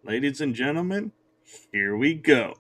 Ladies and gentlemen, here we go.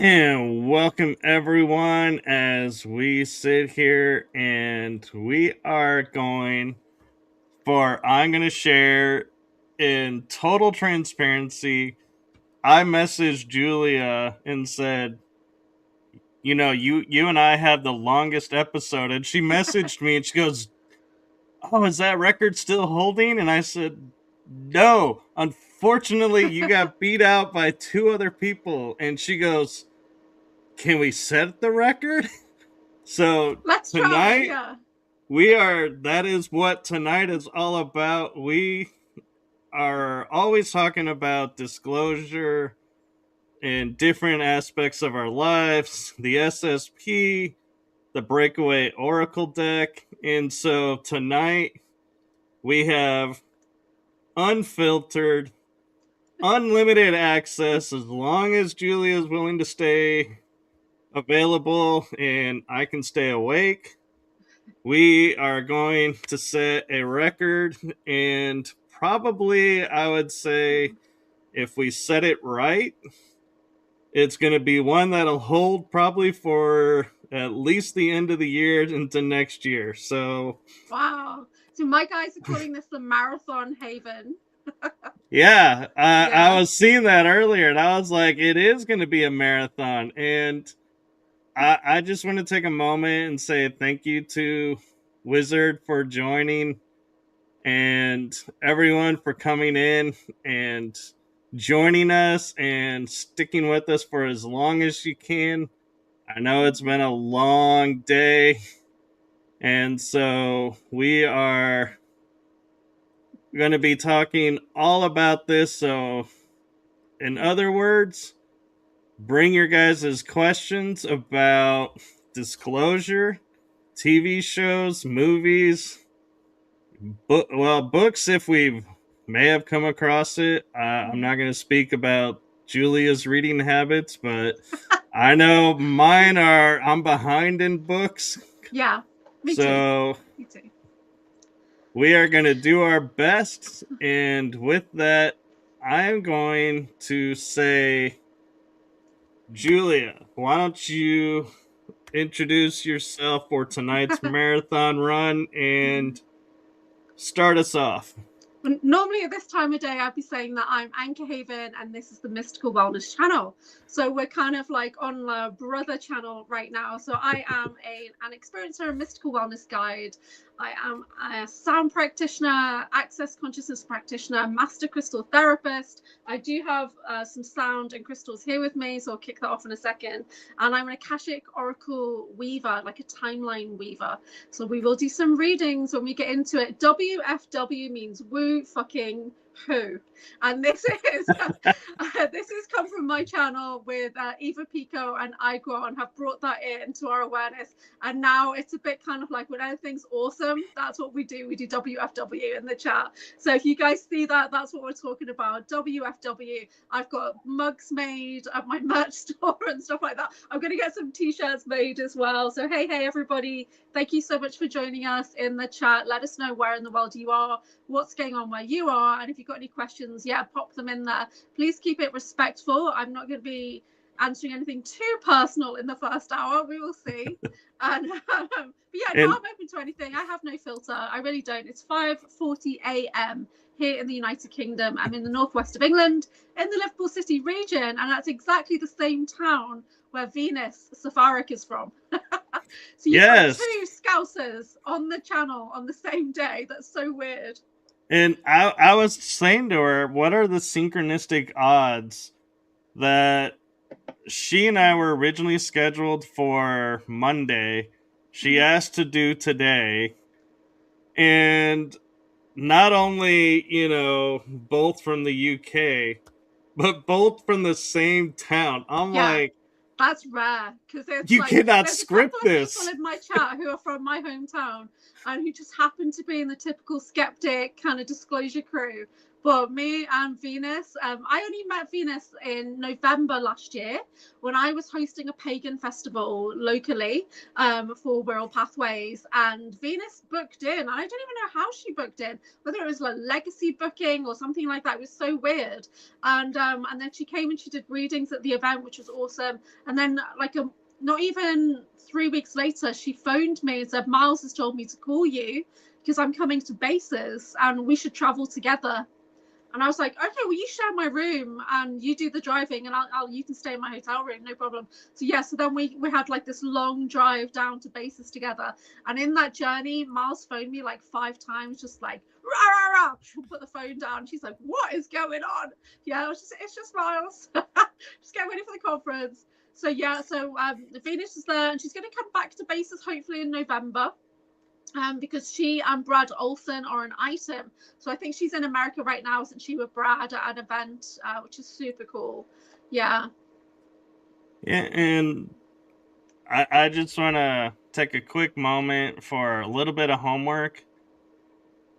And welcome everyone as we sit here and we are going I'm going to share in total transparency. I messaged Julia and said, you and I had the longest episode, and she messaged me and she goes, "Oh, is that record still holding?" And I said, "No, unfortunately, you got beat out by two other people." And she goes, "Can we set the record?" So let's tonight, try. Yeah. that is what tonight is all about. We are always talking about disclosure in different aspects of our lives, the SSP, the breakaway Oracle deck. And so tonight we have unfiltered, unlimited access as long as Julia is willing to stay available and I can stay awake. We are going to set a record, and probably I would say if we set it right, it's going to be one that'll hold probably for at least the end of the year into next year. So, wow. So my guys are calling this the Marathon Haven. yeah, I was seeing that earlier, and I was like, it is going to be a marathon. And I just want to take a moment and say thank you to Wizard for joining and everyone for coming in and joining us and sticking with us for as long as you can. I know it's been a long day, and so we are going to be talking all about this. So, in other words, bring your guys' questions about disclosure, TV shows, movies, books if we may have come across it. I'm not going to speak about Julia's reading habits, but I know mine are. I'm behind in books. Yeah, me so too. Me too. We are going to do our best, and with that, I am going to say, Julia, why don't you introduce yourself for tonight's marathon run and start us off. Normally at this time of day, I'd be saying that I'm AnchorHaven and this is the Mystical Wellness channel. So we're kind of like on the brother channel right now. So I am an experiencer, a mystical wellness guide. I am a sound practitioner, access consciousness practitioner, master crystal therapist. I do have some sound and crystals here with me, so I'll kick that off in a second. And I'm an Akashic Oracle Weaver, like a timeline weaver. So we will do some readings when we get into it. WFW means woo fucking poo. And this is this has come from my channel with Eva Pico and Igron have brought that into our awareness. And now it's a bit kind of like when anything's awesome, that's what we do. We do WFW in the chat. So if you guys see that, that's what we're talking about. WFW. I've got mugs made at my merch store and stuff like that. I'm going to get some t-shirts made as well. So hey everybody, thank you so much for joining us in the chat. Let us know where in the world you are, what's going on where you are, and if you've got any questions, yeah, pop them in there. Please keep it respectful. I'm not going to be answering anything too personal in the first hour. We will see. And but yeah, no, I'm open to anything. I have no filter. I really don't. It's 5:40 a.m. here in the United Kingdom. I'm in the northwest of England, in the Liverpool City region, and that's exactly the same town where Venus Safarik is from. So you've got two Scousers on the channel on the same day. That's so weird. And I was saying to her, what are the synchronistic odds that she and I were originally scheduled for Monday. She asked to do today. And not only, you know, both from the UK, but both from the same town. I'm like, that's rare, because you like, cannot script this. People in my chat who are from my hometown and who just happen to be in the typical skeptic kind of disclosure crew. But me and Venus, I only met Venus in November last year when I was hosting a pagan festival locally for Wirral Pathways, and Venus booked in. I don't even know how she booked in, whether it was like legacy booking or something like that. It was so weird. And then she came and she did readings at the event, which was awesome. And then like not even 3 weeks later, she phoned me and said, Miles has told me to call you because I'm coming to bases and we should travel together. And I was like, okay, well, you share my room and you do the driving and you can stay in my hotel room, no problem. So yeah, so then we had like this long drive down to bases together. And in that journey, Miles phoned me like 5 times, just like, rah, rah, rah. She'll put the phone down. She's like, what is going on? Yeah, it's just Miles. Just get ready for the conference. So yeah, so Venus is there and she's going to come back to bases hopefully in November. Because she and Brad Olsen are an item. So I think she's in America right now, isn't she, with Brad at an event, which is super cool. Yeah. Yeah, and I just want to take a quick moment for a little bit of homework.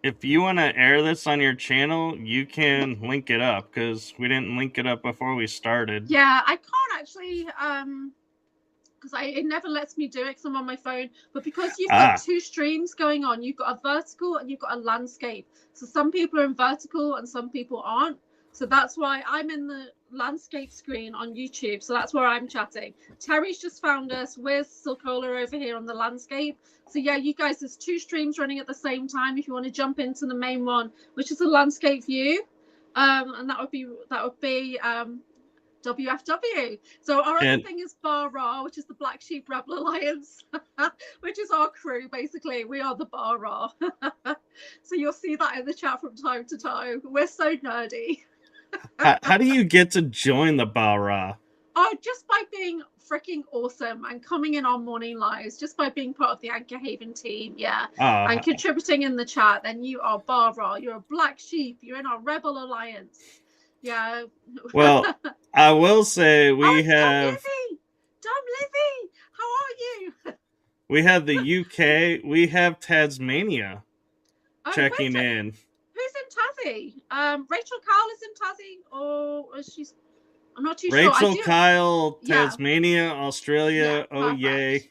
If you want to air this on your channel, you can link it up, because we didn't link it up before we started. Yeah, I can't actually... because it never lets me do it because I'm on my phone. But because you've got 2 streams going on, you've got a vertical and you've got a landscape. So some people are in vertical and some people aren't. So that's why I'm in the landscape screen on YouTube. So that's where I'm chatting. Terry's just found us. Where's Silcola over here on the landscape? So yeah, you guys, there's 2 streams running at the same time. If you want to jump into the main one, which is a landscape view, and that would be WFW. So our other thing is Bar Ra, which is the Black Sheep Rebel Alliance, which is our crew. Basically, we are the Bar Ra. So you'll see that in the chat from time to time. We're so nerdy. How do you get to join the Bar Ra? Oh, just by being freaking awesome and coming in on morning lives, just by being part of the AnchorHaven team, yeah, and contributing in the chat. Then you are Bar Ra. You're a Black Sheep. You're in our Rebel Alliance. Yeah. Well, I will say we have... Dumb Lizzie, how are you? We have the UK. We have Tasmania checking in. Who's in Tassie? Rachel Kyle is in Tassie, or she's... I'm not too sure. Rachel Kyle, Tasmania, Australia. Oh, yay.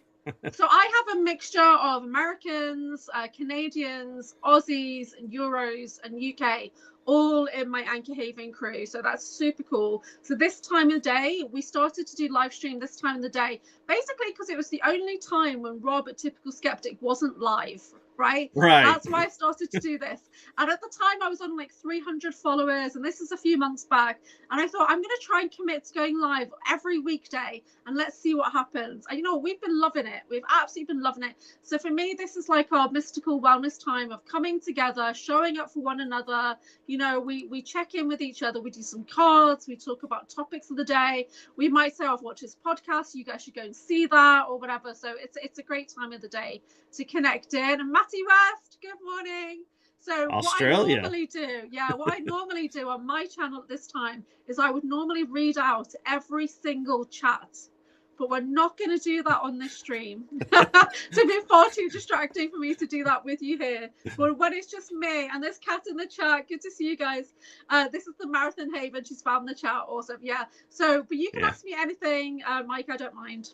So I have a mixture of Americans, Canadians, Aussies, and Euros, and UK, all in my AnchorHaven crew. So that's super cool. So this time of day, we started to do live stream this time of the day, basically because it was the only time when Rob at Typical Skeptic wasn't live. Right. That's why I started to do this. And at the time I was on like 300 followers, and this is a few months back, and I thought I'm going to try and commit to going live every weekday and let's see what happens. And you know, we've been loving it. We've absolutely been loving it. So for me, this is like our mystical wellness time of coming together, showing up for one another. You know, we check in with each other, we do some cards, we talk about topics of the day. We might say, I've watched this podcast, you guys should go and see that or whatever. So it's a great time of the day to connect in. And Matty West, good morning. So Australia. what I normally do on my channel at this time is I would normally read out every single chat, but we're not going to do that on this stream. It's been far too distracting for me to do that with you here. But when it's just me and there's Kat in the chat, good to see you guys. This is the Marathon Haven. She's found the chat. Awesome. Yeah. So, but you can ask me anything, Mike. I don't mind.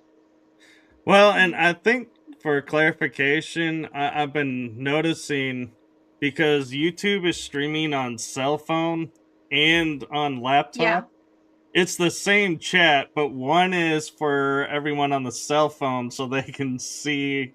Well, and I think for clarification, I've been noticing, because YouTube is streaming on cell phone and on laptop, it's the same chat, but one is for everyone on the cell phone so they can see.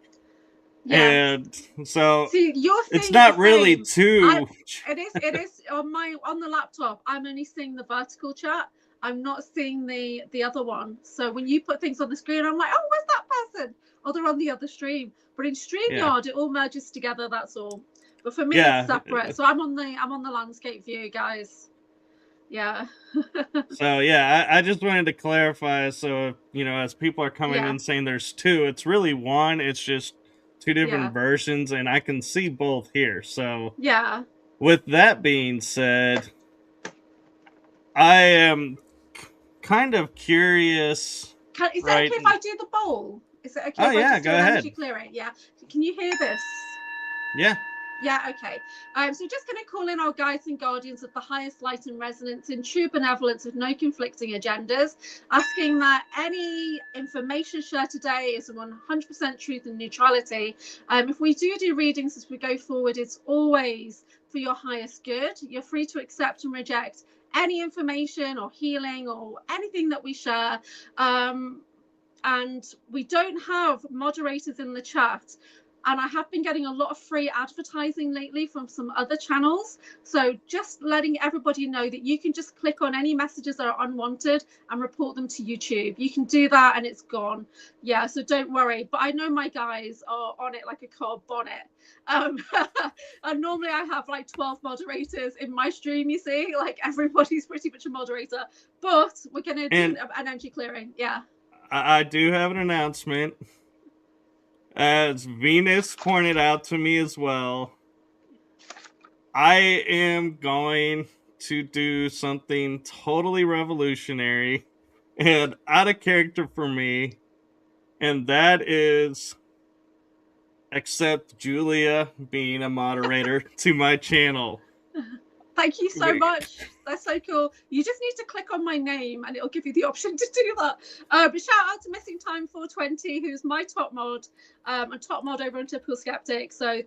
And so it's not really too. It is on the laptop. I'm only seeing the vertical chat. I'm not seeing the other one. So when you put things on the screen, I'm like, oh, where's that person? Oh, they're on the other stream. But in StreamYard, it all merges together. That's all. But for me, it's separate. So I'm on the landscape view, guys. Yeah. So yeah, I just wanted to clarify. So as people are coming in saying there's two, it's really one. It's just two different versions, and I can see both here. So with that being said, I am kind of curious. Is it okay if I do the bowl? Is it okay? Oh yeah, go ahead. Clearing? Yeah. Can you hear this? Yeah. Yeah, okay. So just going to call in our guides and guardians of the highest light and resonance in true benevolence with no conflicting agendas, asking that any information shared today is 100% truth and neutrality. If we do readings as we go forward, it's always for your highest good. You're free to accept and reject any information or healing or anything that we share. And we don't have moderators in the chat. And I have been getting a lot of free advertising lately from some other channels. So just letting everybody know that you can just click on any messages that are unwanted and report them to YouTube. You can do that and it's gone. Yeah, so don't worry. But I know my guys are on it like a cob bonnet. And normally I have like 12 moderators in my stream, you see. Like everybody's pretty much a moderator. But we're going to do an energy clearing. Yeah. I do have an announcement. As Venus pointed out to me as well, I am going to do something totally revolutionary and out of character for me, and that is accept Julia being a moderator to my channel. Thank you so much. That's so cool. You just need to click on my name and it'll give you the option to do that. But shout out to Missing Time 420, who's my top mod, a top mod over on Typical Skeptic. So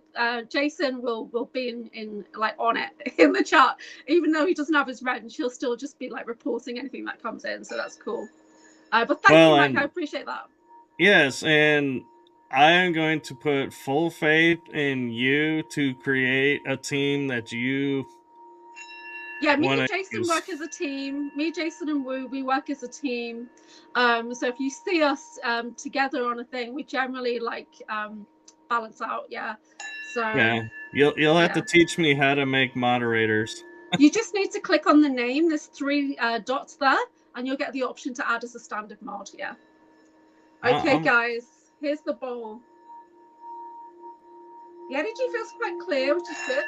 Jason will be in like on it in the chat, even though he doesn't have his wrench. He'll still just be like reporting anything that comes in. So that's cool. But thank you, Mike. I appreciate that. Yes, and I am going to put full faith in you to create a team that you. Yeah, me and Jason work as a team. Me, Jason, and Wu, we work as a team. So if you see us together on a thing, we generally like balance out. Yeah. So yeah, you'll have to teach me how to make moderators. You just need to click on the name. There's 3 dots there, and you'll get the option to add as a standard mod. Yeah. Okay, guys. Here's the bowl. The energy feels quite clear, which is good.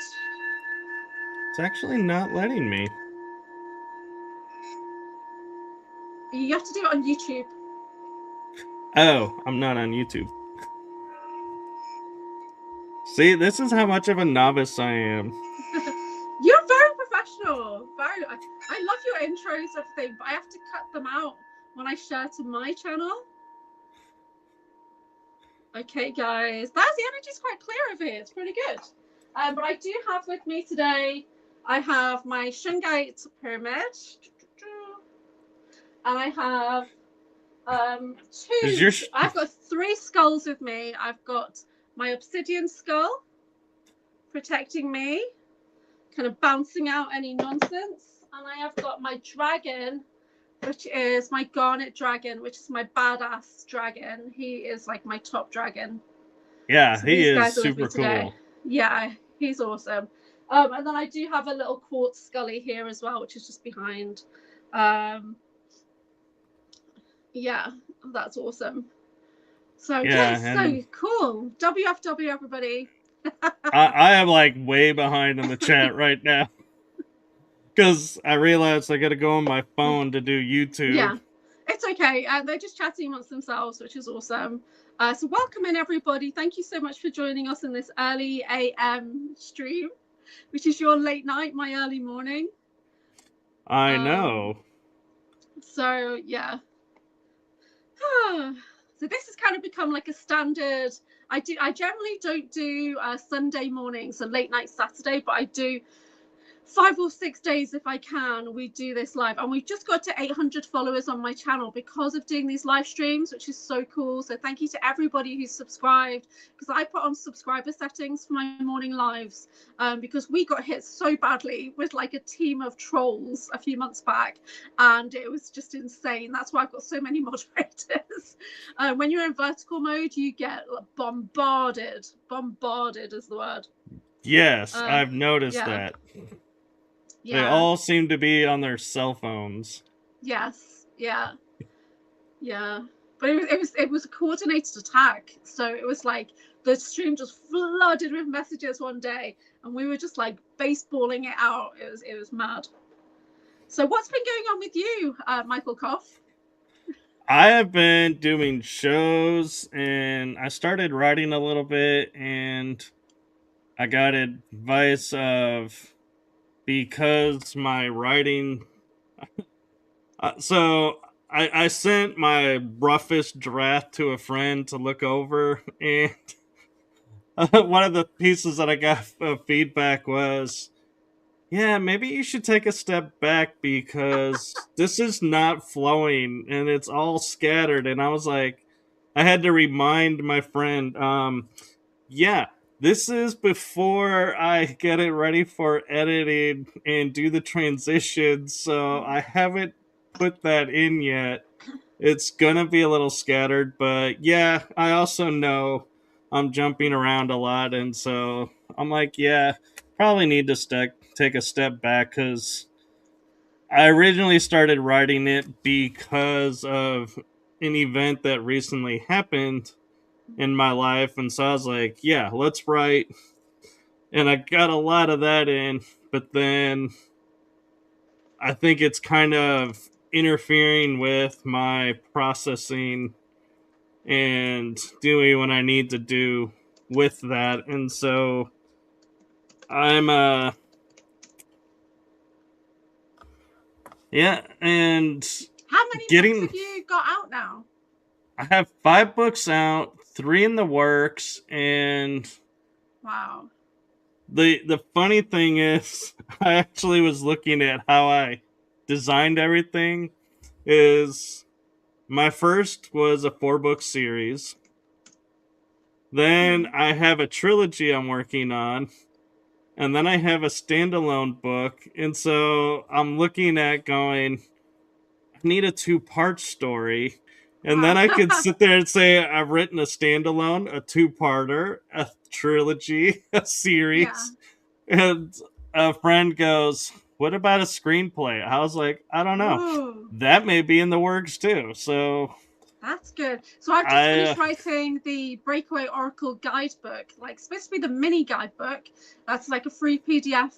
It's actually not letting me. You have to do it on YouTube. Oh, I'm not on YouTube. See, this is how much of a novice I am. You're very professional. I love your intros and everything, but I have to cut them out when I share to my channel. Okay, guys. The energy's quite clear over here. It's pretty good. But I do have with me today, I have my Shungite pyramid, and I have I've got 3 skulls with me. I've got my obsidian skull protecting me, kind of bouncing out any nonsense, and I have got my dragon, which is my garnet dragon, which is my badass dragon. He is like my top dragon. Yeah, so he is super cool. Yeah, he's awesome. And then I do have a little quartz scully here as well, which is just behind. Yeah, that's awesome. So yeah, so cool. WFW, everybody. I am like way behind in the chat right now because I realized I got to go on my phone to do YouTube. Yeah, it's okay. They're just chatting amongst themselves, which is awesome. So welcome in, everybody. Thank you so much for joining us in this early AM stream, which is your late night, my early morning. I know. So yeah. So this has kind of become like a standard. I generally don't do Sunday mornings, so late night Saturday, but I do 5 or 6 days if I can. We do this live, and we've just got to 800 followers on my channel because of doing these live streams, which is so cool. So thank you to everybody who's subscribed, because I put on subscriber settings for my morning lives, because we got hit so badly with like a team of trolls a few months back, and it was just insane. That's why I've got so many moderators. When you're in vertical mode, you get bombarded. Bombarded is the word. Yes, I've noticed that. Yeah. They all seem to be on their cell phones. Yes, yeah. But it was a coordinated attack. So it was like the stream just flooded with messages one day, and we were just like baseballing it out. It was mad. So what's been going on with you, Michael Kopf? I have been doing shows, and I started writing a little bit, and I got advice of, because my writing so I sent my roughest draft to a friend to look over, and one of the pieces that I got of feedback was, yeah, maybe you should take a step back because this is not flowing and it's all scattered. And I was like, I had to remind my friend, yeah, this is before I get it ready for editing and do the transition, so I haven't put that in yet. It's gonna be a little scattered, but yeah, I also know I'm jumping around a lot, and so I'm like, yeah, probably need to take a step back, because I originally started writing it because of an event that recently happened in my life, and so I was like, yeah, let's write. And I got a lot of that in, but then I think it's kind of interfering with my processing and doing what I need to do with that. And so I'm yeah, and how many books have you got out now? I have 5 books out, 3 in the works, and wow. The funny thing is, I actually was looking at how I designed everything. Is my first was a 4-book series. Then I have a trilogy I'm working on. And then I have a standalone book. And so I'm looking at going, I need a 2-part story. And then I could sit there and say, I've written a standalone, a 2-parter, a trilogy, a series. Yeah. And a friend goes, what about a screenplay? I was like, I don't know. Ooh. That may be in the works too. So that's good. So I've just finished writing the Breakaway Oracle guidebook, like supposed to be the mini guidebook. That's like a free PDF,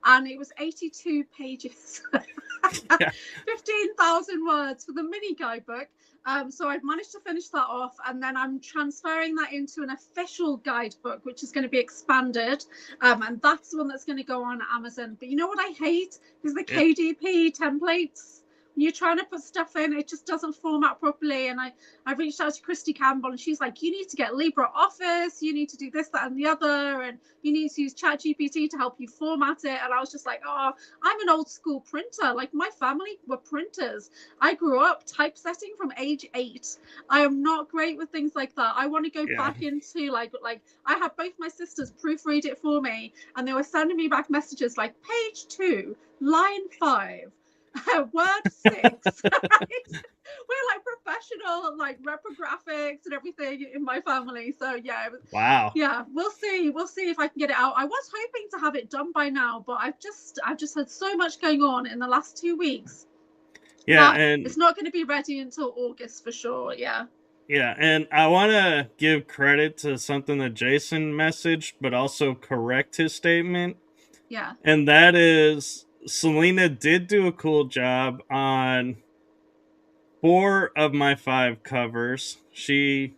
and it was 82 pages. 15,000 words for the mini guidebook. So I've managed to finish that off, and then I'm transferring that into an official guidebook, which is going to be expanded, and that's the one that's going to go on Amazon. But you know what I hate is the KDP templates. When you're trying to put stuff in, it just doesn't format properly. And I reached out to Christy Campbell, and she's like, you need to get LibreOffice, you need to do this, that, and the other, and you need to use ChatGPT to help you format it. And I was just like, oh, I'm an old school printer. Like, my family were printers. I grew up typesetting from age 8. I am not great with things like that. I want to go back into like I had both my sisters proofread it for me, and they were sending me back messages like page 2, line 5. Word 6. Right? We're like professional, like reprographics and everything in my family. So yeah, wow. Yeah, we'll see if I can get it out. I was hoping to have it done by now, but I've just had so much going on in the last 2 weeks. Yeah, and it's not going to be ready until August for sure. Yeah. Yeah, and I want to give credit to something that Jason messaged, but also correct his statement. Yeah. And that is, Selena did do a cool job on 4 of my 5 covers. She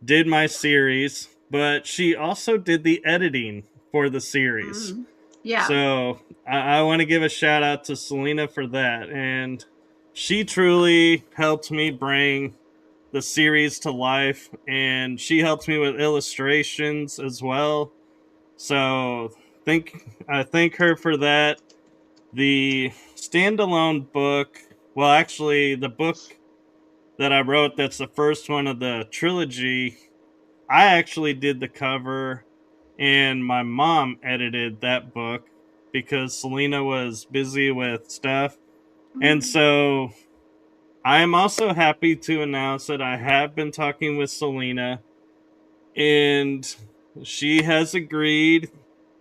did my series, but she also did the editing for the series. Yeah. So I want to give a shout out to Selena for that. And she truly helped me bring the series to life, and she helped me with illustrations as well. So I thank her for that. The standalone book, well, actually, the book that I wrote, that's the first one of the trilogy, I actually did the cover, and my mom edited that book because Selena was busy with stuff. And so I am also happy to announce that I have been talking with Selena, and she has agreed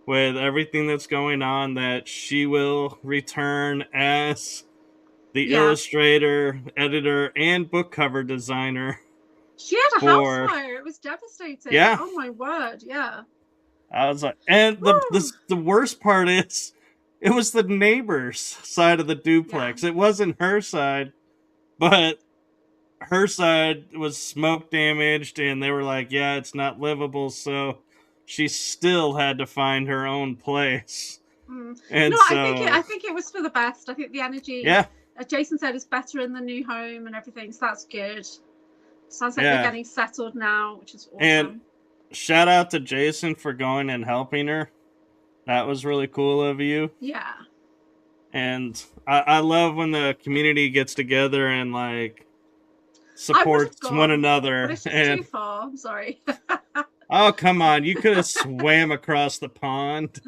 with everything that's going on that she will return as the illustrator, editor, and book cover designer. She had a house fire. It was devastating. Yeah. Oh my word. Yeah. I was like, and the worst part is, it was the neighbor's side of the duplex. It wasn't her side, but her side was smoke damaged, and they were like, yeah, it's not livable. So she still had to find her own place. And no, so I think it was for the best. I think the energy, Jason said, is better in the new home and everything, so that's good. Sounds like they're getting settled now, which is awesome. And shout out to Jason for going and helping her. That was really cool of you. Yeah. And I love when the community gets together and like supports one another. But it's just too far. I'm sorry. Oh, come on. You could have swam across the pond.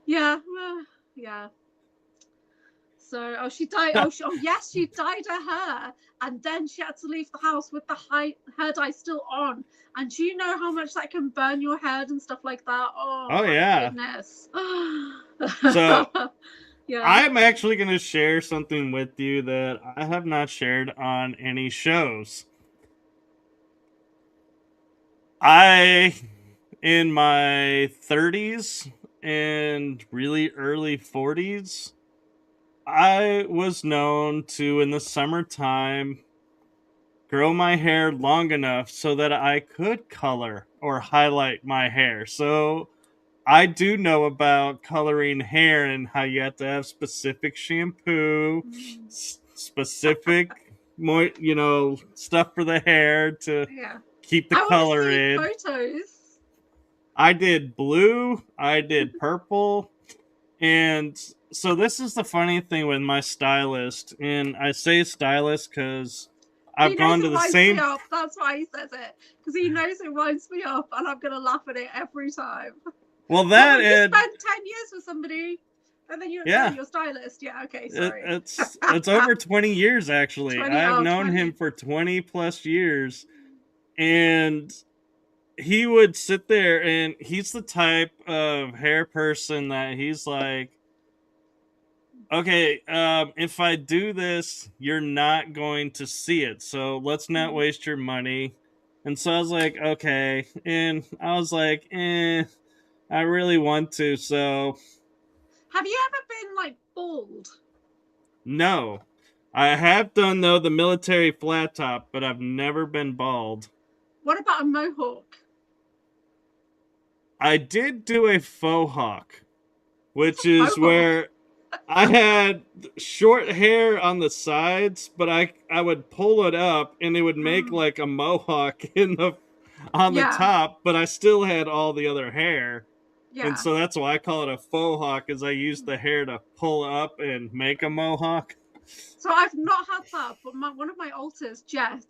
Yeah. Yeah. So, oh, she died. Oh, yes, she dyed her hair. And then she had to leave the house with the hair dye still on. And do you know how much that can burn your head and stuff like that? Oh yeah. Goodness. So, yeah. I'm actually going to share something with you that I have not shared on any shows. In my 30s and really early 40s, I was known to, in the summertime, grow my hair long enough so that I could color or highlight my hair. So I do know about coloring hair and how you have to have specific shampoo, specific, stuff for the hair to keep the color in. Photos. I did blue, I did purple, and so this is the funny thing with my stylist, and I say stylist because I've gone to the same. That's why he says it, because he knows it winds me up, and I'm gonna laugh at it every time. Well, that you spend 10 years with somebody, and then you're your stylist. Yeah, okay, sorry. It's over 20 years actually. I've known him for 20 plus years, and he would sit there, and he's the type of hair person that he's like, okay, if I do this, you're not going to see it, so let's not waste your money. And so I was like, okay, and I was like, I really want to. So have you ever been like bald? No, I have done though the military flat top, but I've never been bald. What about a mohawk? I did do a faux hawk, which is where I had short hair on the sides, but I would pull it up and it would make like a mohawk on the top, but I still had all the other hair. Yeah. And so that's why I call it a faux hawk, is I use the hair to pull up and make a mohawk. So I've not had that, but one of my alters, Jet,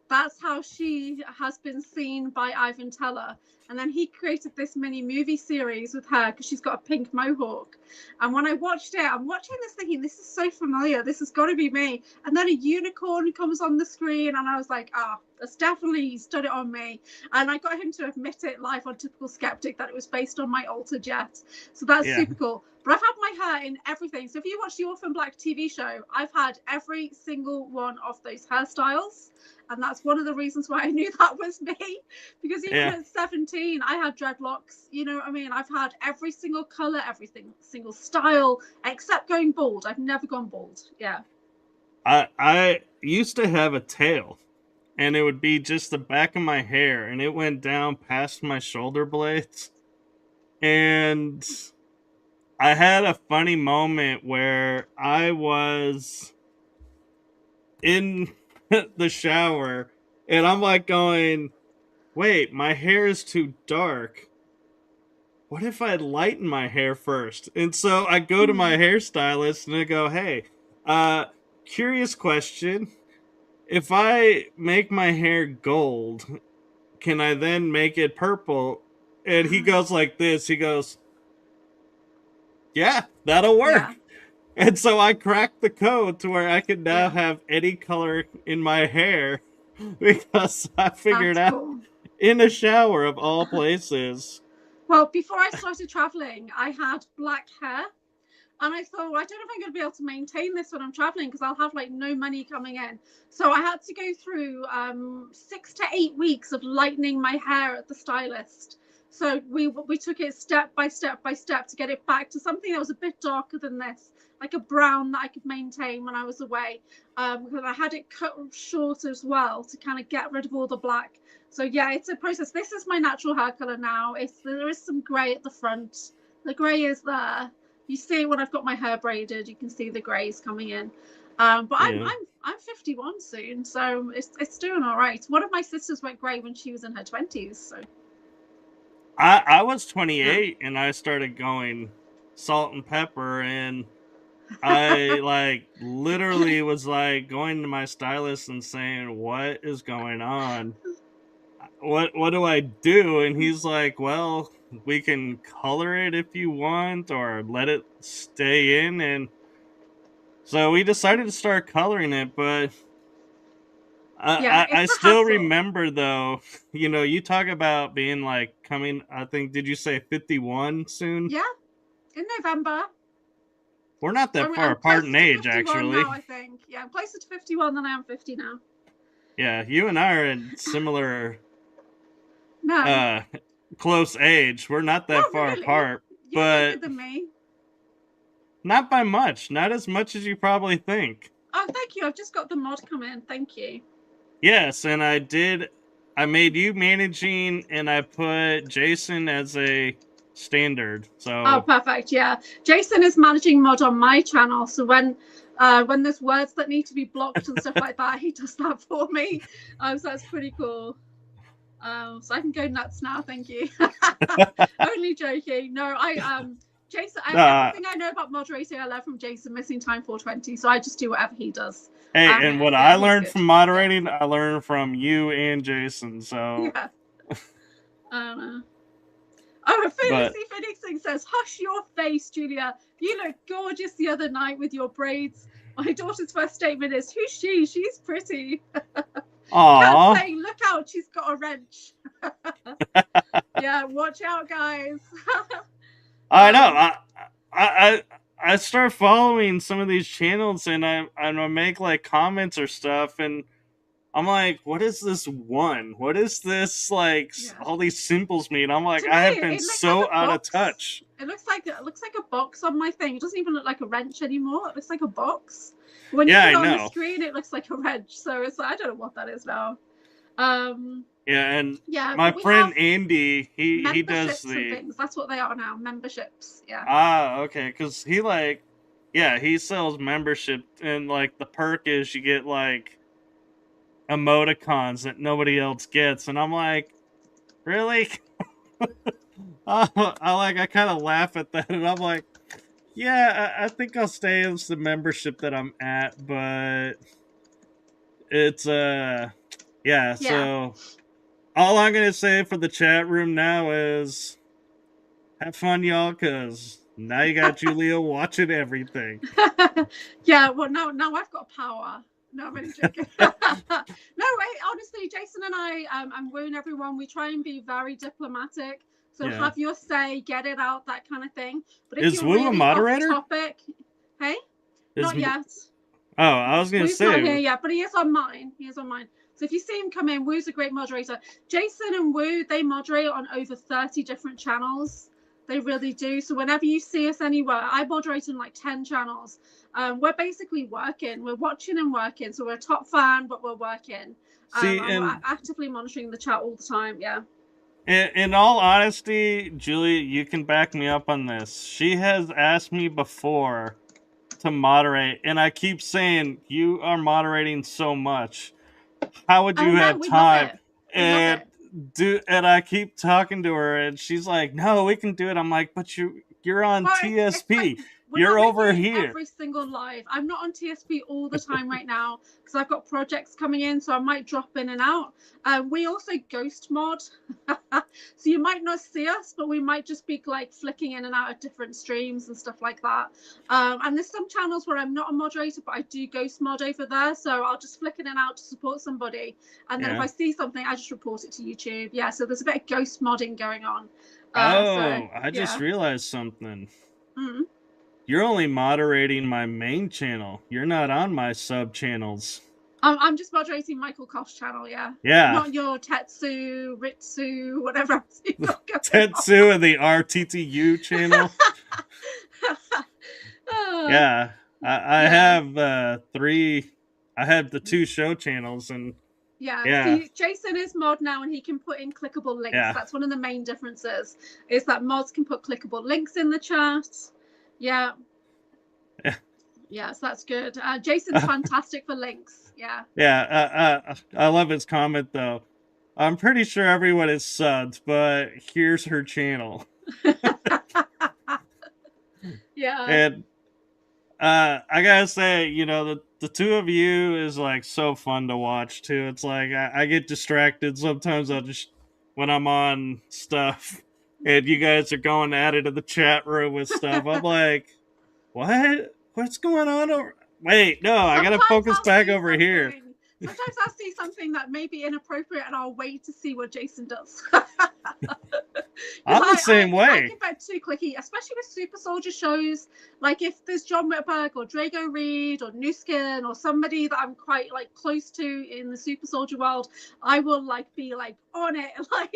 that's how she has been seen by Ivan Teller. And then he created this mini movie series with her because she's got a pink mohawk. And when I watched it, I'm watching this thinking, this is so familiar. This has got to be me. And then a unicorn comes on the screen and I was like, that's definitely stood it on me. And I got him to admit it live on Typical Skeptic that it was based on my alter Jet. So that's super cool. But I've had my hair in everything. So if you watch the Orphan Black TV show, I've had every single one of those hairstyles. And that's one of the reasons why I knew that was me. Because even at 17, I had dreadlocks. You know what I mean? I've had every single color, single style, except going bald. I've never gone bald. Yeah. I used to have a tail, and it would be just the back of my hair, and it went down past my shoulder blades. And I had a funny moment where I was in the shower, and I'm like going, wait, my hair is too dark. What if I lighten my hair first? And so I go to my hairstylist and I go, hey, curious question. If I make my hair gold, can I then make it purple? And he goes like this. He goes, yeah, that'll work. Yeah. And so I cracked the code to where I can now have any color in my hair because I figured out in a shower of all places. Well, before I started traveling, I had black hair. And I thought, well, I don't know if I'm going to be able to maintain this when I'm traveling because I'll have like no money coming in. So I had to go through 6 to 8 weeks of lightening my hair at the stylist. So we took it step by step by step to get it back to something that was a bit darker than this, like a brown that I could maintain when I was away. Because I had it cut short as well to kind of get rid of all the black. So yeah, it's a process. This is my natural hair color now. There is some gray at the front. The gray is there. You see when I've got my hair braided, you can see the grays coming in. But I'm 51 soon, so it's doing all right. One of my sisters went grey when she was in her 20s. So I was 28 and I started going salt and pepper, and I like literally was like going to my stylist and saying, what is going on? What do I do? And he's like, well, we can color it if you want or let it stay in. And so we decided to start coloring it, but I still remember though, you know, you talk about being like coming, I think, did you say 51 soon? Yeah, in November. We're not that far apart in age, actually. Now, I think. Yeah, I'm closer to 51 than I am 50 now. Yeah, you and I are in similar close age. We're not that far apart. You're younger than me. Not by much. Not as much as you probably think. Oh, thank you. I've just got the mod come in. Thank you. Yes, and I made you managing, and I put Jason as a standard. So oh, perfect. Yeah, Jason is managing mod on my channel, so when there's words that need to be blocked and stuff like that, he does that for me. So that's pretty cool. So I can go nuts now. Thank you. Only joking. No, Jason, everything I know about moderating, I learned from Jason Missing Time 420. So I just do whatever he does. Hey, and what I learned from moderating, I learned from you and Jason. So yeah. I don't know. Oh, Phoenixing says, hush your face, Julia. You looked gorgeous the other night with your braids. My daughter's first statement is, who's she? She's pretty. Aww. Saying, look out, she's got a wrench. Yeah, watch out, guys. I know. I start following some of these channels, and I make like comments or stuff, and I'm like, what is this one? What is this like? Yeah. All these symbols mean? I'm like, I have been so like out of touch. It looks like a box on my thing. It doesn't even look like a wrench anymore. It looks like a box. When you put it on the screen, it looks like a wrench. So it's like, I don't know what that is now. Yeah, and my friend Andy, he does things. That's what they are now, memberships. Yeah. Ah, okay, because he sells membership, and like the perk is you get like emoticons that nobody else gets, and I'm like, really? I kind of laugh at that, and I'm like, yeah, I think I'll stay as the membership that I'm at, but it's yeah. So all I'm gonna say for the chat room now is have fun, y'all, because now you got Julia watching everything. Yeah, well, now I've got power. No, I'm really joking. No, honestly, Jason and I, and Woon, everyone, we try and be very diplomatic. So have your say, get it out, that kind of thing. But if is you're Wu really a moderator? off topic, hey, not yet. Oh, I was gonna say Wu's not here yet, but he is on mine. He is on mine. So if you see him come in, Wu's a great moderator. Jason and Wu, they moderate on over 30 different channels. They really do. So whenever you see us anywhere, I moderate in like 10 channels. We're basically working. We're watching and working. So we're a top fan, but we're working. See, and we're actively monitoring the chat all the time. Yeah. In all honesty, Julia, you can back me up on this. She has asked me before to moderate, and I keep saying, you are moderating so much. How would you have time? And I keep talking to her, and she's like, no, we can do it. I'm like, but you're on TSP. You're over here. Every single live. I'm not on TSP all the time right now because I've got projects coming in, so I might drop in and out. We also ghost mod, so you might not see us, but we might just be like flicking in and out of different streams and stuff like that. And there's some channels where I'm not a moderator, but I do ghost mod over there, so I'll just flick in and out to support somebody, and then if I see something, I just report it to YouTube. Yeah, so there's a bit of ghost modding going on. I just realized something. You're only moderating my main channel. You're not on my sub channels. I'm just moderating Michael Kopf's channel, yeah. Not your Tetsu, Ritsu, whatever. Tetsu and the RTTU channel. Yeah, I have 3. I have the 2 show channels, and See, Jason is mod now, and he can put in clickable links. That's one of the main differences, is that mods can put clickable links in the chat. Yeah, so that's good. Jason's fantastic for links. I love his comment though. I'm pretty sure everyone is subbed, but here's her channel. And I gotta say, you know, the 2 of you is like so fun to watch too. It's like I get distracted sometimes. I'll just, when I'm on stuff and you guys are going at it in the chat room with stuff, I'm like, what's going on over? Wait, no, I gotta focus back over here. Sometimes I'll see something that may be inappropriate, and I'll wait to see what Jason does. I'm the same way. I can get too clicky, especially with super soldier shows. Like if there's John Whitberg or Drago Reed or Nuskin or somebody that I'm quite like close to in the super soldier world, I will like be like on it. Like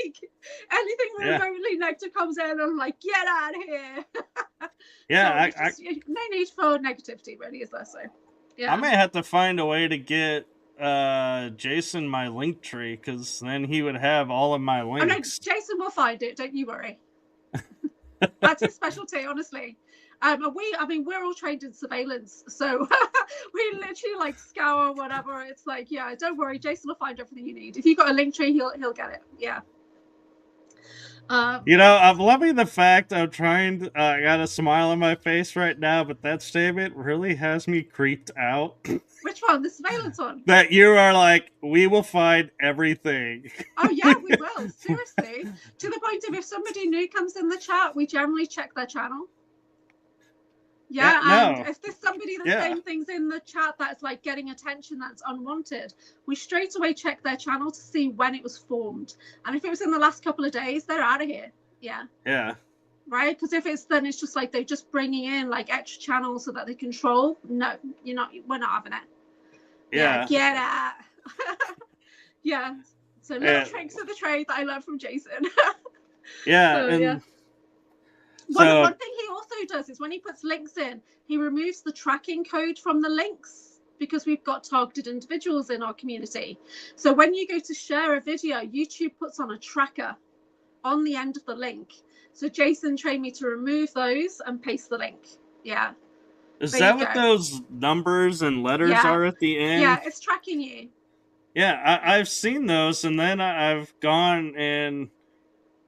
anything remotely negative comes in, I'm like, get out of here. No need for negativity, really, is there? So I may have to find a way to get Jason my link tree, because then he would have all of my links. Oh, no, Jason will find it, don't you worry. That's his specialty, honestly. We're all trained in surveillance, so we literally like scour whatever. It's like, don't worry, Jason will find everything you need. If you've got a link tree, he'll get it. You know, I'm loving the fact I'm trying to, I got a smile on my face right now, but that statement really has me creeped out. Which one? The surveillance one? That you are like, we will find everything. Oh yeah, we will. Seriously. To the point of, if somebody new comes in the chat, we generally check their channel. And if there's somebody that's saying things in the chat that's like getting attention that's unwanted, we straight away check their channel to see when it was formed. And if it was in the last couple of days, they're out of here. Right? Because if it's, then it's just like they're just bringing in like extra channels so that they control. No, we're not having it. Get out. So little tricks of the trade that I learned from Jason. One thing he also does is when he puts links in, he removes the tracking code from the links, because we've got targeted individuals in our community. So when you go to share a video, YouTube puts on a tracker on the end of the link. So Jason trained me to remove those and paste the link. Is that what those numbers and letters are at the end? Yeah, it's tracking you. I've seen those, and then I've gone and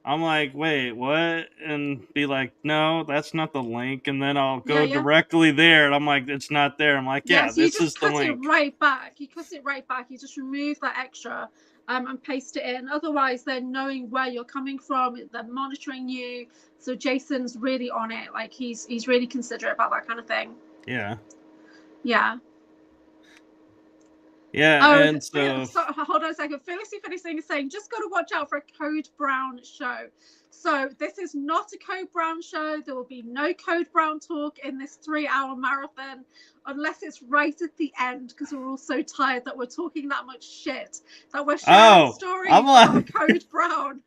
I'm like, wait, what? And be like, no, that's not the link. And then I'll go directly there, and I'm like, it's not there. I'm like, so this is the link. You cut it right back. You cut it right back. You just remove that extra and paste it in. Otherwise, they're knowing where you're coming from. They're monitoring you. So Jason's really on it. Like he's really considerate about that kind of thing. Yeah, and so hold on a second. Felicity Finishing is saying, just got to watch out for a Code Brown show. So this is not a Code Brown show. There will be no Code Brown talk in this 3-hour marathon, unless it's right at the end, because we're all so tired that we're talking that much shit, that we're sharing stories about Code Brown.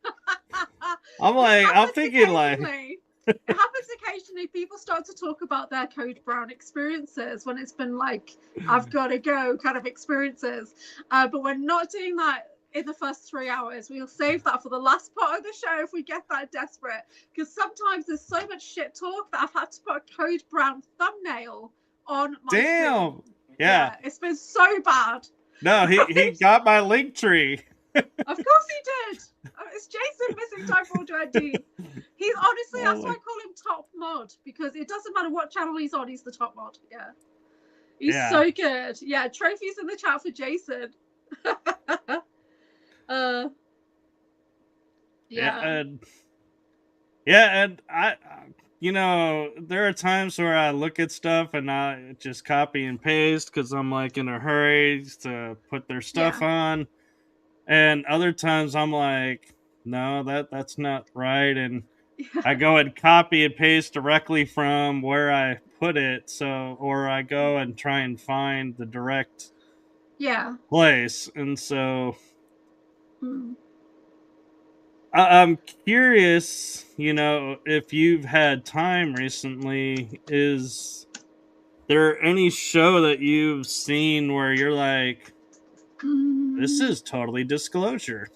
I'm thinking like... It happens occasionally. People start to talk about their Code Brown experiences when it's been like, I've got to go kind of experiences. But we're not doing that in the first 3 hours. We'll save that for the last part of the show if we get that desperate. Because sometimes there's so much shit talk that I've had to put a Code Brown thumbnail on my screen. Yeah. It's been so bad. No, he got my link tree. Of course he did. It's Jason missing time for ID. He's honestly, that's why I call him top mod, because it doesn't matter what channel he's on, he's the top mod. Yeah. He's so good. Yeah, trophies in the chat for Jason. And I there are times where I look at stuff and I just copy and paste because I'm like in a hurry to put their stuff on. And other times I'm like, no, that's not right. And I go and copy and paste directly from where I put it. Or I go and try and find the direct place. And so I'm curious, if you've had time recently, is there any show that you've seen where you're like, this is totally disclosure?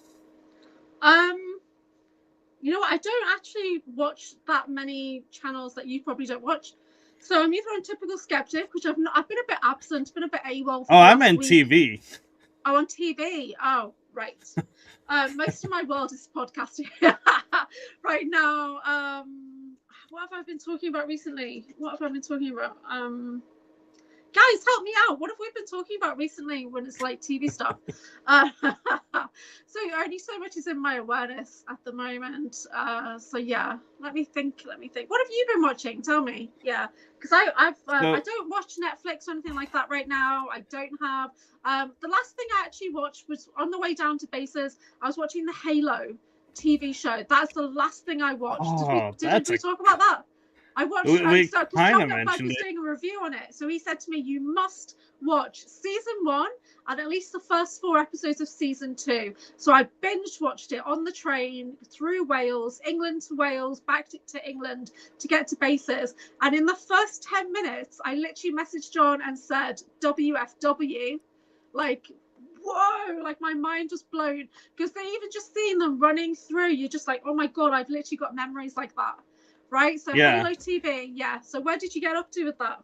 You know what? I don't actually watch that many channels that you probably don't watch. So I'm either on Typical Skeptic, which I've been a bit absent, been a bit AWOL. I'm on TV. Oh, on TV. Oh, right. Most of my world is podcasting right now. What have I been talking about recently? Guys, help me out. What have we been talking about recently when it's like TV stuff? So only so much is in my awareness at the moment. So yeah, let me think. What have you been watching? Tell me. Yeah, because I don't watch Netflix or anything like that right now. I don't have. The last thing I actually watched was on the way down to bases. I was watching the Halo TV show. That's the last thing I watched. Did we talk about that? I watched. We kind of mentioned it. Doing a review on it, so he said to me, "You must watch season 1 and at least the first 4 episodes of season 2." So I binge watched it on the train through Wales, England to Wales, back to England to get to bases. And in the first 10 minutes, I literally messaged John and said, "WFW," like. Whoa, like my mind was blown, because they even just seeing them running through, you're just like, oh my god, I've literally got memories like that. Right, so Halo TV, so where did you get up to with that?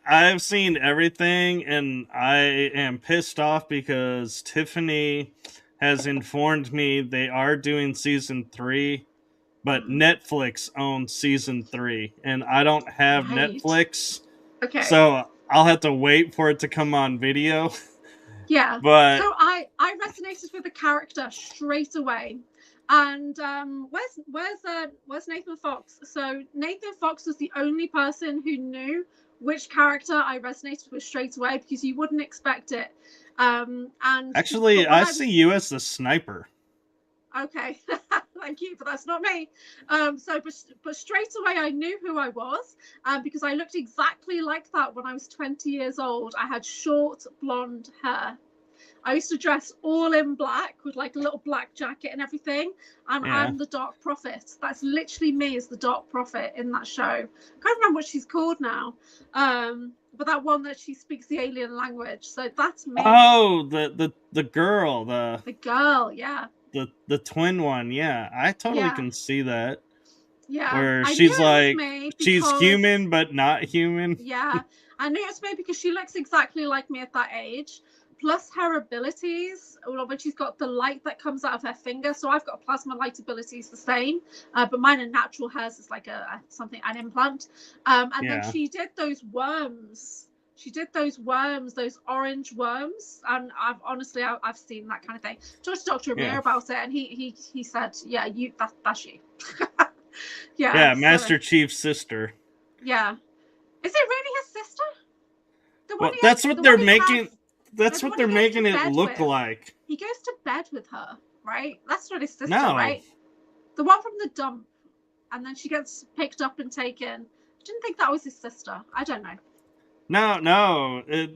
I've seen everything, and I am pissed off because Tiffany has informed me they are doing season 3, but Netflix owns season 3, and I don't have Netflix. Okay. So I'll have to wait for it to come on video. Yeah. But so I resonated with the character straight away. And where's Nathan Fox? So Nathan Fox was the only person who knew which character I resonated with straight away, because you wouldn't expect it. And actually, I see you as the sniper. Okay, thank you, but that's not me. But straight away I knew who I was, because I looked exactly like that when I was 20 years old. I had short blonde hair. I used to dress all in black with like a little black jacket and everything. And I'm the Dark Prophet. That's literally me as the Dark Prophet in that show. I can't remember what she's called now. But that one that she speaks the alien language. So that's me. Oh, the girl. The girl, yeah. The twin one, yeah. I totally can see that. Yeah. Where she's like, she's human but not human. Yeah. I knew it's me because she looks exactly like me at that age. Plus her abilities, when she's got the light that comes out of her finger. So I've got plasma light abilities the same, but mine are natural. Hers is like an implant. And then she did those worms. Those orange worms. And I've seen that kind of thing. Talked to Dr. Amir about it, and he said, yeah, that's you. Yeah, Master Chief's sister. Yeah. Is it really his sister? Well, that's what they're making. That's what they're making it look like. He goes to bed with her, right? That's not his sister, No. right? The one from the dump, and then she gets picked up and taken. I didn't think that was his sister. I don't know. No, it's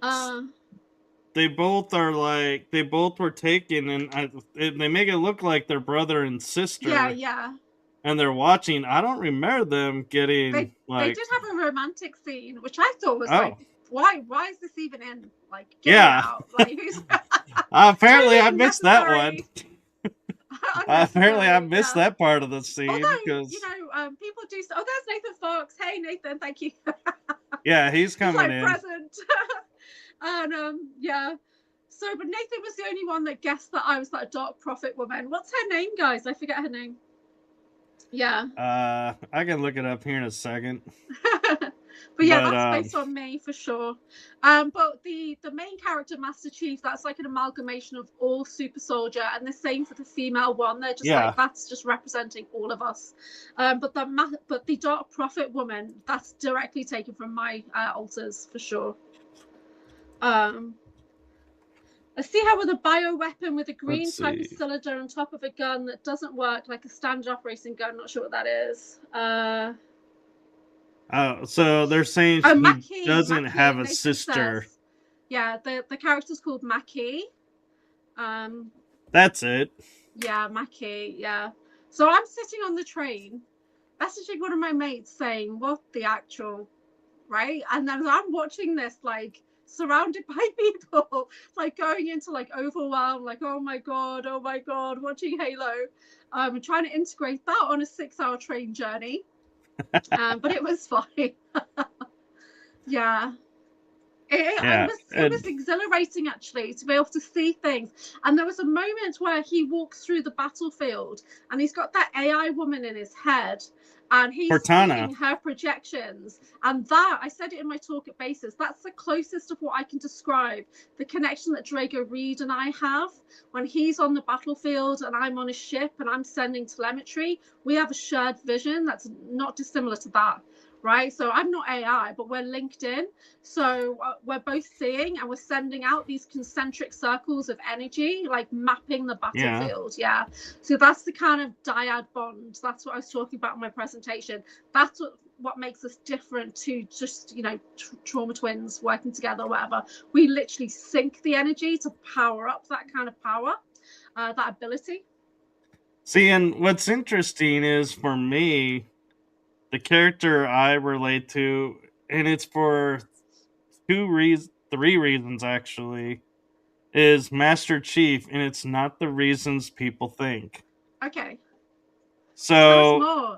they both were taken, and they make it look like they're brother and sister. Yeah. And they're watching. I don't remember them getting they did have a romantic scene, which I thought was like, why is this even in? Like, get it out. Like, apparently I missed that one. Apparently I missed that part of the scene. Although, because people do. Oh, there's Nathan Fox. Hey, Nathan, thank you. Yeah, he's coming in. Present. And yeah. So, but Nathan was the only one that guessed that I was that dark prophet woman. What's her name, guys? I forget her name. Yeah. I can look it up here in a second. But yeah, that's based on me for sure. But the main character, Master Chief, that's like an amalgamation of all Super Soldier, and the same for the female one. They're just like, that's just representing all of us. But the Dark Prophet woman, that's directly taken from my alters for sure. I see how with a bioweapon with a green type of cylinder on top of a gun that doesn't work like a standard operating gun. Not sure what that is. So they're saying he doesn't have a sister. Says, yeah, the character's called Maki. That's it. Yeah, Maki, yeah. So I'm sitting on the train, messaging one of my mates saying, what the actual, right? And then I'm watching this, like, surrounded by people, like, going into, like, overwhelm, like, oh my god, watching Halo. Trying to integrate that on a 6-hour train journey. But it was fine. Yeah. It was exhilarating, actually, to be able to see things. And there was a moment where he walks through the battlefield and he's got that AI woman in his head and he's seeing her projections. And that, I said it in my talk at Basis, that's the closest of what I can describe the connection that Drago Reed and I have. When he's on the battlefield and I'm on a ship and I'm sending telemetry, we have a shared vision that's not dissimilar to that. Right, so I'm not AI, but we're linked in. So we're both seeing and we're sending out these concentric circles of energy, like mapping the battlefield. Yeah. So that's the kind of dyad bond. That's what I was talking about in my presentation. That's what makes us different to just, trauma twins working together or whatever. We literally sync the energy to power up that kind of power, that ability. See, and what's interesting is for me, the character I relate to, and it's for three reasons actually, is Master Chief, and it's not the reasons people think. Okay. So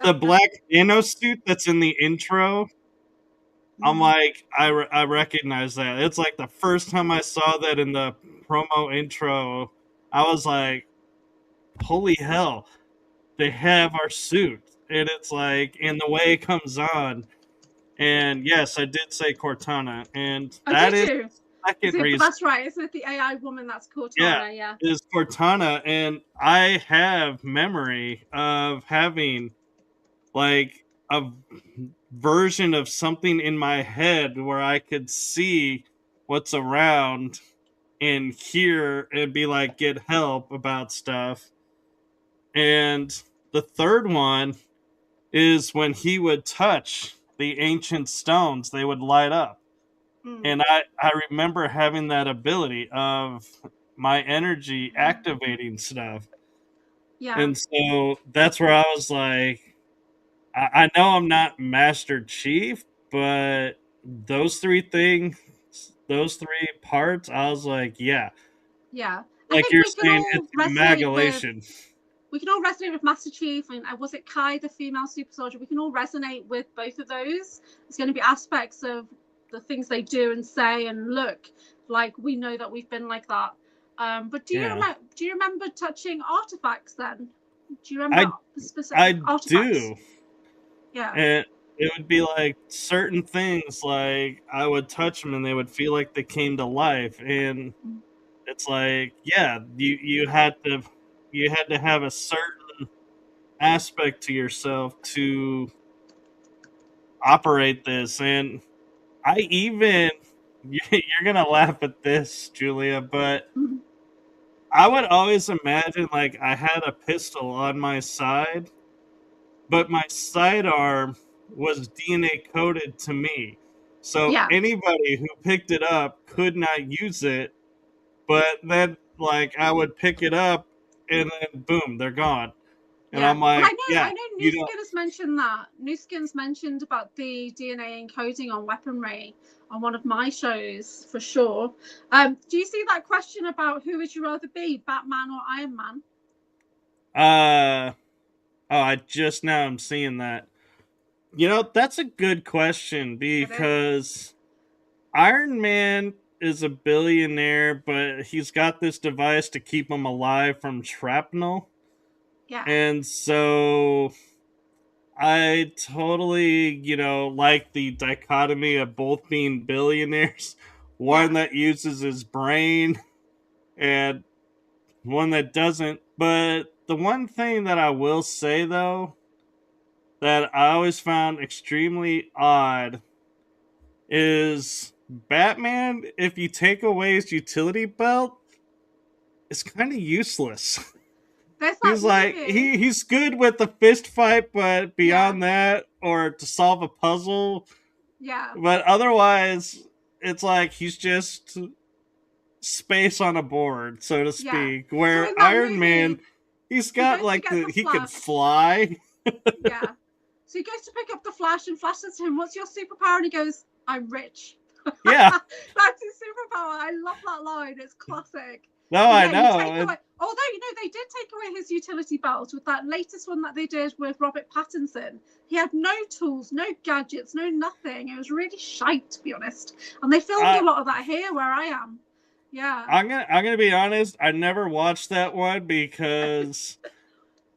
the black Nano suit that's in the intro, I'm like, I recognize that. It's like the first time I saw that in the promo intro, I was like, holy hell, they have our suit. And it's like, and the way it comes on, and yes, I did say Cortana, and that is the second reason. That's right, isn't it? The AI woman, that's Cortana, yeah. Is Cortana, and I have memory of having like a version of something in my head where I could see what's around and hear and be like, get help about stuff. And the third one is when he would touch the ancient stones, they would light up. And I remember having that ability of my energy activating stuff. Yeah. And so that's where I was like, I know I'm not Master Chief, but those three parts, I was like, yeah. Yeah. Like you're saying, it's amalgamation. We can all resonate with Master Chief, and was it Kai, the female super soldier? We can all resonate with both of those. There's going to be aspects of the things they do and say and look like we know that we've been like that. But do you remember touching artifacts then? Do you remember specific artifacts? I do. Yeah. And it would be like certain things, like I would touch them and they would feel like they came to life. And it's like, yeah, you had to have a certain aspect to yourself to operate this. And I even you're gonna laugh at this, Julia, but Mhm. I would always imagine like I had a pistol on my side, but my sidearm was DNA coded to me. So Yeah, anybody who picked it up could not use it, but then like I would pick it up and then boom, they're gone. And yeah. I'm Well, like, I yeah, know New you don't. Skin has mentioned that. New Skin's mentioned about the DNA encoding on weaponry on one of my shows for sure. Do you see that question about who would you rather be, Batman or Iron Man? Oh, I just now I'm seeing that. You know, that's a good question It is. because Iron Man is a billionaire, but he's got this device to keep him alive from shrapnel. Yeah. And so I totally, like the dichotomy of both being billionaires. One Yeah. that uses his brain and one that doesn't. But the one thing that I will say, though, that I always found extremely odd is Batman, if you take away his utility belt, is kind of useless. There's that He's like movie. he's good with the fist fight, but Yeah. beyond that, or to solve a puzzle, Yeah. but otherwise, it's like he's just space on a board, so to Yeah. speak. So Where in that Iron Man, movie, he's he got goes to like get the he could Flash. fly. Yeah. So he goes to pick up the Flash, and Flash says to him, "What's your superpower?" And he goes, "I'm rich." Yeah, That's his superpower. I love that line. It's classic. no, But I yeah, you know. take away. Although they did take away his utility belt with that latest one that they did with Robert Pattinson. He had no tools, no gadgets, no nothing. It was really shite, to be honest. And they filmed a lot of that here where I am. Yeah. I'm gonna be honest. I never watched that one because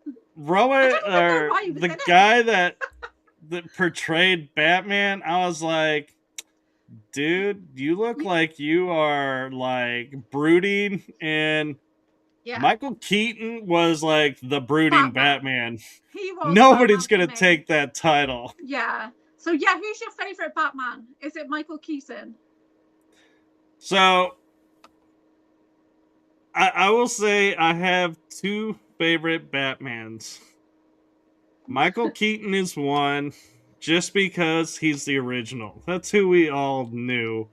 I Rowan don't even know or why he was the in it. guy that portrayed Batman, I was like, dude, you look like you are like brooding, and Yeah. Michael Keaton was like the brooding Batman. Batman. He was Nobody's Batman for gonna me. take that title. Yeah. So yeah, who's your favorite Batman? Is it Michael Keaton? So I will say I have two favorite Batmans. Michael Keaton is one, just because he's the original. That's who we all knew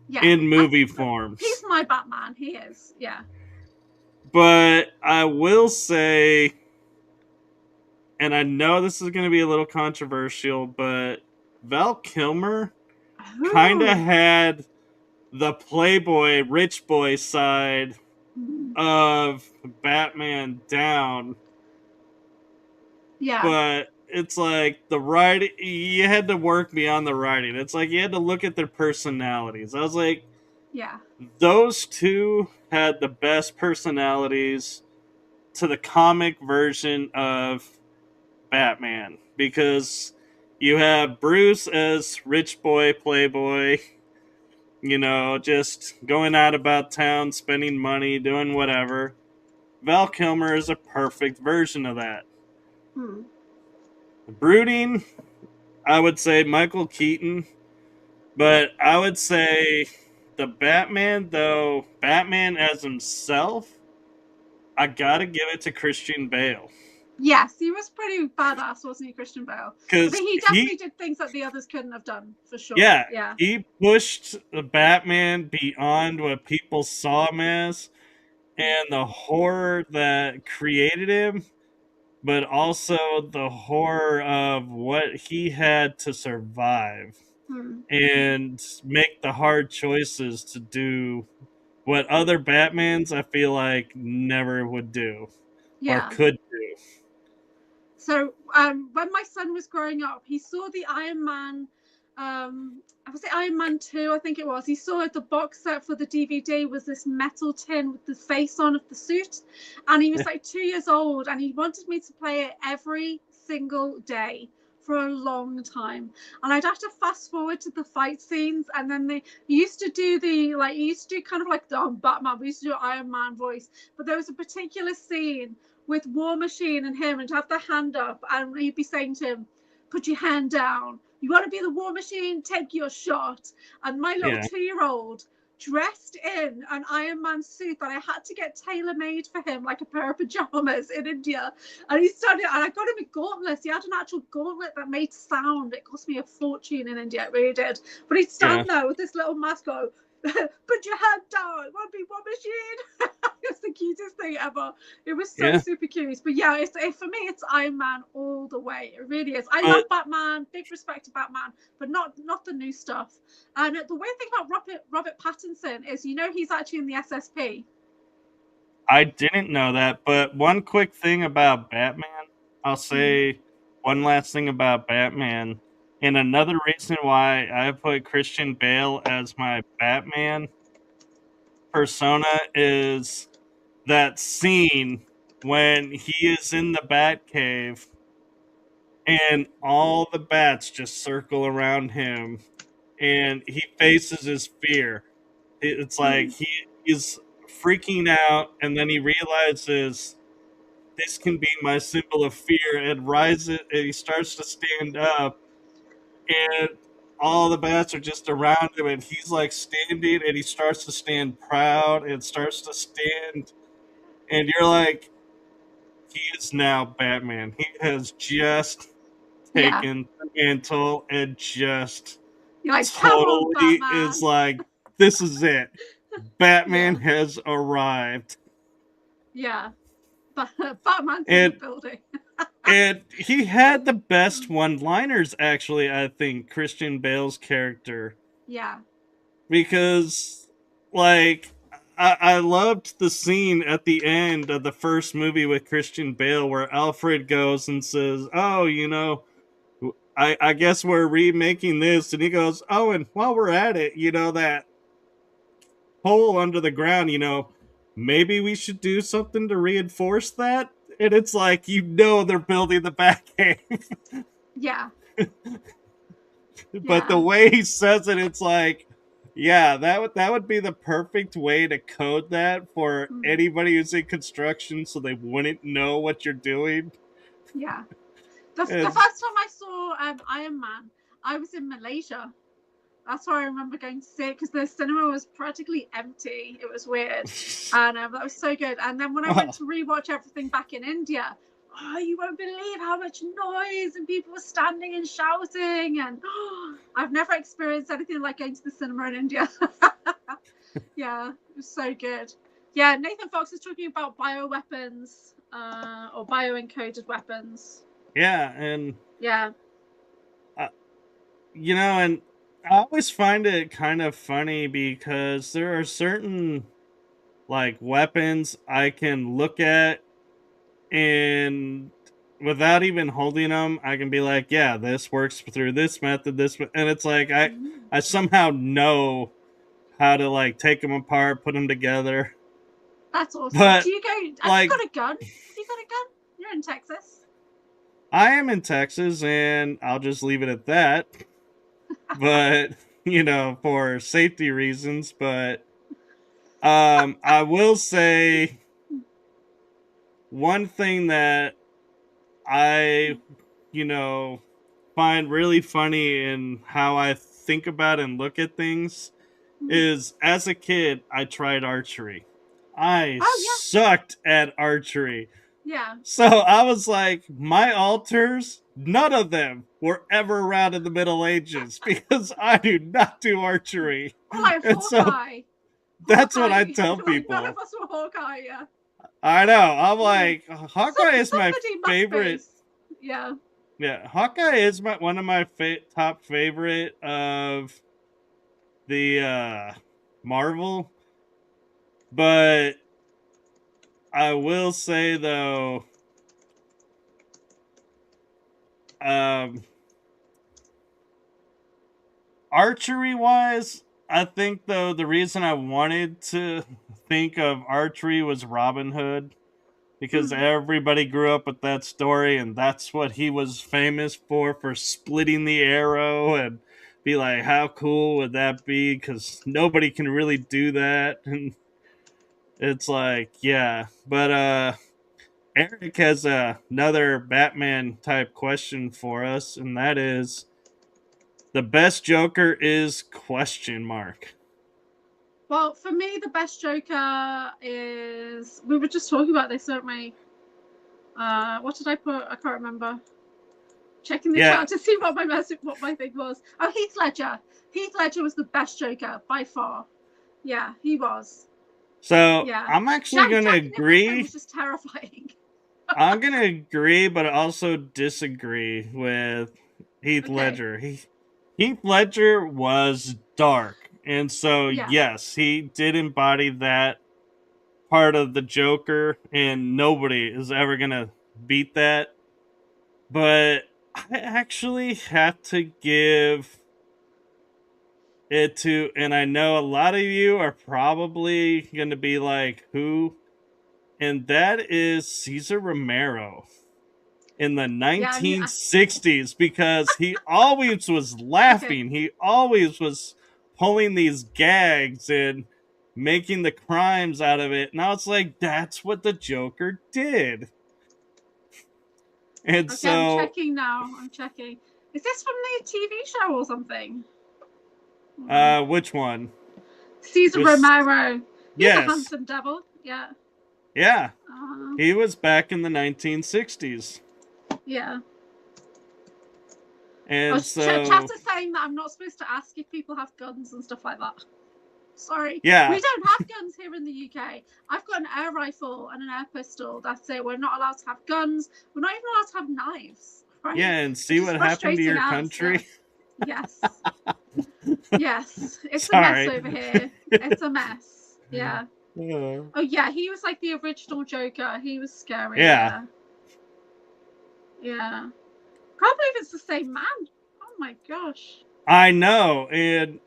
Yeah. in movie forms. He's my Batman. He is. Yeah. But I will say, and I know this is going to be a little controversial, but Val Kilmer kind of Ooh. had the playboy, rich boy side of Batman down. Yeah. But it's like the writing, you had to work beyond the writing. It's like you had to look at their personalities. I was like, Yeah. those two had the best personalities to the comic version of Batman, because you have Bruce as rich boy, playboy, just going out about town, spending money, doing whatever. Val Kilmer is a perfect version of that. Hmm. Brooding, I would say Michael Keaton, but I would say the Batman, though, Batman as himself, I gotta give it to Christian Bale. Yes, he was pretty badass, wasn't he, Christian Bale? I Because think he definitely did things that the others couldn't have done, for sure. yeah, Yeah. he pushed the Batman beyond what people saw him as and the horror that created him, but also the horror of what he had to survive Hmm. and make the hard choices to do what other Batmans I feel like never would do or Yeah. could do. So when my son was growing up, he saw the Iron Man. Was it Iron Man 2? I think it was. He saw the box set for the DVD was this metal tin with the face on of the suit, and he was like 2 years old, and he wanted me to play it every single day for a long time. And I'd have to fast forward to the fight scenes, and then they used to do he used to do kind of like the Batman. We used to do Iron Man voice, but there was a particular scene with War Machine and him, and have their hand up, and he'd be saying to him, "Put your hand down, You want to be the War Machine? Take your shot. And my little 2-year-old dressed in an Iron Man suit that I had to get tailor-made for him, like a pair of pajamas in India. And he started, and I got him a gauntlet. He had an actual gauntlet that made sound. It cost me a fortune in India, it really did. But he'd stand there with this little mask go, put your head down, want to be War Machine? It's the cutest thing ever. It was so super cute. But yeah, for me, it's Iron Man all the way. It really is. I love Batman, big respect to Batman, but not the new stuff. And the weird thing about Robert Pattinson is, he's actually in the SSP. I didn't know that, but one quick thing about Batman, I'll say one last thing about Batman. And another reason why I put Christian Bale as my Batman persona is that scene when he is in the Batcave and all the bats just circle around him and he faces his fear. It's like he's freaking out, and then he realizes this can be my symbol of fear, and rises, and he starts to stand up, and all the bats are just around him, and he's like standing, and he starts to stand proud and starts to stand, and you're like, he is now Batman. He has just taken the mantle and just totally is like, this is it. Batman has arrived. Yeah. Batman's in the building. And he had the best one-liners, actually, I think, Christian Bale's character. Yeah. Because, like, I loved the scene at the end of the first movie with Christian Bale where Alfred goes and says, oh, I guess we're remaking this. And he goes, oh, and while we're at it, that hole under the ground, maybe we should do something to reinforce that. And it's like, they're building the Batcave. Yeah. But the way he says it, it's like, that would be the perfect way to code that for anybody who's in construction so they wouldn't know what you're doing. Yeah. The first time I saw Iron Man, I was in Malaysia. That's where I remember going to see it, because the cinema was practically empty. It was weird. And that was so good. And then when I went to rewatch everything back in India, you won't believe how much noise and people were standing and shouting. And I've never experienced anything like going to the cinema in India. Yeah, it was so good. Yeah, Nathan Fox is talking about bioweapons or bio-encoded weapons. Yeah, and... Yeah. And I always find it kind of funny because there are certain, like, weapons I can look at and without even holding them, I can be like, yeah, this works through this method, and it's like, I somehow know how to, like, take them apart, put them together. That's awesome. But, have you got a gun? Have you got a gun? You're in Texas. I am in Texas, and I'll just leave it at that. But, for safety reasons, but I will say one thing that I, find really funny in how I think about and look at things is, as a kid, I tried archery. I sucked at archery. Yeah. So I was like, my altars, none of them were ever around in the Middle Ages because I do not do archery. Like Hawkeye. That's what I tell people. None of us were Hawkeye, yeah. I know. I'm like, Hawkeye is my favorite. Yeah. Yeah, Hawkeye is one of my top favorite of the Marvel. But I will say, though, archery-wise, I think, though, the reason I wanted to think of archery was Robin Hood, because everybody grew up with that story, and that's what he was famous for splitting the arrow, and be like, how cool would that be? Because nobody can really do that, and it's like, yeah. But Eric has another Batman type question for us, and that is, The best Joker is question mark. Well, for me, the best Joker is... We were just talking about this, weren't we? What did I put? I can't remember. Checking the chat to see what my thing was. Oh, Heath Ledger. Heath Ledger was the best Joker by far. Yeah, he was. So yeah. I'm actually going to agree. It was just terrifying. I'm going to agree, but also disagree with Heath Ledger. Heath Ledger was dark. And so, yes, he did embody that part of the Joker, and nobody is ever going to beat that. But I actually have to give it to, and I know a lot of you are probably going to be like, who? And that is Cesar Romero in the 1960s, because he always was laughing. He always was pulling these gags and making the crimes out of it. And I was like, that's what the Joker did. And so I'm checking now. I'm checking. Is this from the TV show or something? Which one? Cesar Romero. He's a yes. handsome devil. Yeah. Yeah. He was back in the 1960s. Yeah. And so chat's saying that I'm not supposed to ask if people have guns and stuff like that. Sorry. Yeah. We don't have guns here in the UK. I've got an air rifle and an air pistol. That's it. We're not allowed to have guns. We're not even allowed to have knives. Right? Yeah, and see what happened to your country. Yes. Yes. It's a mess over here. It's a mess. Yeah. Oh yeah, he was like the original Joker. He was scary. Yeah. Can't believe it's the same man. Oh my gosh. I know, and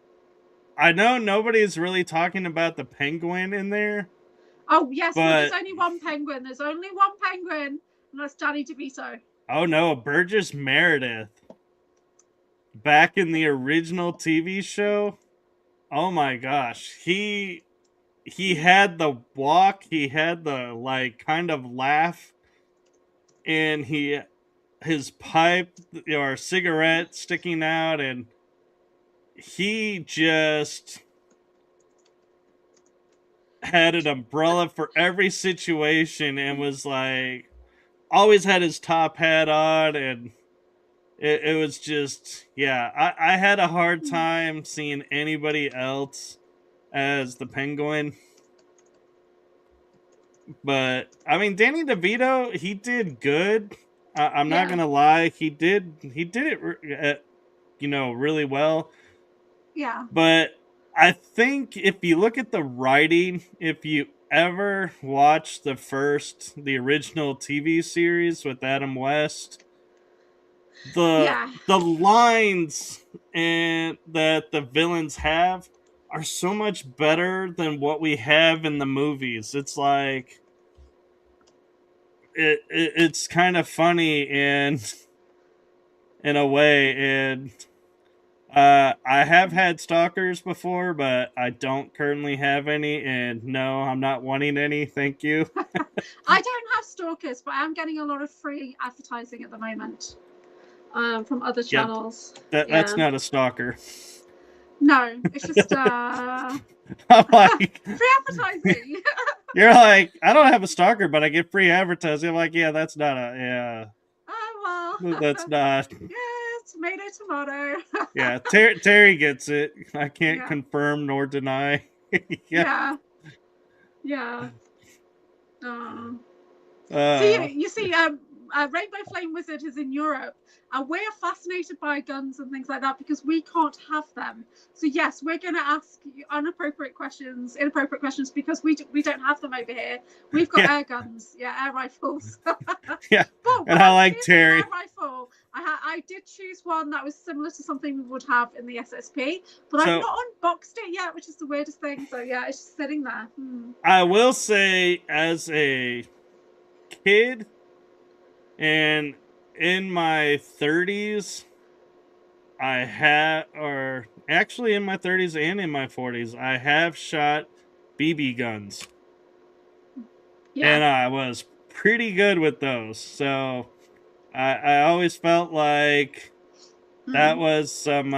I know nobody's really talking about the Penguin in there. Oh yes, but there's only one Penguin. There's only one Penguin, and that's Danny DeVito. Oh no, Burgess Meredith. Back in the original TV show. Oh my gosh. He had the walk, he had the like kind of laugh, and his pipe or cigarette sticking out, and he just had an umbrella for every situation and was like always had his top hat on, and it was just, yeah, I had a hard time seeing anybody else as the Penguin. But I mean, Danny DeVito, he did good. I'm not gonna lie, he did it, really well. Yeah. But I think if you look at the writing, if you ever watched the original TV series with Adam West, the lines and that the villains have are so much better than what we have in the movies. It's like it's kind of funny in a way, and I have had stalkers before, but I don't currently have any, and no, I'm not wanting any. Thank you. I don't have stalkers, but I'm getting a lot of free advertising at the moment from other channels. That's not a stalker. No, it's just I'm like, free advertising. You're like, I don't have a stalker, but I get free advertising. I'm like, yeah, that's not Oh well. That's not. Yeah, tomato. Yeah, Terry gets it. I can't confirm nor deny. Yeah. So you see, Rainbow Flame Wizard is in Europe, and we're fascinated by guns and things like that because we can't have them. So yes, we're going to ask inappropriate questions because we don't have them over here. We've got air guns, air rifles. Yeah, and I like Terry. Air rifle. I did choose one that was similar to something we would have in the SSP, but I've not unboxed it yet, which is the weirdest thing. So yeah, it's just sitting there. I will say, as a kid, and in my 30s, actually in my 30s and in my 40s, I have shot BB guns. Yeah. And I was pretty good with those. So I always felt like That was some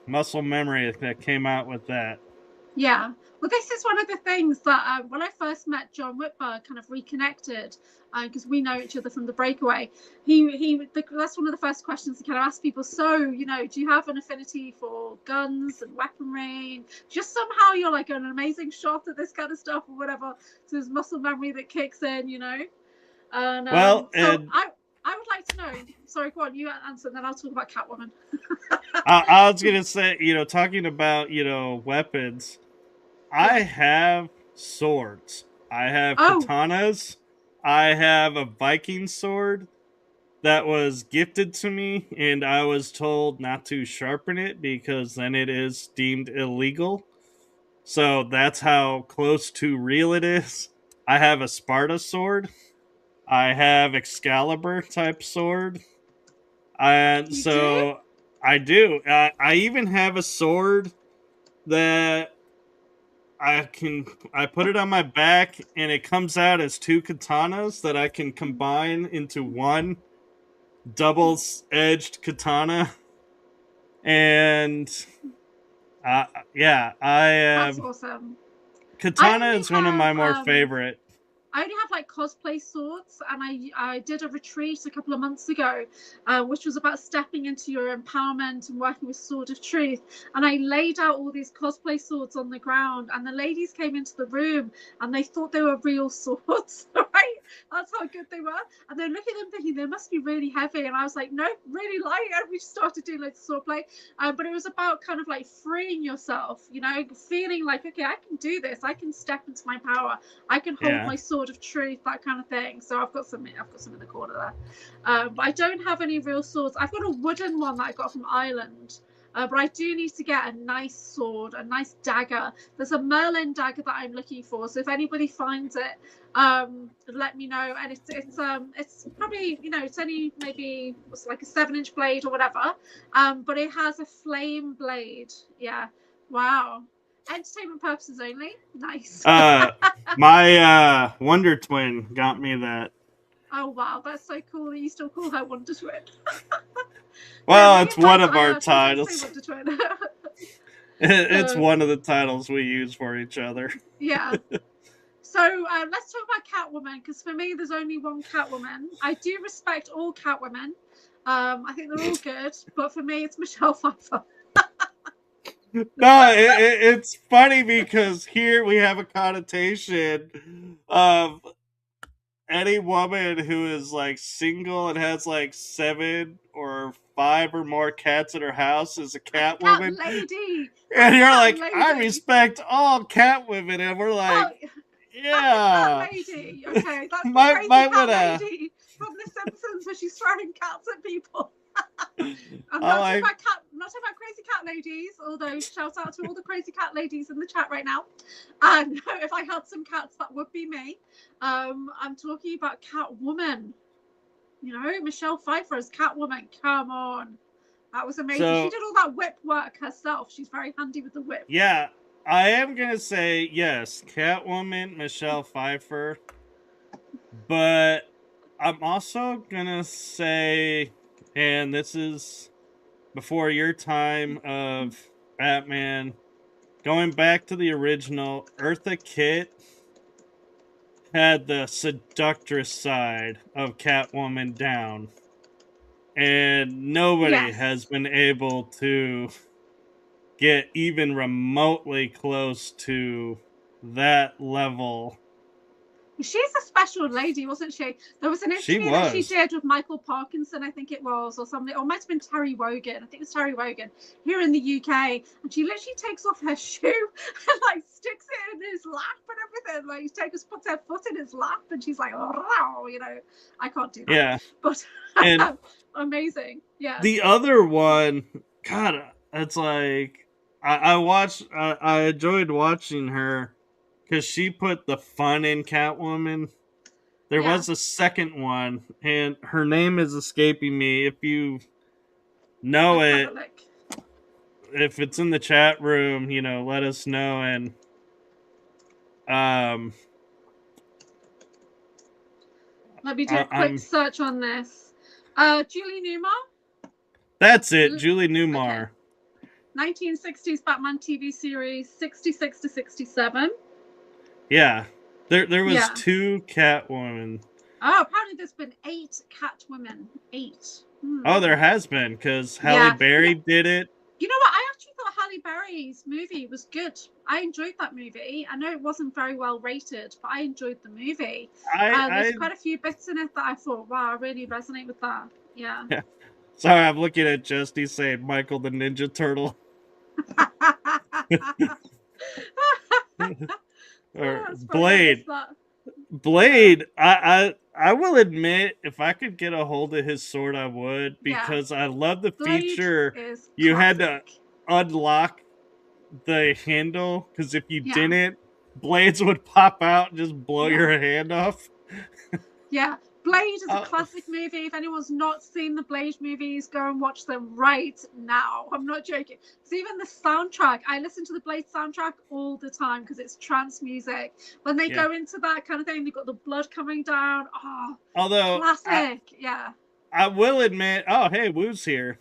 muscle memory that came out with that. Yeah. Well, this is one of the things that when I first met John Whitberg, kind of reconnected, because we know each other from the breakaway. That's one of the first questions he kind of asked people. So, do you have an affinity for guns and weaponry? Just somehow you're like an amazing shot at this kind of stuff or whatever. So there's muscle memory that kicks in, And well, so I would like to know. Sorry, go on, you answer, and then I'll talk about Catwoman. I was gonna say, talking about weapons. I have swords. I have katanas. I have a Viking sword that was gifted to me, and I was told not to sharpen it because then it is deemed illegal. So that's how close to real it is. I have a Sparta sword. I have Excalibur type sword. And so I do. I even have a sword that I put it on my back, and it comes out as two katanas that I can combine into one double-edged katana. And yeah, That's awesome. Katana is one of my more favorite. I only have like cosplay swords, and I did a retreat a couple of months ago, which was about stepping into your empowerment and working with Sword of Truth. And I laid out all these cosplay swords on the ground, and the ladies came into the room and they thought they were real swords, right? That's how good they were. And they're looking at them thinking they must be really heavy. And I was like, no, really light. And we started doing like swordplay. But it was about kind of like freeing yourself, feeling like, okay, I can do this. I can step into my power. I can hold my sword of truth, that kind of thing. So I've got some in the corner there. But I don't have any real swords. I've got a wooden one that I got from Ireland. But I do need to get a nice sword, a nice dagger. There's a Merlin dagger that I'm looking for. So if anybody finds it, let me know. And it's probably, it's only maybe it's like a 7-inch blade or whatever. But it has a flame blade. Yeah. Wow. Entertainment purposes only. Nice. My Wonder Twin got me that. Oh wow, that's so cool that you still call her Wonder Twin. Well, it's one of our titles. Wonder Twin. It's one of the titles we use for each other. Yeah. So let's talk about Catwoman, because for me, there's only one Catwoman. I do respect all Catwomen. I think they're all good, but for me, it's Michelle Pfeiffer. No, it's funny because here we have a connotation of any woman who is like single and has like 7 or 5 or more cats in her house is a Catwoman. Cat lady. And you're like, lady. I respect all cat women, and we're like, yeah. Cat lady. Okay, that's the crazy cat lady from The Simpsons where she's throwing cats at people. I'm not talking about crazy cat ladies, although shout out to all the crazy cat ladies in the chat right now. And if I had some cats, that would be me. I'm talking about Catwoman. Michelle Pfeiffer as Catwoman. Come on. That was amazing. She did all that whip work herself. She's very handy with the whip. Yeah, I am going to say, yes, Catwoman, Michelle Pfeiffer. But I'm also going to say, and this is before your time of Batman, going back to the original, Eartha Kitt had the seductress side of Catwoman down. And nobody has been able to get even remotely close to that level. She's a special lady, wasn't she? There was an interview that she did with Michael Parkinson, I think it was, or something, or it might have been Terry Wogan. I think it was Terry Wogan here in the UK, and she literally takes off her shoe and like sticks it in his lap and everything. Like puts her foot in his lap, and she's like, oh, I can't do that. Yeah, but amazing. Yeah. The other one, God, it's like I enjoyed watching her. Because she put the fun in Catwoman. There was a second one, and her name is escaping me. If you know it, if it's in the chat room, let us know. And let me do a quick search on this. Julie Newmar? That's it, Julie Newmar. Okay. 1960s Batman TV series, 66 to 67. Yeah. There was 2 Catwomen. Oh, apparently there's been 8 Catwomen. 8. Oh, there has been, because Halle Berry did it. You know what? I actually thought Halle Berry's movie was good. I enjoyed that movie. I know it wasn't very well rated, but I enjoyed the movie. There's quite a few bits in it that I thought, wow, I really resonate with that. Yeah. Sorry, I'm looking at Justy saying Michael the Ninja Turtle. Or Blade. Blade, I will admit, if I could get a hold of his sword, I would, because I love the feature. You had to unlock the handle, because if you didn't, blades would pop out and just blow your hand off. Yeah, Blade is a classic movie. If anyone's not seen the Blade movies, go and watch them right now. I'm not joking. Because even the soundtrack, I listen to the Blade soundtrack all the time because it's trance music. When they go into that kind of thing, they've got the blood coming down. Oh, although classic. I will admit. Oh, hey, Woo's here.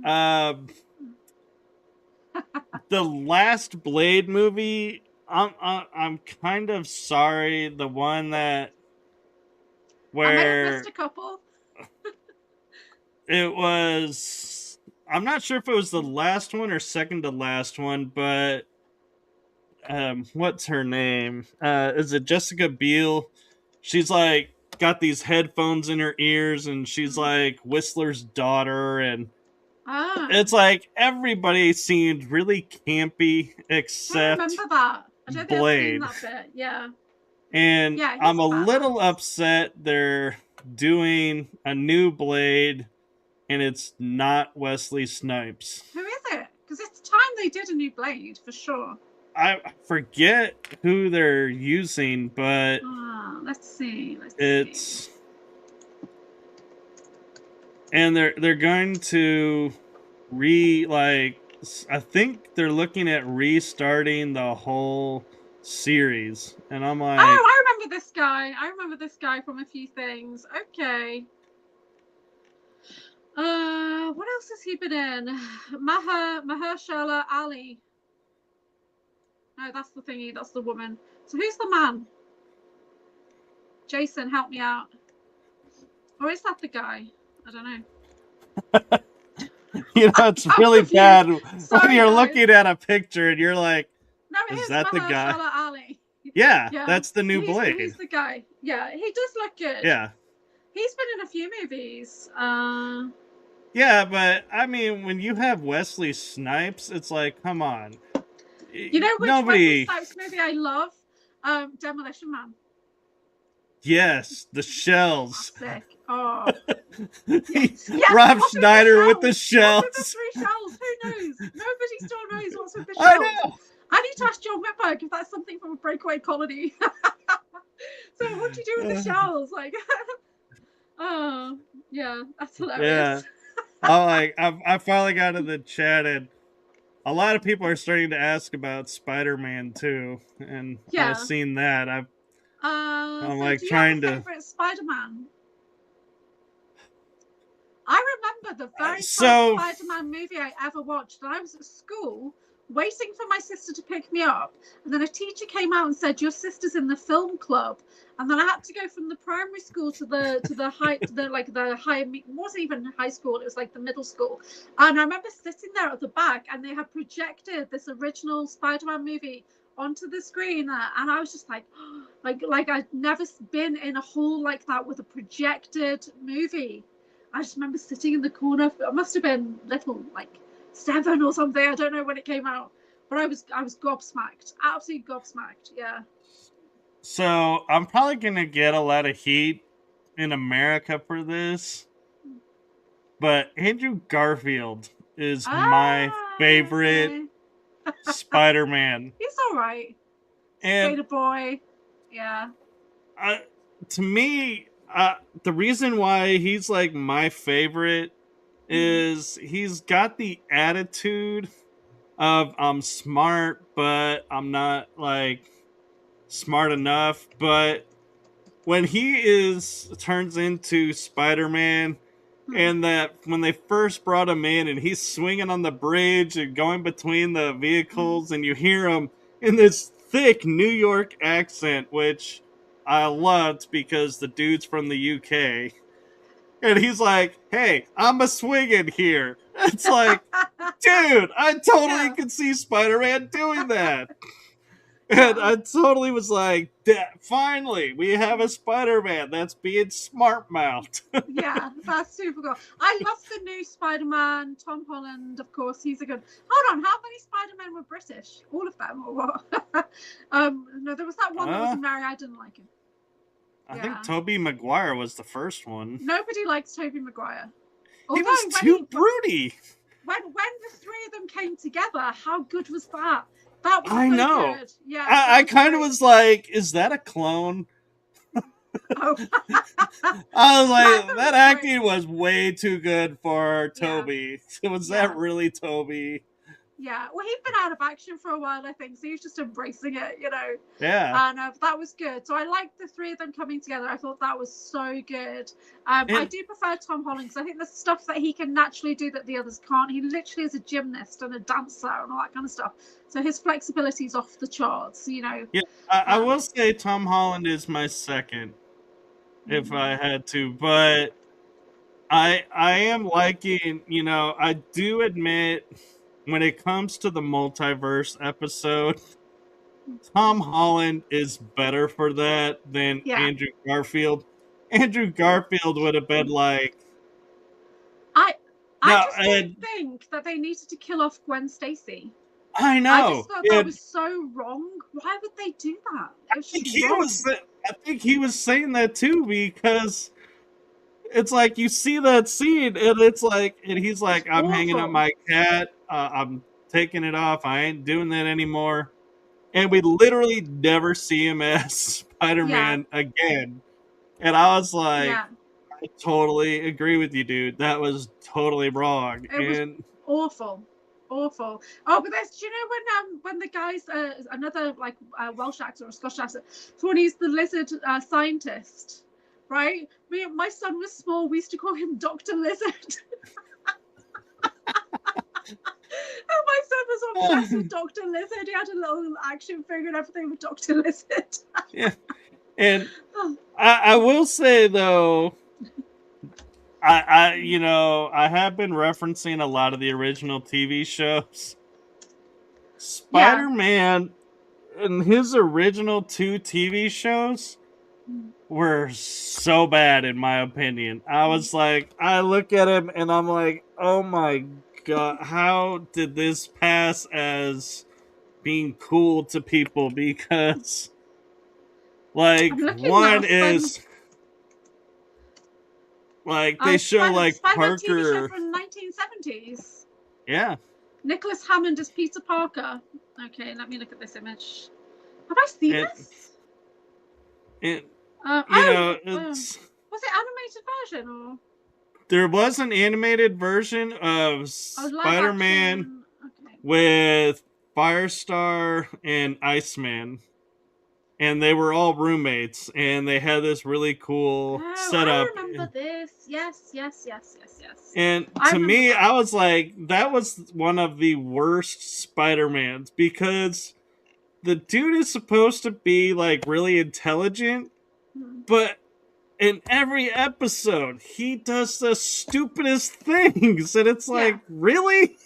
The last Blade movie, I'm kind of sorry. The one that. Where I might have missed a couple. It was, I'm not sure if it was the last one or second to last one, but what's her name? Is it Jessica Biel? She's like got these headphones in her ears, and she's like Whistler's daughter, and it's like everybody seemed really campy except I remember that. I don't think Blade. I've seen that bit. Yeah. And I'm a little upset they're doing a new Blade, and it's not Wesley Snipes. Who is it? Because it's time they did a new Blade, for sure. I forget who they're using, but let's see. And they're going to I think they're looking at restarting the whole series, and I'm like, oh, I remember this guy. I remember this guy from a few things. Okay. What else has he been in? Mahershala Ali. No, that's the thingy. That's the woman. So who's the man? Jason, help me out. Or is that the guy? I don't know. You know, it's really bad when you're looking at a picture and you're like, no, is that the guy? Ali. Yeah, that's the new Blade. He's the guy. Yeah, he does look good. Yeah. He's been in a few movies. Yeah, but I mean, when you have Wesley Snipes, it's like, come on. You know which Wesley Snipes movie I love? Demolition Man. Yes, the shells. Sick. Oh. Yes. Rob Schneider with the shells. What's with the 3 shells? Who knows? Nobody still knows what's with the I shells. know. I need to ask John Whitberg if that's something from a breakaway colony. So what do you do with the shells? Like, oh, yeah, that's hilarious. Yeah. I finally got in the chat, and a lot of people are starting to ask about Spider-Man too, and I've seen that. I'm like trying to. Favorite Spider-Man? I remember the very first Spider-Man movie I ever watched, and I was at school waiting for my sister to pick me up, and then a teacher came out and said, your sister's in the film club. And then I had to go from the primary school to the high, it wasn't even high school, it was like the middle school. And I remember sitting there at the back, and they had projected this original Spider-Man movie onto the screen, and I was just like I'd never been in a hall like that with a projected movie. I just remember sitting in the corner. I must have been little, like 7 or something. I don't know when it came out, but I was gobsmacked, absolutely gobsmacked. Yeah. So I'm probably gonna get a lot of heat in America for this, but Andrew Garfield is my favorite Spider-Man. He's all right. And Skater boy. Yeah. To me, the reason why he's like my favorite is he's got the attitude of I'm smart, but I'm not like smart enough. But when he turns into Spider-Man, And that when they first brought him in and he's swinging on the bridge and going between the vehicles and you hear him in this thick New York accent, which I loved because the dude's from the UK. And he's like, hey, I'm a swinging here. It's like, dude, I totally could see Spider-Man doing that. And I totally was like, finally, we have a Spider-Man that's being smart-mouthed. Yeah, that's super cool. I love the new Spider-Man, Tom Holland, of course, he's a good... Hold on, how many Spider-Men were British? All of them, or what? No, there was that one that was in Mary, I didn't like him. I think Tobey Maguire was the first one. Nobody likes Tobey Maguire. He was too broody. When the three of them came together, how good was that? That was so good. Yeah, I kind of was like, is that a clone? Oh. I was like, that acting was way too good for Toby. Was that really Toby? Yeah, well, he'd been out of action for a while, I think, so he was just embracing it, you know. Yeah. And that was good. So I liked the three of them coming together. I thought that was so good. I do prefer Tom Holland because I think the stuff that he can naturally do that the others can't. He literally is a gymnast and a dancer and all that kind of stuff. So his flexibility is off the charts, you know. Yeah, I will say Tom Holland is my second, if I had to, but I am liking, you know, I do admit when it comes to the multiverse episode, Tom Holland is better for that than Andrew Garfield. Andrew Garfield would have been like... I just don't think that they needed to kill off Gwen Stacy. I know. I just thought that was so wrong. Why would they do that? I think he was saying that too, because it's like you see that scene and it's like, and he's like, I'm hanging up my cat, I'm taking it off, I ain't doing that anymore. And we literally never see him as Spider-Man again. And I was like, I totally agree with you, dude. That was totally wrong. It was awful. Awful. Oh, but there's, do you know when the guys, another like Welsh actor or Scottish actor, so when he's the lizard scientist, right? My son was small, we used to call him Dr. Lizard. And my son was obsessed with Dr. Lizard. He had a little action figure and everything with Dr. Lizard. Yeah. And I will say though, you know, I have been referencing a lot of the original TV shows. Spider-Man and his original 2 TV shows were so bad, in my opinion. I was like, I look at him and I'm like, oh my God, how did this pass as being cool to people? Because, like, one is... Like, they show, like, Parker... TV show from 1970s. Yeah. Nicholas Hammond is Peter Parker. Okay, let me look at this image. Have I seen this? You know, it's... Was it animated version, or...? There was an animated version of Spider-Man with Firestar and Iceman. And they were all roommates, and they had this really cool setup. I remember this. Yes. And to me, I was like, that was one of the worst Spider-Mans, because the dude is supposed to be, like, really intelligent, but in every episode, he does the stupidest things, and it's like, really?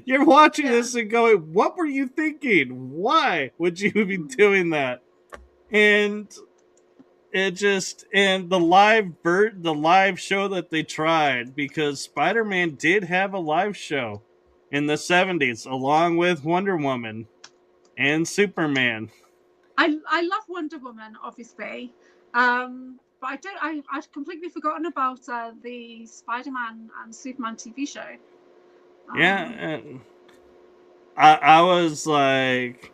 You're watching this and going, what were you thinking? Why would you be doing that? And it just, and the live show that they tried, because Spider-Man did have a live show in the 70s along with Wonder Woman and Superman. I love Wonder Woman, obviously, but I'd completely forgotten about the Spider-Man and Superman TV show. And I was like,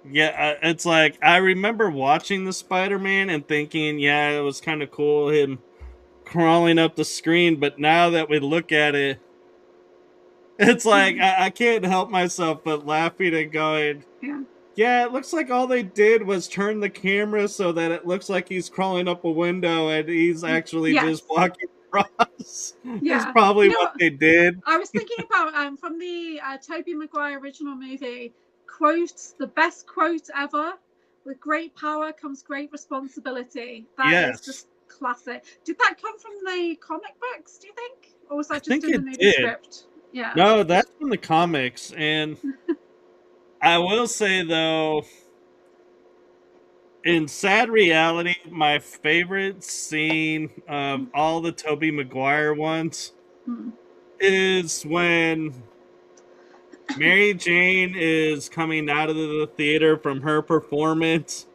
yeah, it's like, I remember watching the Spider-Man and thinking, yeah, it was kind of cool, him crawling up the screen, but now that we look at it, it's like, I can't help myself but laughing and going, yeah, it looks like all they did was turn the camera so that it looks like he's crawling up a window and he's actually just walking. across. Yeah. Is probably what they did. I was thinking about from the Tobey Maguire original movie, quote, the best quote ever: with great power comes great responsibility. That is just classic. Did that come from the comic books, do you think? Or was that just in the movie script? Yeah. No, that's from the comics. And I will say, though, in sad reality, my favorite scene of all the Tobey Maguire ones is when Mary Jane is coming out of the theater from her performance,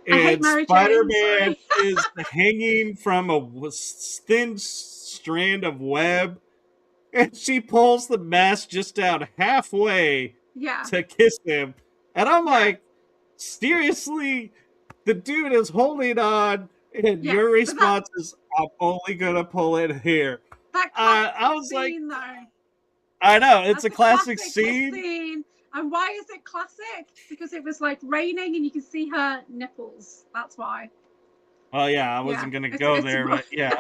and Spider-Man is hanging from a thin strand of web, and she pulls the mask just out halfway to kiss him. And I'm like, seriously? The dude is holding on, and your response is, I'm only going to pull it here. I was scene, like, though. I know, it's a classic scene. And why is it classic? Because it was like raining and you can see her nipples. That's why. Oh, yeah, I wasn't going to go there, but yeah.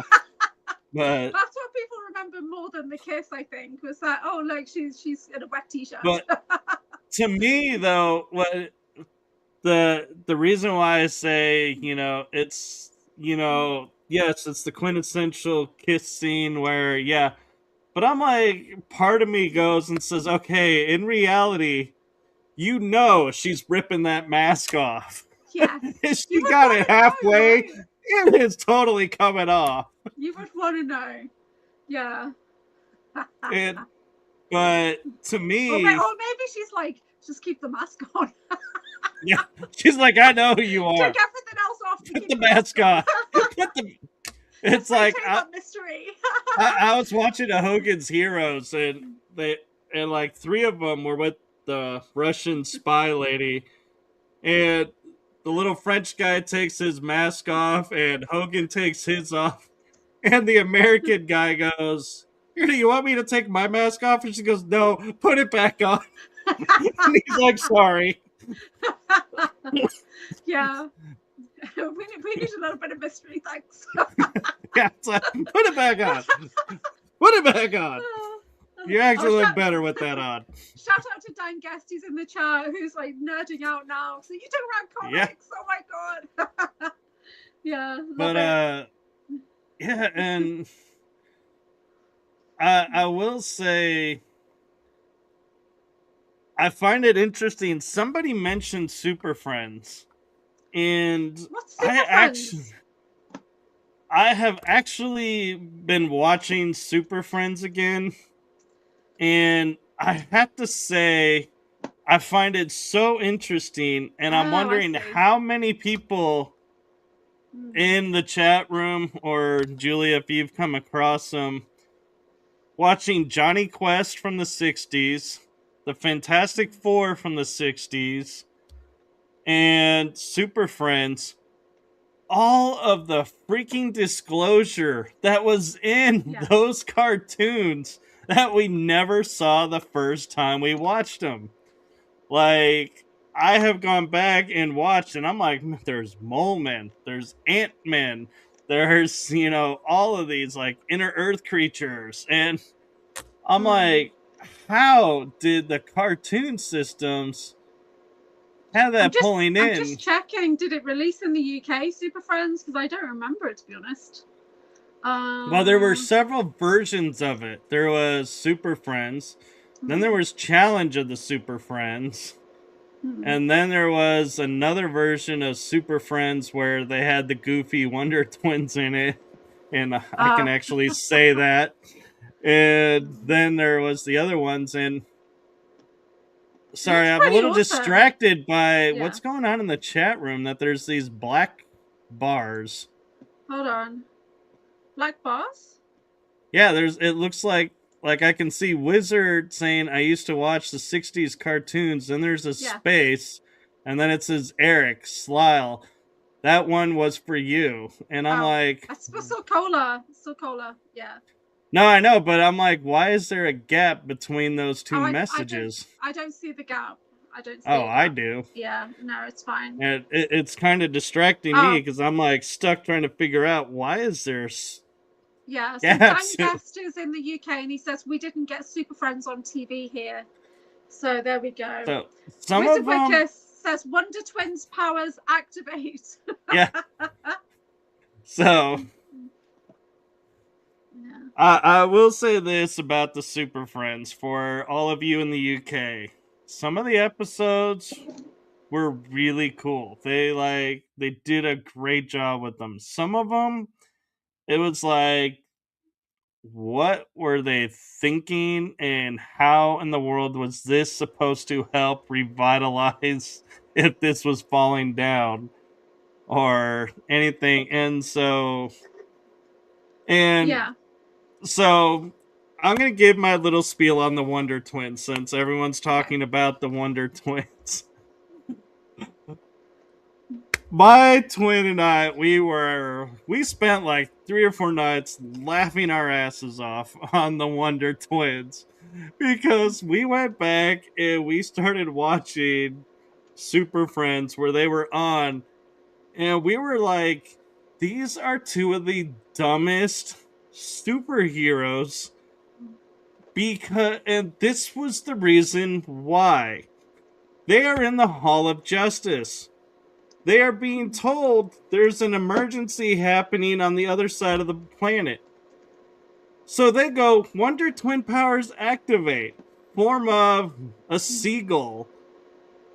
But that's what people remember more than the kiss, I think, was that, oh, look, she's in a wet t-shirt. But to me, though, what the reason why I say, it's, yes, it's the quintessential kiss scene where, yeah, but I'm like, part of me goes and says, okay, in reality, she's ripping that mask off. Yeah. She got it halfway, right? It is totally coming off. You would want to know. Yeah. But to me... Or maybe she's like, just keep the mask on. Yeah, she's like, I know who you are. Take everything else off. Put the mask on. It's like mystery. I was watching a Hogan's Heroes, and like 3 of them were with the Russian spy lady, and the little French guy takes his mask off, and Hogan takes his off, and the American guy goes, "Here, do you want me to take my mask off?" And she goes, "No, put it back on." And he's like, "Sorry." Yeah. We need a little bit of mystery, thanks. Yeah, it's like, put it back on. Put it back on. You actually look better with that on. Shout out to Dan Guest, he's in the chat, who's like nerding out now. So you talk about comics? Oh my god. Yeah. But yeah, and I will say, I find it interesting. Somebody mentioned Super Friends, and I have actually been watching Super Friends again, and I have to say, I find it so interesting, and I'm wondering how many people in the chat room, or Julia, if you've come across them, watching Johnny Quest from the 60s, the Fantastic Four from the 60s, and Super Friends, all of the freaking disclosure that was in those cartoons that we never saw the first time we watched them. Like, I have gone back and watched, and I'm like, there's Mole Men, there's Ant-Man, there's, all of these, like, inner Earth creatures, and I'm like, how did the cartoon systems have that pulling in? I'm just checking, did it release in the UK, Super Friends? Because I don't remember it, to be honest. Well, there were several versions of it. There was Super Friends, then there was Challenge of the Super Friends, and then there was another version of Super Friends where they had the goofy Wonder Twins in it, and I can actually say that. And then there was the other ones, and sorry, I'm a little distracted by what's going on in the chat room, that there's these black bars. Hold on. Black bars? Yeah, it looks like I can see Wizard saying, I used to watch the 60s cartoons, and there's a space, and then it says Eric, Slyle. That one was for you. And I'm like... That's for Sokola, yeah. No, I know, but I'm like, why is there a gap between those two messages? I don't see the gap. I don't see I do. Yeah, no, it's fine. And it's kind of distracting me, because I'm like stuck trying to figure out, why is there Yeah, so Yeah, Dan Guest is in the UK, and he says we didn't get Super Friends on TV here. So there we go. So some Wizard of them Wickus says Wonder Twins powers activate. Yeah. So yeah. I will say this about the Super Friends for all of you in the UK. Some of the episodes were really cool. They did a great job with them. Some of them, it was like, what were they thinking, and how in the world was this supposed to help revitalize if this was falling down or anything? And so Yeah. I'm going to give my little spiel on the Wonder Twins since everyone's talking about the Wonder Twins. My twin and I, we spent like 3 or 4 nights laughing our asses off on the Wonder Twins because we went back and we started watching Super Friends where they were on, and we were like, these are 2 of the dumbest superheroes, and this was the reason why. They are in the Hall of Justice. They are being told there's an emergency happening on the other side of the planet. So they go, Wonder Twin powers activate, form of a seagull.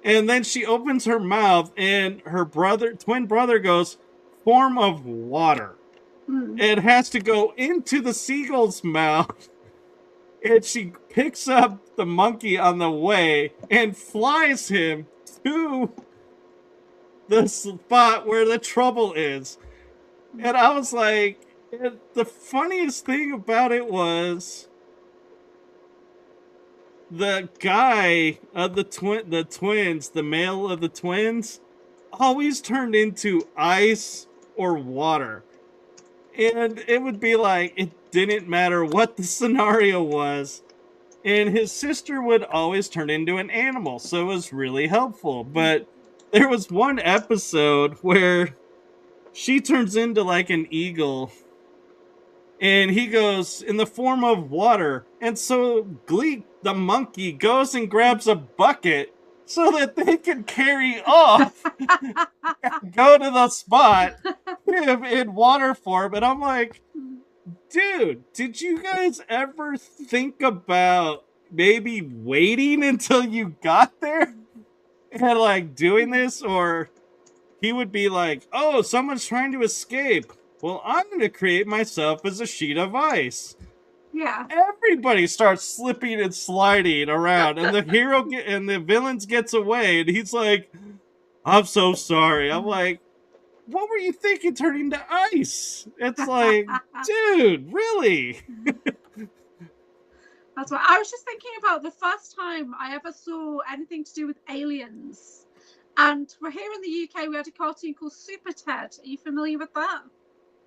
And then she opens her mouth and her twin brother goes, form of water. It has to go into the seagull's mouth. And she picks up the monkey on the way and flies him to the spot where the trouble is. And I was like, the funniest thing about it was the guy of the twins, the male of the twins, always turned into ice or water. And it would be like, it didn't matter what the scenario was. And his sister would always turn into an animal, so it was really helpful. But there was one episode where she turns into like an eagle, and he goes in the form of water. And so Gleek, the monkey, goes and grabs a bucket so that they can carry off and go to the spot in water form. And I'm like, dude, did you guys ever think about maybe waiting until you got there and like doing this? Or he would be like, oh, someone's trying to escape. Well, I'm going to create myself as a sheet of ice. Yeah. Everybody starts slipping and sliding around, and the hero and the villains gets away, and he's like, I'm so sorry. I'm like, what were you thinking turning to ice? It's like, dude, really? That's what I was just thinking about the first time I ever saw anything to do with aliens. And we're here in the UK, we had a cartoon called Super Ted. Are you familiar with that?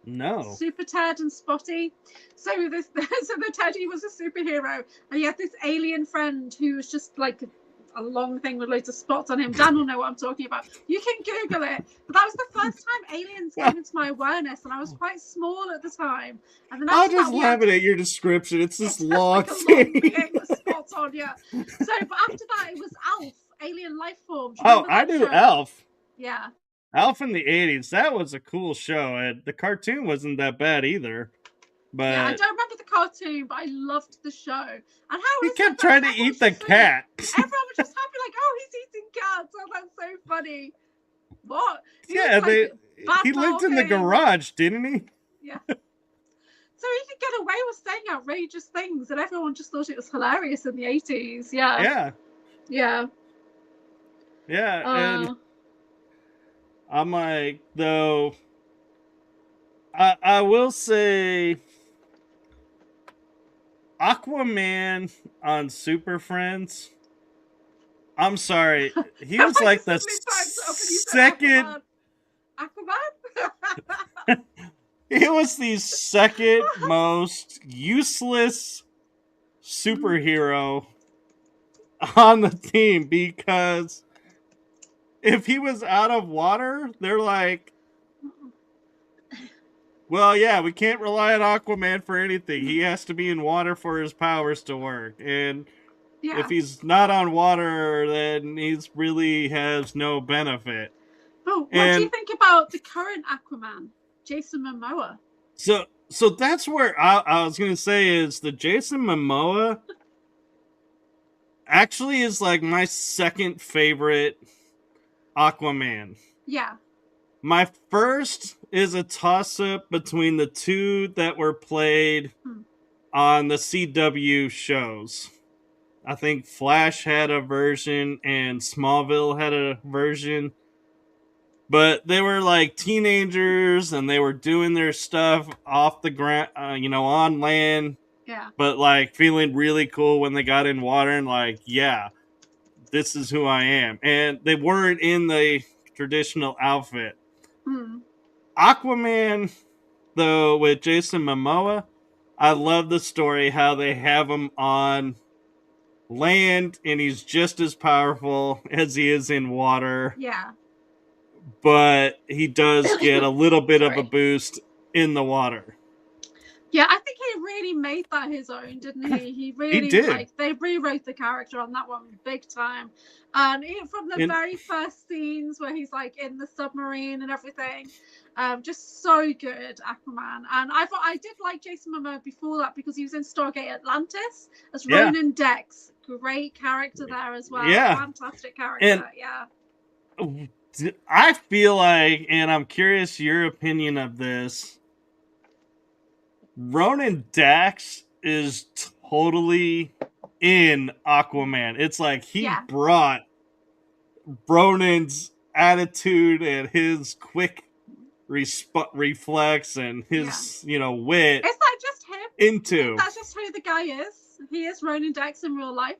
No. Super Ted and Spotty. So the Teddy was a superhero, and he had this alien friend who was just like a long thing with loads of spots on him. Dan will know what I'm talking about. You can Google it. But that was the first time aliens came into my awareness, and I was quite small at the time. And then I'm just laughing at your description. It's this long thing with spots on, yeah. So, but after that, it was Alf, alien life form. Oh, I knew Alf. Yeah. Alf in the 80s. That was a cool show. And the cartoon wasn't that bad either. But yeah, I don't remember the cartoon, but I loved the show. And how he kept trying to eat the cat. Everyone was just happy, like, oh, he's eating cats. Oh, that's so funny. What? Yeah, he lived in the garage, didn't he? Yeah. So he could get away with saying outrageous things, and everyone just thought it was hilarious in the 80s. Yeah. Yeah. Yeah. Yeah, and I'm like, though, I will say Aquaman on Super Friends, I'm sorry, he was like the second... Aquaman? He was the second most useless superhero on the team, because if he was out of water, they're like, Well, yeah, we can't rely on Aquaman for anything. He has to be in water for his powers to work. And if he's not on water, then he's really has no benefit. Oh, what do you think about the current Aquaman, Jason Momoa? So that's where I was going to say is the Jason Momoa actually is like my second favorite Aquaman. Yeah. My first is a toss-up between the two that were played on the CW shows. I think Flash had a version and Smallville had a version. But they were like teenagers and they were doing their stuff off the ground, on land. Yeah. But like feeling really cool when they got in water and like, yeah, this is who I am. And they weren't in the traditional outfit. Aquaman, though, with Jason Momoa, I love the story how they have him on land and he's just as powerful as he is in water. Yeah. But he does get a little bit of a boost in the water. Yeah, I think he really made that his own, didn't he? He really did. They rewrote the character on that one big time. And even from the very first scenes where he's like in the submarine and everything, just so good, Aquaman. And I did like Jason Momoa before that because he was in Stargate Atlantis as Ronan Dex. Great character there as well. Yeah. Fantastic character. And I feel like, and I'm curious your opinion of this, Ronan Dax is totally in Aquaman. It's like he brought Ronan's attitude and his quick reflex and his, wit. Is that just him? Into. That's just who the guy is. He is Ronan Dax in real life.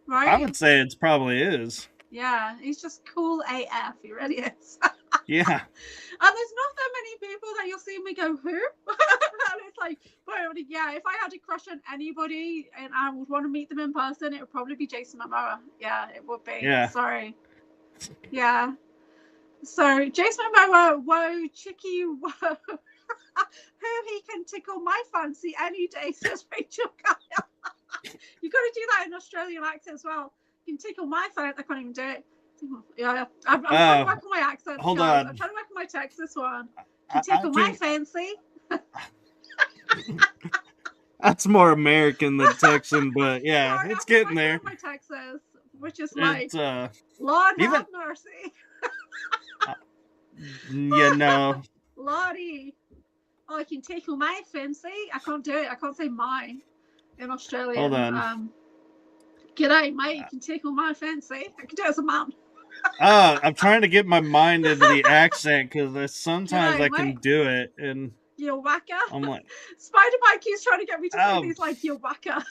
Right? I would say it probably is. Yeah, he's just cool AF. He really is. Yeah. And there's not that many people that you'll see me go, who? And it's like, well, yeah, if I had a crush on anybody and I would want to meet them in person, it would probably be Jason Momoa. Yeah, it would be. Yeah. Sorry. Yeah. So, Jason Momoa, whoa, chicky, whoa. Who he can tickle my fancy any day, says Rachel Kyle. You've got to do that in Australian accent as well. You can tickle my fancy. I can't even do it. Yeah, I'm trying to work on my accent. Hold on. I'm trying to work on my Texas one. You can tickle my fancy. That's more American than Texan, but yeah, it's getting there. My Texas, which is like, Lord have mercy. Lordy. Oh, I can tickle my fancy. I can't do it. I can't say mine in Australia. Hold on. G'day, mate. You can tickle my fancy. I can do it as a man. I'm trying to get my mind into the accent because sometimes I can do it, and you whacker. I'm like, Spider Mike keeps trying to get me to say these like you whacker.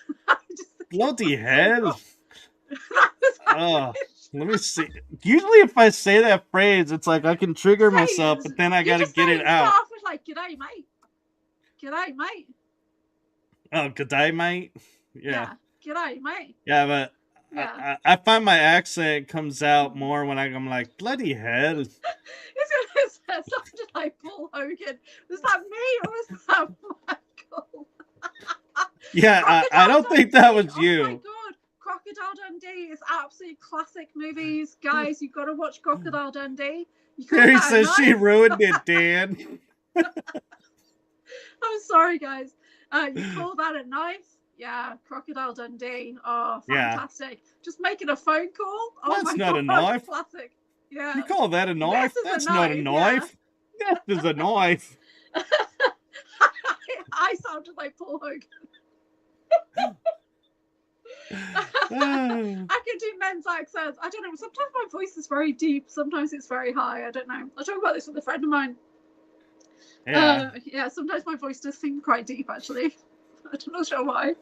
Bloody hell! Let me see. Usually, if I say that phrase, it's like I can trigger myself, but then I gotta get it out. Start off with like, "G'day, mate." G'day, mate. Oh, g'day, mate. Yeah. G'day, mate. Yeah, but I find my accent comes out more when I'm like, bloody hell. It sounded like Paul Hogan. Was that me or was that Michael? Yeah, I don't think that was you. Oh my god, Crocodile Dundee is absolutely classic movies. Guys, you've got to watch Crocodile Dundee. Terry says she ruined it, Dan. I'm sorry, guys. You call that a knife? Yeah, Crocodile Dundee. Oh, fantastic. Yeah. Just making a phone call. Oh, that's not a knife. Classic. Yeah. You call that a knife? That's not a knife. That is a knife. I sounded like Paul Hogan. I can do men's accents. I don't know. Sometimes my voice is very deep. Sometimes it's very high. I don't know. I talk about this with a friend of mine. Yeah. Sometimes my voice does seem quite deep, actually. I don't know why.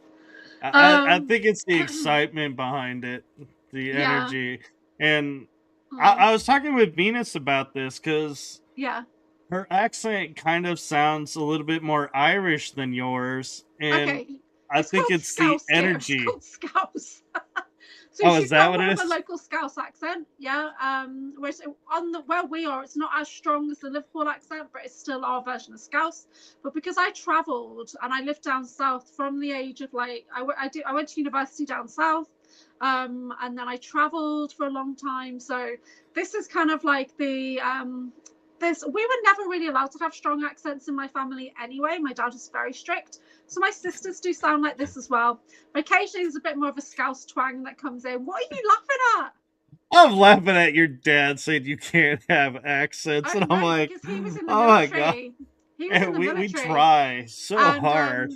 I think it's the excitement behind it, the energy. And I was talking with Venus about this because her accent kind of sounds a little bit more Irish than yours. And I think it's the energy. It's called Scouse. So is she's that got what more it of a is? local Scouse accent, yeah. Whereas where we are, it's not as strong as the Liverpool accent, but it's still our version of Scouse. But because I travelled and I lived down south from the age of like I went to university down south, and then I travelled for a long time. So this is kind of like the we were never really allowed to have strong accents in my family anyway. My dad was very strict. So my sisters do sound like this as well. But occasionally there's a bit more of a Scouse twang that comes in. What are you laughing at? I'm laughing at your dad saying you can't have accents, and I'm No, like, because he was in the oh my god. military. He was in the We military. try so And hard.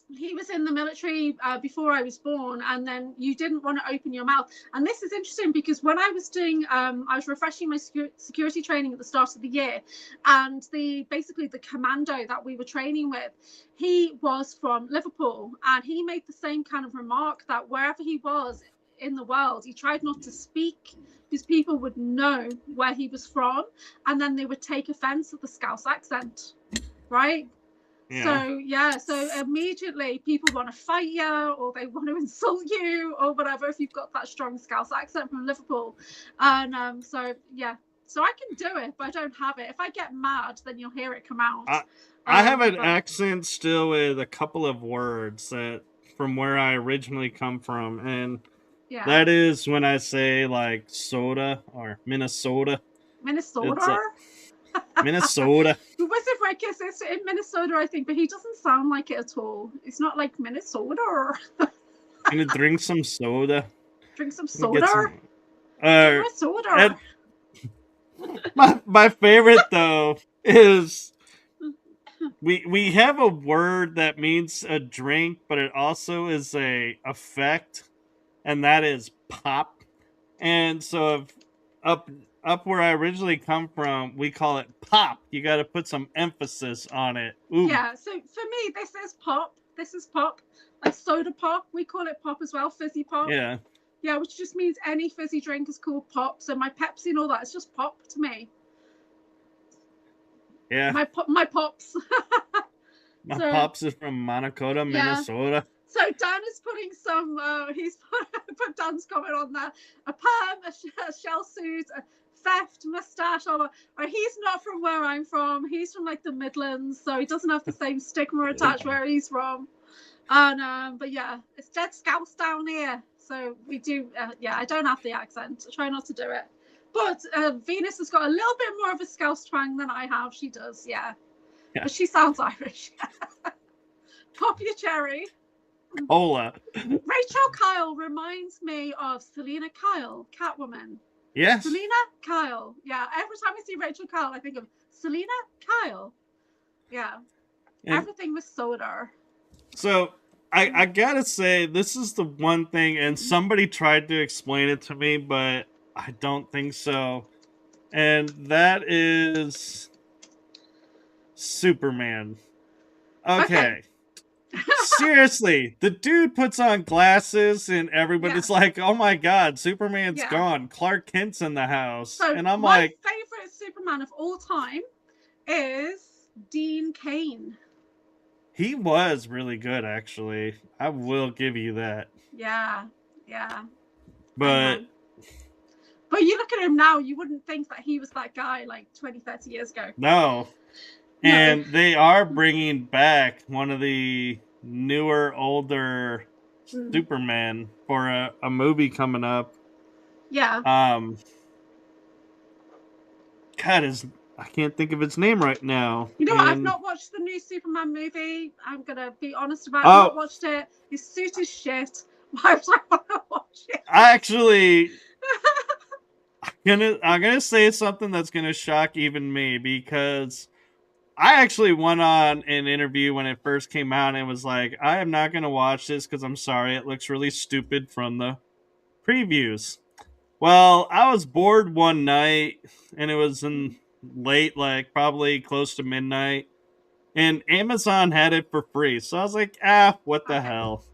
he was in the military before I was born, and then you didn't want to open your mouth. And this is interesting because when I was doing, I was refreshing my security training at the start of the year, and basically the commando that we were training with, he was from Liverpool, and he made the same kind of remark that wherever he was in the world, he tried not to speak because people would know where he was from, and then they would take offense at the Scouse accent, right? Yeah. So immediately people want to fight you, or they want to insult you, or whatever, if you've got that strong Scouse accent from Liverpool. And so I can do it, but I don't have it. If I get mad, then you'll hear it come out. I have an accent still with a couple of words that from where I originally come from, and that is when I say like soda or Minnesota. Minnesota. Minnesota. Wizard Rekus is in Minnesota, I think, but he doesn't sound like it at all. It's not like Minnesota. Gonna drink some soda. Drink some soda. Soda. My favorite though is we have a word that means a drink, but it also is a effect, and that is pop. And so if up where I originally come from, we call it pop. You got to put some emphasis on it. Ooh. Yeah, so for me, this is pop. This is pop. Like soda pop, we call it pop as well, fizzy pop. Yeah. Yeah, which just means any fizzy drink is called pop. So my Pepsi and all that, it's just pop to me. Yeah. My pops. My pops is from Manakota, Minnesota. So Dan is putting some, he's put Dan's comment on there. A perm, a shell suit, a theft, mustache, or he's not from where I'm from. He's from like the Midlands, so he doesn't have the same stigma attached where he's from. And but yeah, it's dead Scouse down here. So we do, I don't have the accent. I try not to do it. But Venus has got a little bit more of a Scouse twang than I have. She does, yeah. But she sounds Irish. Pop your cherry. Cola. Rachel Kyle reminds me of Selena Kyle, Catwoman. Yes. Selena Kyle. Yeah. Every time I see Rachel Kyle, I think of Selena Kyle. Yeah. And everything with soda. So I gotta say, this is the one thing, and somebody tried to explain it to me, but I don't think so. And that is Superman. Okay. Seriously, the dude puts on glasses and everybody's like, oh my god, Superman's gone. Clark Kent's in the house. So and I'm my like, favorite Superman of all time is Dean Cain. He was really good, actually. I will give you that. Yeah. But you look at him now, you wouldn't think that he was that guy like 20, 30 years ago. No. And they are bringing back one of the newer, older Superman for a movie coming up. Yeah. God, I can't think of its name right now. You know what? I've not watched the new Superman movie. I'm gonna be honest about it. I've not watched it. His suit is shit. Why would I want to watch it? Actually, I'm gonna say something that's gonna shock even me, because I actually went on an interview when it first came out and was like, I am not gonna watch this because I'm sorry, it looks really stupid from the previews. Well, I was bored one night, and it was in late, like probably close to midnight, and Amazon had it for free. So I was like, what the hell?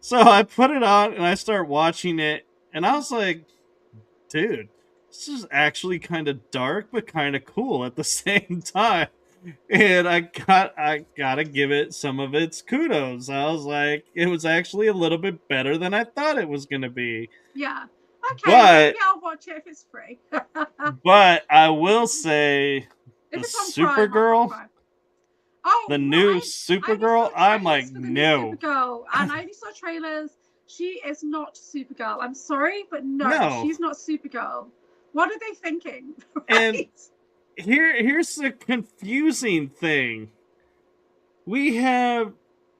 So I put it on and I start watching it, and I was like, dude, this is actually kind of dark but kind of cool at the same time. And I gotta give it some of its kudos. I was like, it was actually a little bit better than I thought it was gonna be. Yeah. Okay, maybe But I'll watch it if it's free. I will say the If it's on Prime, I've got Supergirl, Prime. Oh, the well, new I only saw Supergirl, I'm trailers like, for the new no. Supergirl, and I only saw trailers. She is not Supergirl. I'm sorry, but no, No. she's not Supergirl. What are they thinking? And Right? here's the confusing thing. We have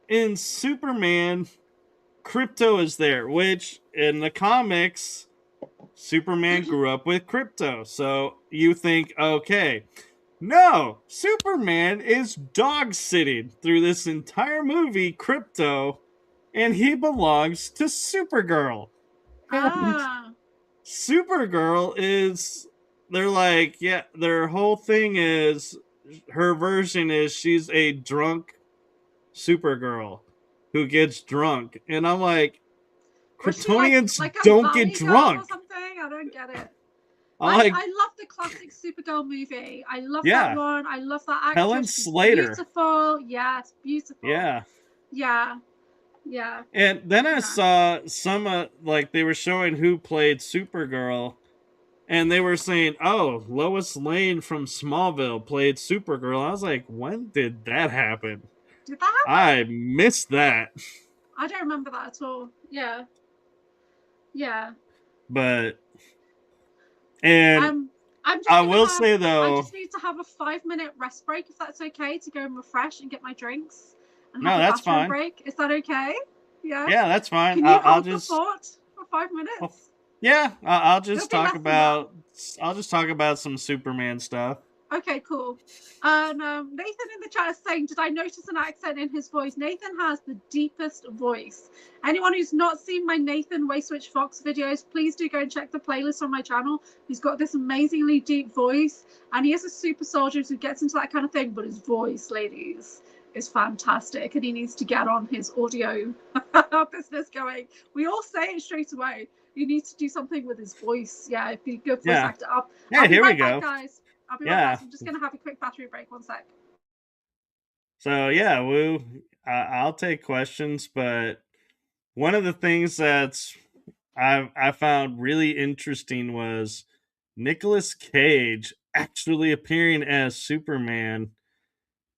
in Superman, Crypto is there, which in the comics, Superman grew up with Crypto. So you think, okay, no, Superman is dog sitting through this entire movie, Crypto, and he belongs to Supergirl. And Ah. Supergirl is, they're like, yeah, their whole thing is, her version is she's a drunk Supergirl who gets drunk. And I'm like, Was she like Kryptonians a don't get valley girl or drunk. something? I don't get it. I'm like, I love the classic Supergirl movie. I love that yeah, one. I love that Helen actress. She's Slater. beautiful. Yes, beautiful. Yeah. Yeah. Yeah. And then I Yeah. saw some, like, they were showing who played Supergirl, and they were saying, oh, Lois Lane from Smallville played Supergirl. I was like, when did that happen? Did that happen? I missed that. I don't remember that at all. Yeah. Yeah. But, and I'm just I gonna will have say, I though, just need to have a 5-minute rest break if that's okay, to go and refresh and get my drinks and have no, a that's bathroom fine. break. Is that okay? Yeah. Yeah, that's fine. Can you I'll hold the just, fort for 5 minutes? yeah, I'll It'll just be talk less than that. about, some Superman stuff. Okay, cool. And Nathan in the chat is saying, did I notice an accent in his voice? Nathan has the deepest voice. Anyone who's not seen my Nathan Wayswitch Fox videos, please do go and check the playlist on my channel. He's got this amazingly deep voice, and he is a super soldier who gets into that kind of thing, but his voice, ladies, is fantastic, and he needs to get on his audio business going. We all say it straight away. You need to do something with his voice. Yeah, be a good voice actor. I'll be Here right we go. back, guys. I'll be right Yeah. back. I'm just going to have a quick battery break. One sec. So, yeah, Woo, I'll take questions, but one of the things that's I found really interesting was Nicolas Cage actually appearing as Superman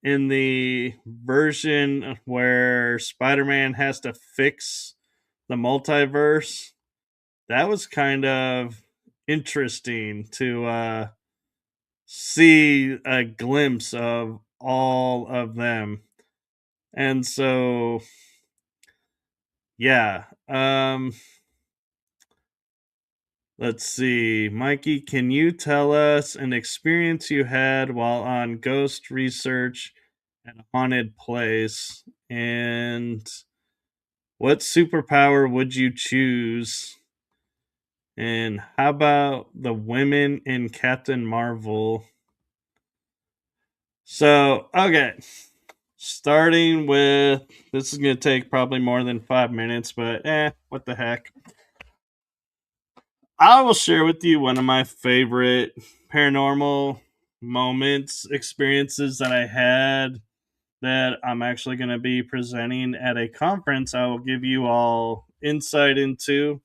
in the version where Spider-Man has to fix the multiverse. That was kind of interesting to see a glimpse of all of them. And so, yeah, let's see. Mikey, can you tell us an experience you had while on ghost research at a haunted place? And what superpower would you choose? And how about the women in Captain Marvel? So, okay. Starting with, this is going to take probably more than 5 minutes, but what the heck. I will share with you one of my favorite paranormal moments, experiences that I had that I'm actually going to be presenting at a conference. I will give you all insight into.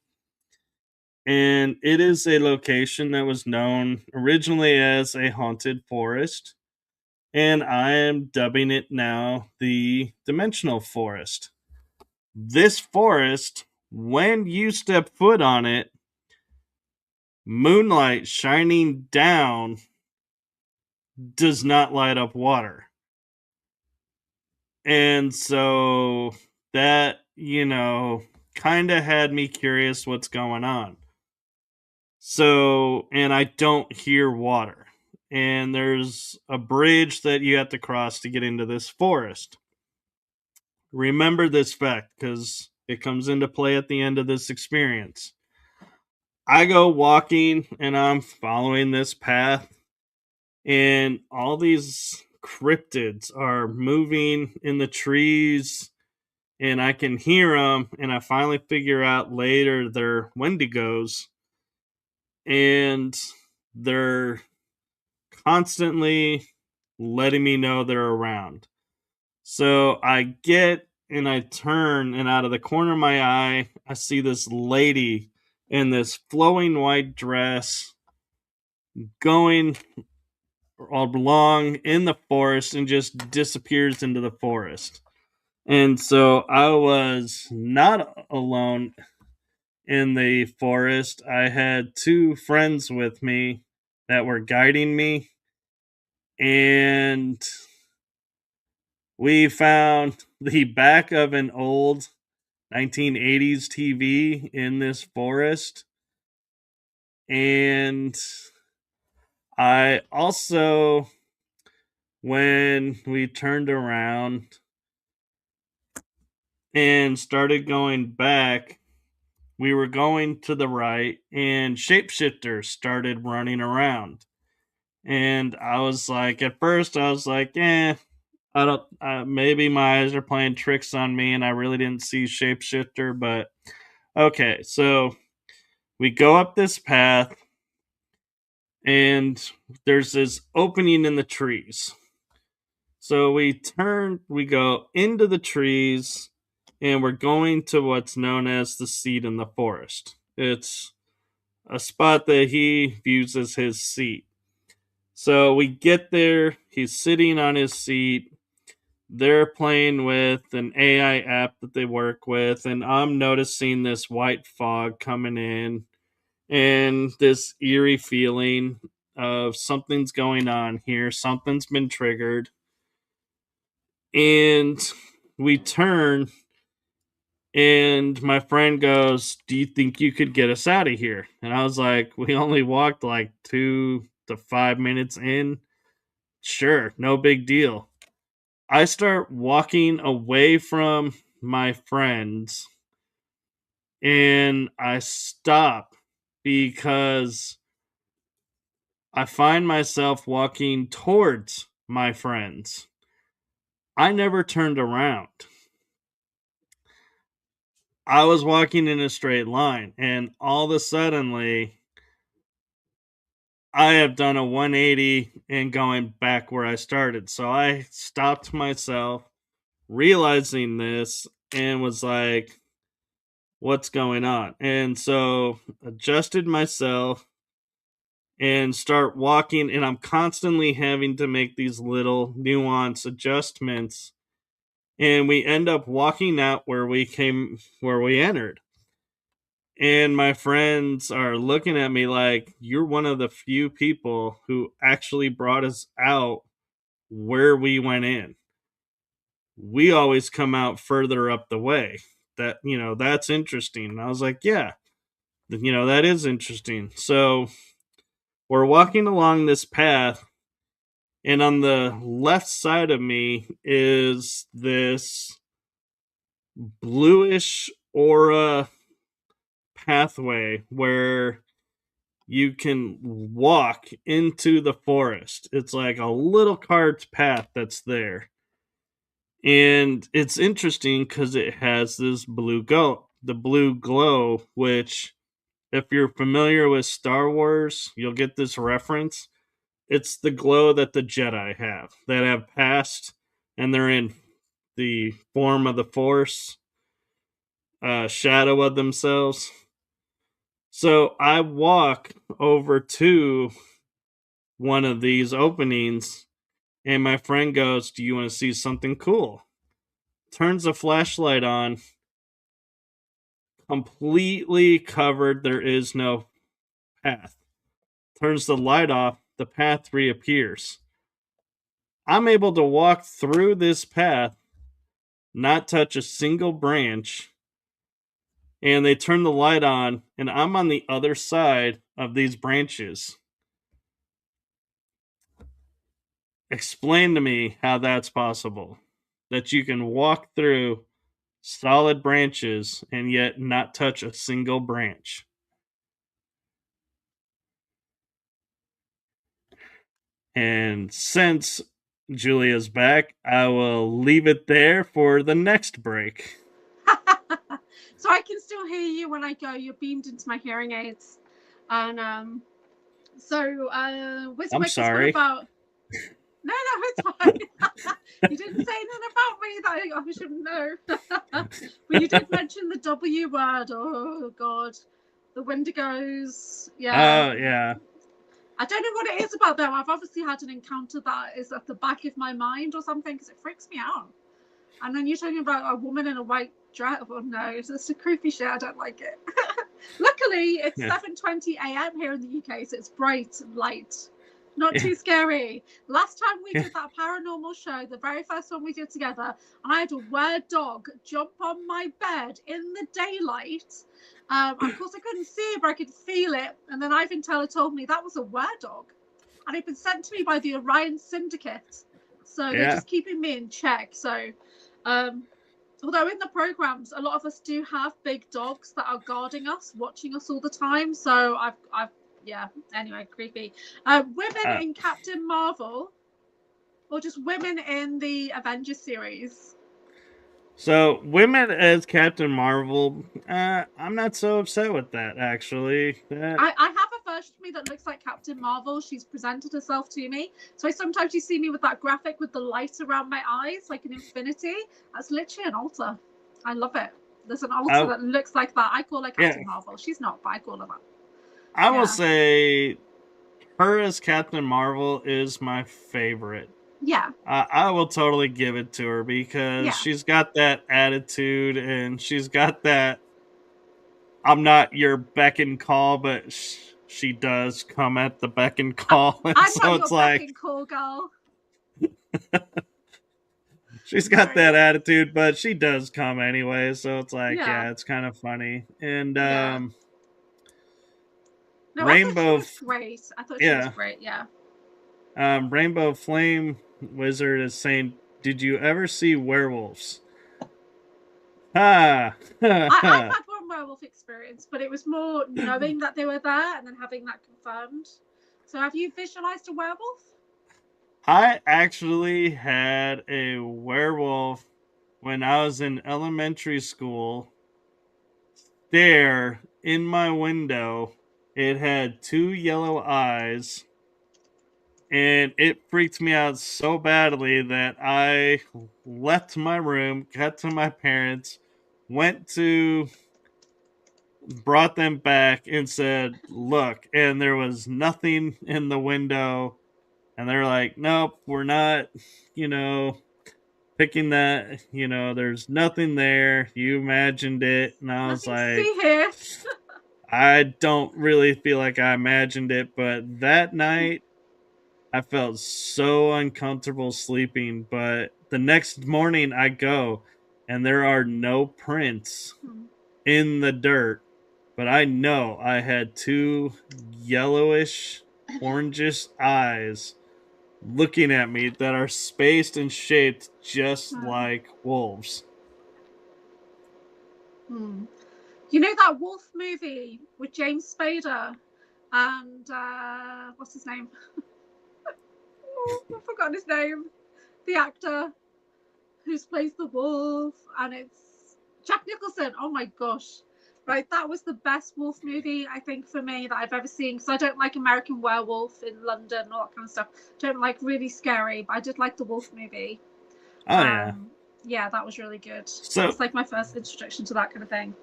And it is a location that was known originally as a haunted forest. And I am dubbing it now the Dimensional Forest. This forest, when you step foot on it, moonlight shining down does not light up water. And so that, kind of had me curious what's going on. So, and I don't hear water. And there's a bridge that you have to cross to get into this forest. Remember this fact because it comes into play at the end of this experience. I go walking and I'm following this path, and all these cryptids are moving in the trees, and I can hear them. And I finally figure out later they're Wendigos, and they're constantly letting me know they're around. So I get and I turn, and out of the corner of my eye, I see this lady in this flowing white dress going along in the forest and just disappears into the forest. And so I was not alone in the forest. I had two friends with me that were guiding me, and we found the back of an old 1980s TV in this forest. And I also, when we turned around and started going back, we were going to the right, and shapeshifters started running around. And I was like, at first, I was like, I don't, maybe my eyes are playing tricks on me, and I really didn't see shapeshifter, but okay. So we go up this path, and there's this opening in the trees. So we go into the trees, and we're going to what's known as the seat in the forest. It's a spot that he views as his seat. So we get there, he's sitting on his seat. They're playing with an AI app that they work with, and I'm noticing this white fog coming in and this eerie feeling of something's going on here, something's been triggered. And we turn, and my friend goes, "Do you think you could get us out of here?" And I was like, "We only walked like 2 to 5 minutes in. Sure, no big deal." I start walking away from my friends, and I stop because I find myself walking towards my friends. I never turned around. I was walking in a straight line, and all of a suddenly, I have done a 180 and going back where I started. So I stopped myself, realizing this, and was like, what's going on? And so adjusted myself and start walking, and I'm constantly having to make these little nuance adjustments, and we end up walking out where we entered. And my friends are looking at me like, you're one of the few people who actually brought us out where we went in. We always come out further up the way. That's interesting. And I was like, yeah, that is interesting. So we're walking along this path, and on the left side of me is this bluish aura pathway where you can walk into the forest. It's like a little carved path that's there. And it's interesting because it has this the blue glow, which, if you're familiar with Star Wars, you'll get this reference. It's the glow that the Jedi have, that have passed, and they're in the form of the Force, shadow of themselves. So I walk over to one of these openings, and my friend goes, "Do you want to see something cool?" Turns the flashlight on, completely covered. There is no path. Turns the light off, the path reappears. I'm able to walk through this path, not touch a single branch, and they turn the light on, and I'm on the other side of these branches. Explain to me how that's possible. That you can walk through solid branches and yet not touch a single branch. And since Julia's back, I will leave it there for the next break. So I can still hear you when I go. You're beamed into my hearing aids. And I'm sorry. No, it's fine. You didn't say anything about me that I shouldn't know. But you did mention the W word. Oh, God. The Wendigos. Yeah. Oh, yeah. I don't know what it is about them. I've obviously had an encounter that is at the back of my mind or something because it freaks me out. And then you're talking about a woman in a white dress. Oh, no. It's a creepy shit. I don't like it. Luckily, it's 7:20 a.m. here in the UK, so it's bright and light. Not too scary. Last time we did that paranormal show, the very first one we did together, and I had a weird dog jump on my bed in the daylight. Of course, I couldn't see it, but I could feel it. And then Ivan Teller told me that was a were-dog. And it'd been sent to me by the Orion Syndicate. So they're just keeping me in check. So, although in the programs, a lot of us do have big dogs that are guarding us, watching us all the time. So anyway, creepy. Women in Captain Marvel, or just women in the Avengers series? So, women as Captain Marvel, I'm not so upset with that, actually. I have a version of me that looks like Captain Marvel. She's presented herself to me. So sometimes you see me with that graphic with the light around my eyes, like an infinity. That's literally an altar. I love it. There's an altar that looks like that. I call her Captain Marvel. She's not, but I call her that. I will say her as Captain Marvel is my favorite. Yeah. I will totally give it to her because she's got that attitude and she's got that I'm not your beck and call, but she does come at the beck and call. And I'm so not it's your like, beck and call girl. She's got that attitude, but she does come anyway. So it's like, it's kind of funny. And Rainbow, I thought she was great. I thought she was great. Yeah. Rainbow Flame Wizard is saying, "Did you ever see werewolves?" I've had one werewolf experience, but it was more knowing that they were there and then having that confirmed. So have you visualized a werewolf? I actually had a werewolf when I was in elementary school. There in my window, it had 2 yellow eyes. And it freaked me out so badly that I left my room, got to my parents, brought them back and said, look, and there was nothing in the window. And they're like, nope, we're not, picking that, there's nothing there. You imagined it. And I was like, I don't really feel like I imagined it. But that night, I felt so uncomfortable sleeping, but the next morning I go and there are no prints in the dirt, but I know I had 2 yellowish, orangish eyes looking at me that are spaced and shaped just like wolves. You know that wolf movie with James Spader and what's his name? I've forgotten his name. The actor who plays the wolf, and it's Jack Nicholson. Oh my gosh. Right, that was the best wolf movie, I think, for me that I've ever seen. Because I don't like American Werewolf in London and all that kind of stuff. Don't like really scary, but I did like the wolf movie. Oh, yeah, that was really good. So it's like my first introduction to that kind of thing.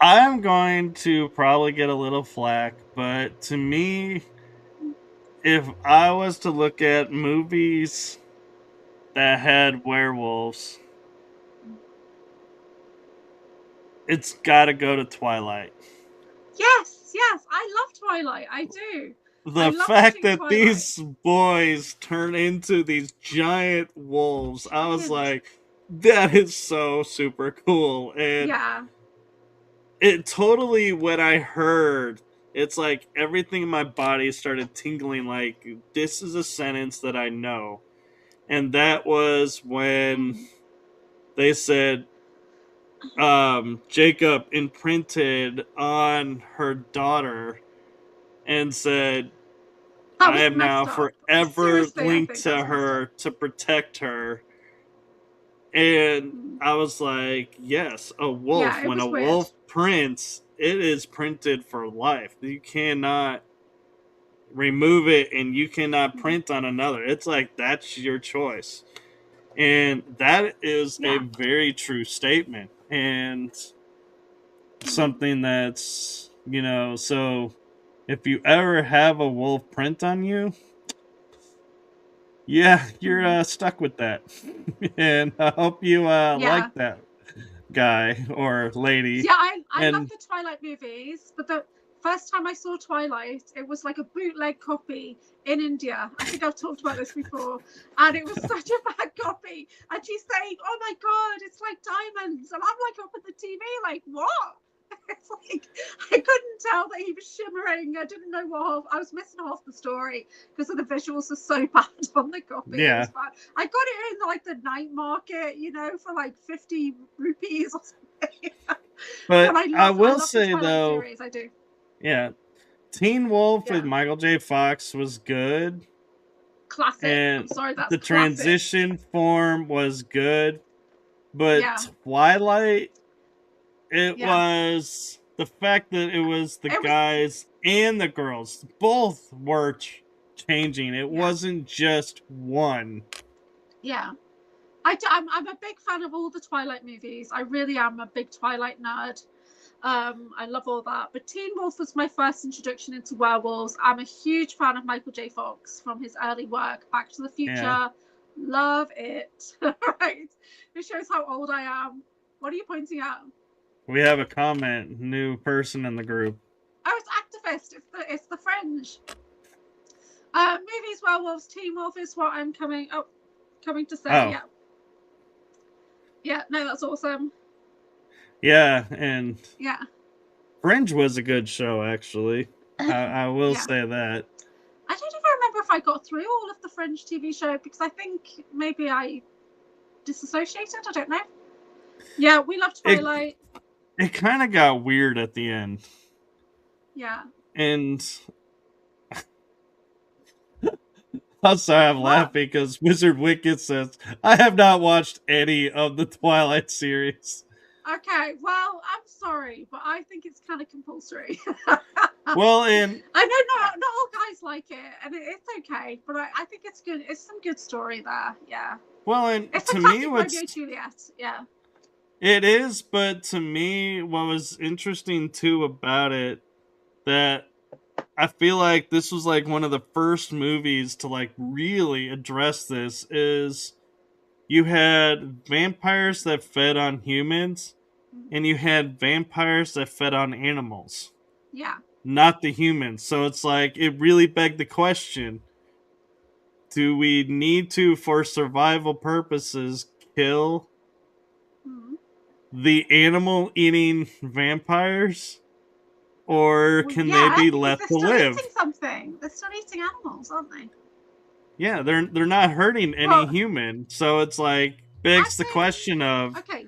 I'm going to probably get a little flack, but to me, if I was to look at movies that had werewolves, it's got to go to Twilight. Yes, I love Twilight. I do. The fact that these boys turn into these giant wolves, I was like, that is so super cool. And it totally, when I heard, it's like everything in my body started tingling like, this is a sentence that I know. And that was when they said, Jacob imprinted on her daughter and said, I am now forever linked to her to protect her. And I was like, yes, a wolf. When a wolf prints, it is printed for life. You cannot remove it and you cannot print on another. It's like, that's your choice. And that is a very true statement. And something that's, you know, so if you ever have a wolf print on you, yeah, you're stuck with that. And I hope you like that guy or lady. Yeah, I love the Twilight movies, but the first time I saw Twilight, it was like a bootleg copy in India. I think I've talked about this before, and it was such a bad copy. And she's saying, "Oh my god, it's like diamonds," and I'm like up at the TV, like, what? It's like I couldn't tell that he was shimmering. I didn't know what I was missing half the story because of the visuals are so bad on the copy. Yeah. It was bad. I got it in like the night market, you know, for like 50 rupees or something. But I will say though, series, I do. Yeah, Teen Wolf with Michael J. Fox was good. Classic. And I'm sorry, that's the classic. transition form was good, but Twilight, it was the fact that it was the guys and the girls both were changing. It wasn't just one. Yeah. I'm a big fan of all the Twilight movies. I really am a big Twilight nerd. I love all that. But Teen Wolf was my first introduction into werewolves. I'm a huge fan of Michael J. Fox from his early work, Back to the Future. Yeah. Love it. Right. It shows how old I am. What are you pointing at? We have a comment, new person in the group. Oh, it's activist. It's the fringe. Movies, werewolves, Teen Wolf is what I'm coming to say. Oh. Yeah, no, that's awesome. Yeah, and Fringe was a good show, actually. I will say that. I don't even remember if I got through all of the Fringe TV show because I think maybe I disassociated. I don't know. Yeah, we love Twilight. It kind of got weird at the end. Yeah. And I'm sorry, I'm laughing because Wizard Wicked says, I have not watched any of the Twilight series. Okay, well, I'm sorry, but I think it's kind of compulsory. Well, and I know not all guys like it, and it's okay, but I think it's good. It's some good story there, yeah. Well, and it's to me, Romeo Juliet, yeah. It is, but to me, what was interesting too about it, that I feel like this was like one of the first movies to like really address this, is you had vampires that fed on humans, and you had vampires that fed on animals. Yeah. Not the humans. So it's like, it really begged the question, do we need to, for survival purposes, kill the animal-eating vampires? Or can they be left to live? Eating something. They're still eating animals, aren't they? Yeah, they're not hurting any human. So it's like, begs the question of... Okay.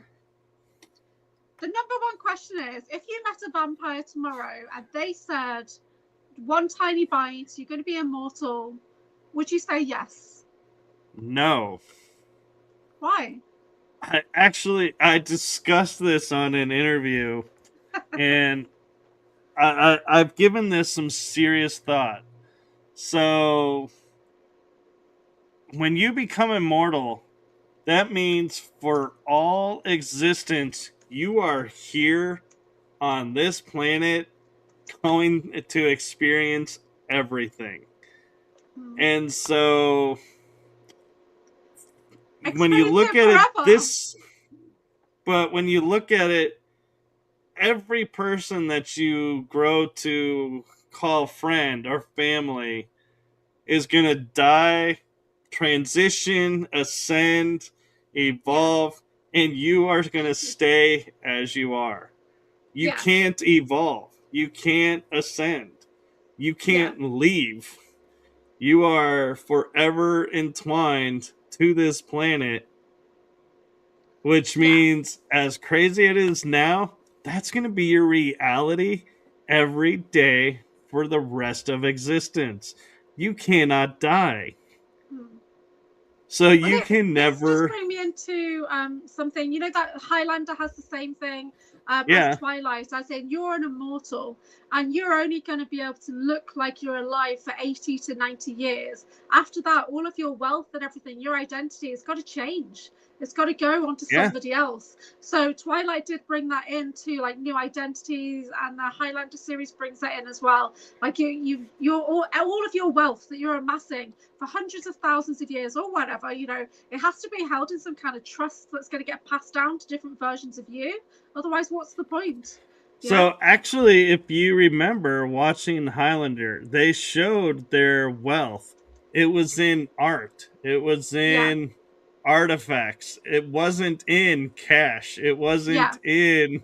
The number one question is, if you met a vampire tomorrow and they said, one tiny bite, you're going to be immortal, would you say yes? No. Why? I discussed this on an interview, and I've given this some serious thought. So, when you become immortal, that means for all existence, you are here on this planet going to experience everything. And so, when you look at it, when you look at it, every person that you grow to call friend or family is going to die, transition, ascend, evolve, and you are going to stay as you are. You can't evolve. You can't ascend. You can't leave. You are forever entwined to this planet, which means, as crazy it is now, that's going to be your reality every day for the rest of existence. You cannot die. So you can this never. does bring me into something, you know, that Highlander has the same thing Yeah. as Twilight, as in you're an immortal and you're only going to be able to look like you're alive for 80 to 90 years. After that, all of your wealth and everything, your identity has got to change. It's got to go on to somebody else. So Twilight did bring that into like new identities, and the Highlander series brings that in as well. Like you're all of your wealth that you're amassing for hundreds of thousands of years or whatever, you know, it has to be held in some kind of trust that's going to get passed down to different versions of you. Otherwise, what's the point? So actually, if you remember watching Highlander, they showed their wealth. It was in art. It was in artifacts. It wasn't in cash. It wasn't in,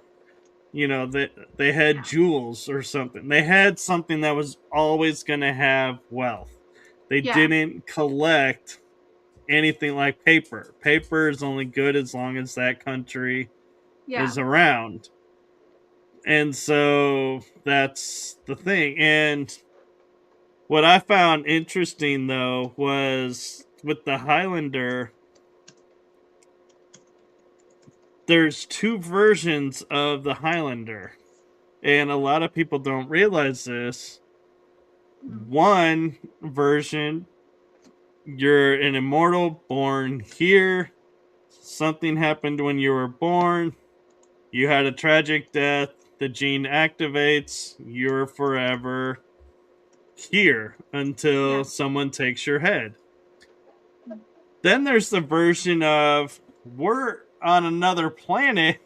you know, that they had jewels or something. They had something that was always going to have wealth. They didn't collect anything like paper. Paper is only good as long as that country is around. And so that's the thing. And what I found interesting, though, was with the Highlander, there's two versions of the Highlander. And a lot of people don't realize this. One version, you're an immortal born here. Something happened when you were born. You had a tragic death. The gene activates. You're forever here until someone takes your head. Then there's the version of we're on another planet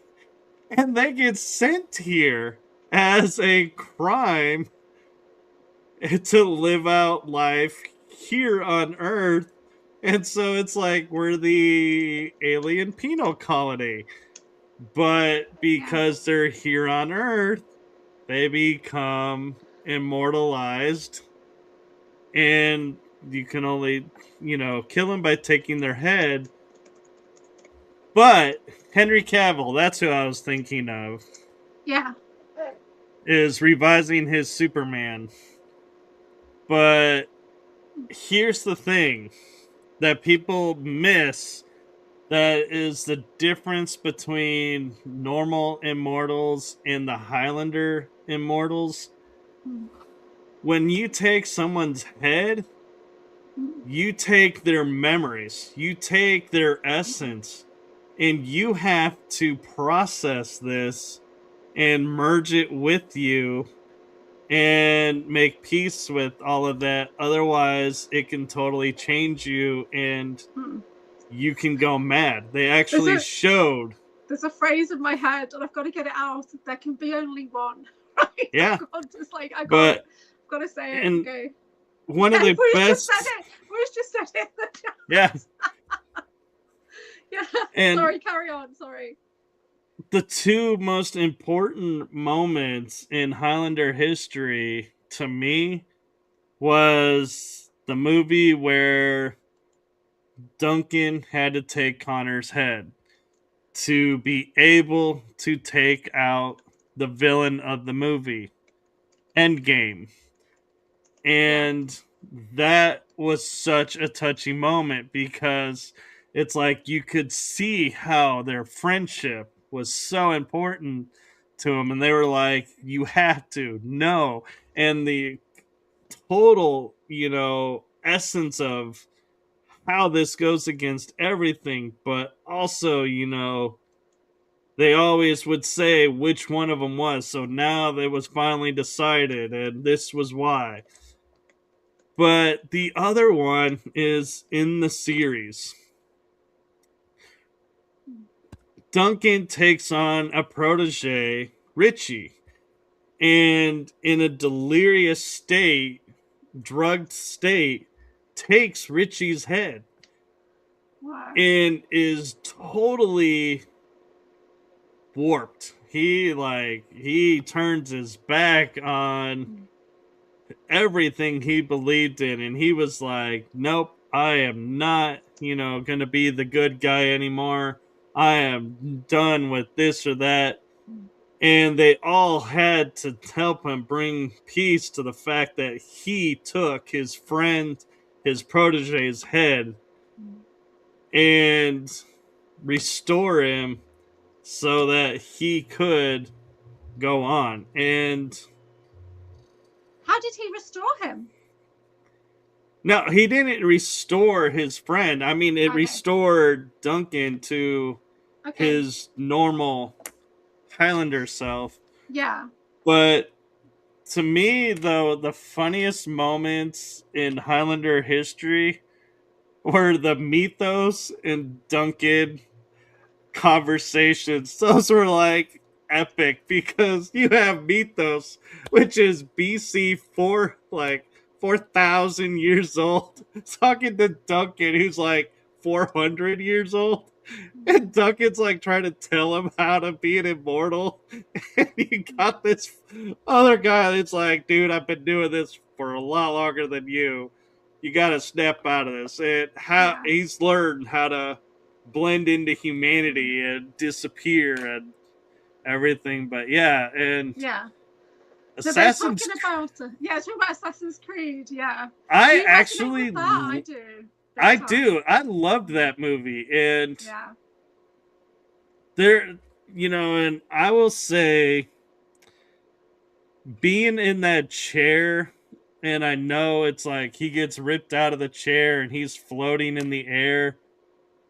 and they get sent here as a crime to live out life here on Earth. And so it's like we're the alien penal colony. But because they're here on Earth, they become immortalized. And you can only, you know, kill them by taking their head. But Henry Cavill, that's who I was thinking of. Is revising his Superman. But here's the thing that people miss, that is the difference between normal immortals and the Highlander immortals. When you take someone's head, you take their memories, you take their essence, and you have to process this and merge it with you and make peace with all of that. Otherwise, it can totally change you and you can go mad. They actually showed. There's a phrase in my head and I've got to get it out. There can be only one. Right? Yeah. I've got to say it. And okay. One of the best. Bruce just said it. Yeah. And sorry, carry on. Sorry. The two most important moments in Highlander history to me was the movie where Duncan had to take Connor's head to be able to take out the villain of the movie, Endgame. And that was such a touching moment because it's like you could see how their friendship was so important to them, and they were like, you have to know. And the total, you know, essence of how this goes against everything, but also, you know, they always would say which one of them was. So now it was finally decided, and this was why. But the other one is in the series. Duncan takes on a protege, Richie, and in a delirious state, drugged state, takes Richie's head. Wow. And is totally warped. He turns his back on everything he believed in, and he was like, nope, I am not, you know, gonna be the good guy anymore. I am done with this or that. And they all had to help him bring peace to the fact that he took his friend, his protege's head, and restore him so that he could go on. And how did he restore him? no, he didn't restore his friend. I mean, it Okay. restored Duncan to Okay. his normal Highlander self. Yeah. But to me, though, the funniest moments in Highlander history were the Mythos and Duncan conversations. Those were like epic because you have Mythos, which is BC 4,000 years old, talking to Duncan, who's like 400 years old. And Duncan's like trying to tell him how to be an immortal. And you got this other guy that's like, dude, I've been doing this for a lot longer than you. You got to snap out of this. And how he's learned how to blend into humanity and disappear and everything. But yeah, and Assassin's talking about Assassin's Creed. Yeah, I do actually with that? I do. I do. I loved that movie, and there, you know, and I will say, being in that chair, and I know it's like he gets ripped out of the chair and he's floating in the air,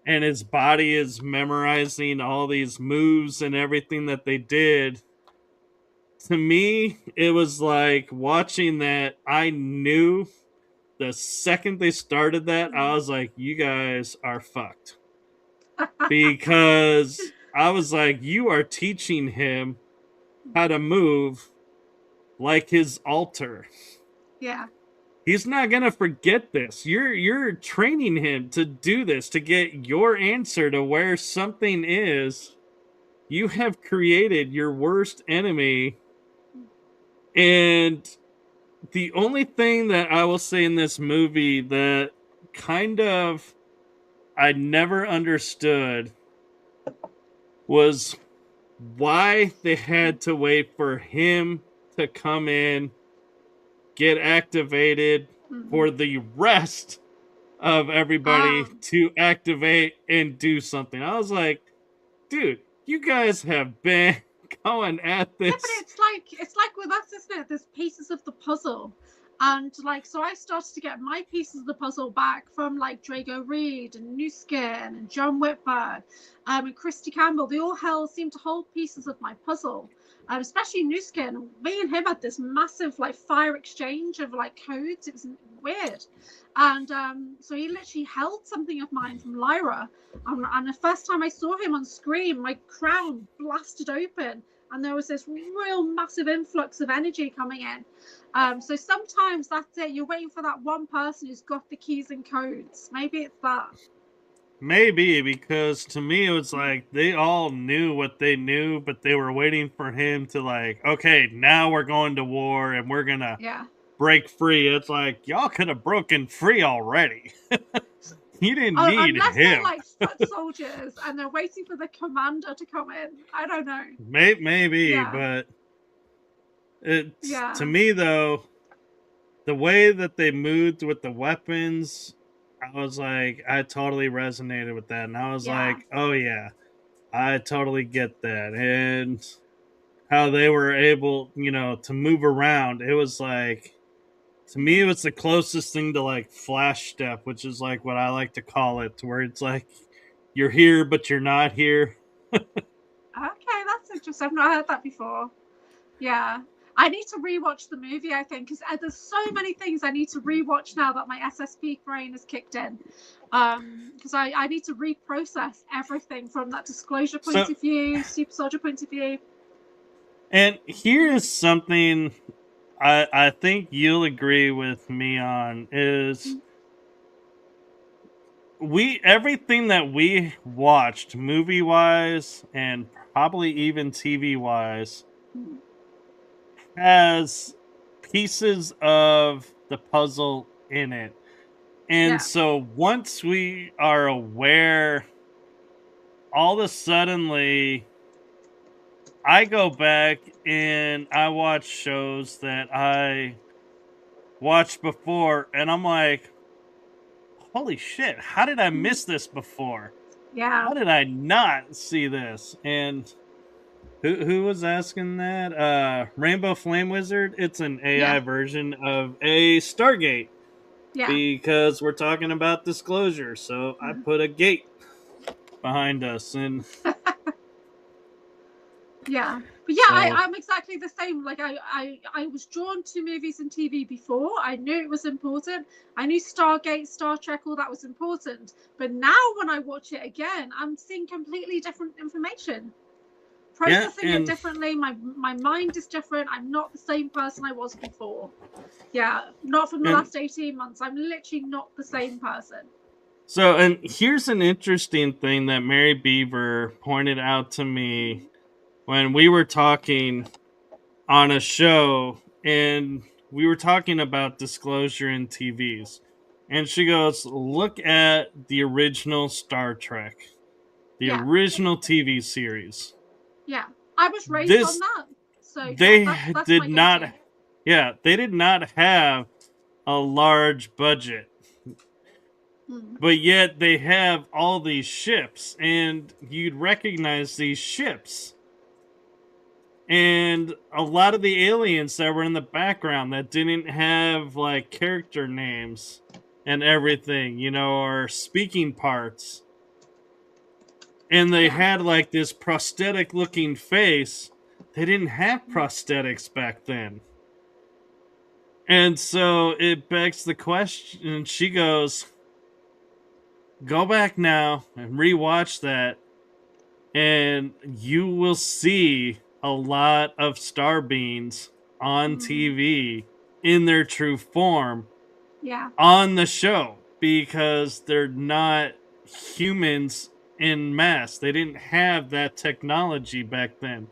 and his body is memorizing all these moves and everything that they did. To me, it was like watching that. I knew the second they started that, I was like, you guys are fucked. Because I was like, you are teaching him how to move like his altar. Yeah. He's not gonna forget this. You're training him to do this, to get your answer to where something is. You have created your worst enemy. And the only thing that I will say in this movie that kind of I never understood was why they had to wait for him to come in, get activated, for the rest of everybody to activate and do something. I was like, dude, you guys have been going at this. Yeah, but it's like with us, isn't it? There's pieces of the puzzle. And like, so I started to get my pieces of the puzzle back from like Drago Reed and New Skin and John Whitberg and Christy Campbell. They all seemed to hold pieces of my puzzle, especially New Skin. Me and him had this massive like fire exchange of like codes. It was weird. And so he literally held something of mine from Lyra. And the first time I saw him on screen, my crown blasted open. And there was this real massive influx of energy coming in. So sometimes that's it. You're waiting for that one person who's got the keys and codes. Maybe it's that. Maybe, because to me it was like they all knew what they knew, but they were waiting for him to like, okay, now we're going to war and we're gonna break free. It's like, y'all could have broken free already. You didn't need unless him. They're like foot soldiers and they're waiting for the commander to come in. I don't know. Maybe, but to me though, the way that they moved with the weapons, I was like, I totally resonated with that. And I was like, oh yeah, I totally get that. And how they were able, you know, to move around. It was like, to me, it was the closest thing to like flash step, which is like what I like to call it, to where it's like you're here, but you're not here. Okay, that's interesting. I've not heard that before. Yeah. I need to rewatch the movie, I think, because there's so many things I need to rewatch now that my SSP brain has kicked in. Because I need to reprocess everything from that disclosure point of view, super soldier point of view. And here's something I think you'll agree with me on is everything that we watched movie wise and probably even TV wise has pieces of the puzzle in it. And so once we are aware, all of a suddenly I go back and I watch shows that I watched before, and I'm like, holy shit, how did I miss this before? Yeah. How did I not see this? And who was asking that? Rainbow Flame Wizard. It's an AI version of a Stargate. Yeah. Because we're talking about disclosure, so I put a gate behind us, and yeah. But yeah, I'm exactly the same. Like I was drawn to movies and TV before. I knew it was important. I knew Stargate, Star Trek, all that was important. But now when I watch it again, I'm seeing completely different information. Processing it differently. My mind is different. I'm not the same person I was before. Yeah, not from the last 18 months. I'm literally not the same person. So, and here's an interesting thing that Mary Beaver pointed out to me when we were talking on a show, and we were talking about disclosure in TVs. And she goes, look at the original Star Trek, the original TV series. Yeah, I was raised on that. So they that's did not, they did not have a large budget. But yet they have all these ships, and you'd recognize these ships. And a lot of the aliens that were in the background that didn't have like character names and everything, you know, or speaking parts. And they had like this prosthetic looking face. They didn't have prosthetics back then. And so it begs the question, she goes, go back now and rewatch that, and you will see a lot of star beings on TV in their true form on the show, because they're not humans in mass. They didn't have that technology back then.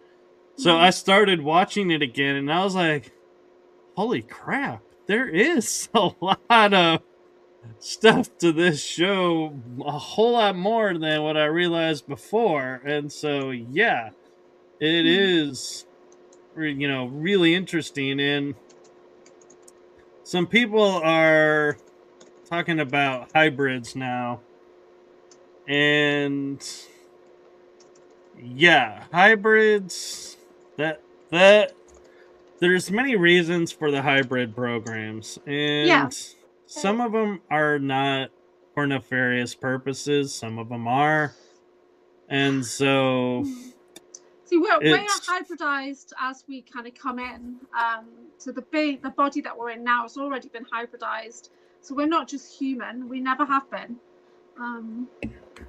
So I started watching it again, and I was like, holy crap, there is a lot of stuff to this show, a whole lot more than what I realized before. And so, yeah, it is, you know, really interesting. And some people are talking about hybrids now. And yeah, hybrids, that there's many reasons for the hybrid programs. And some of them are not for nefarious purposes. Some of them are. And so... See, we are hybridized as we kind of come in. So the body that we're in now has already been hybridized. So we're not just human. We never have been.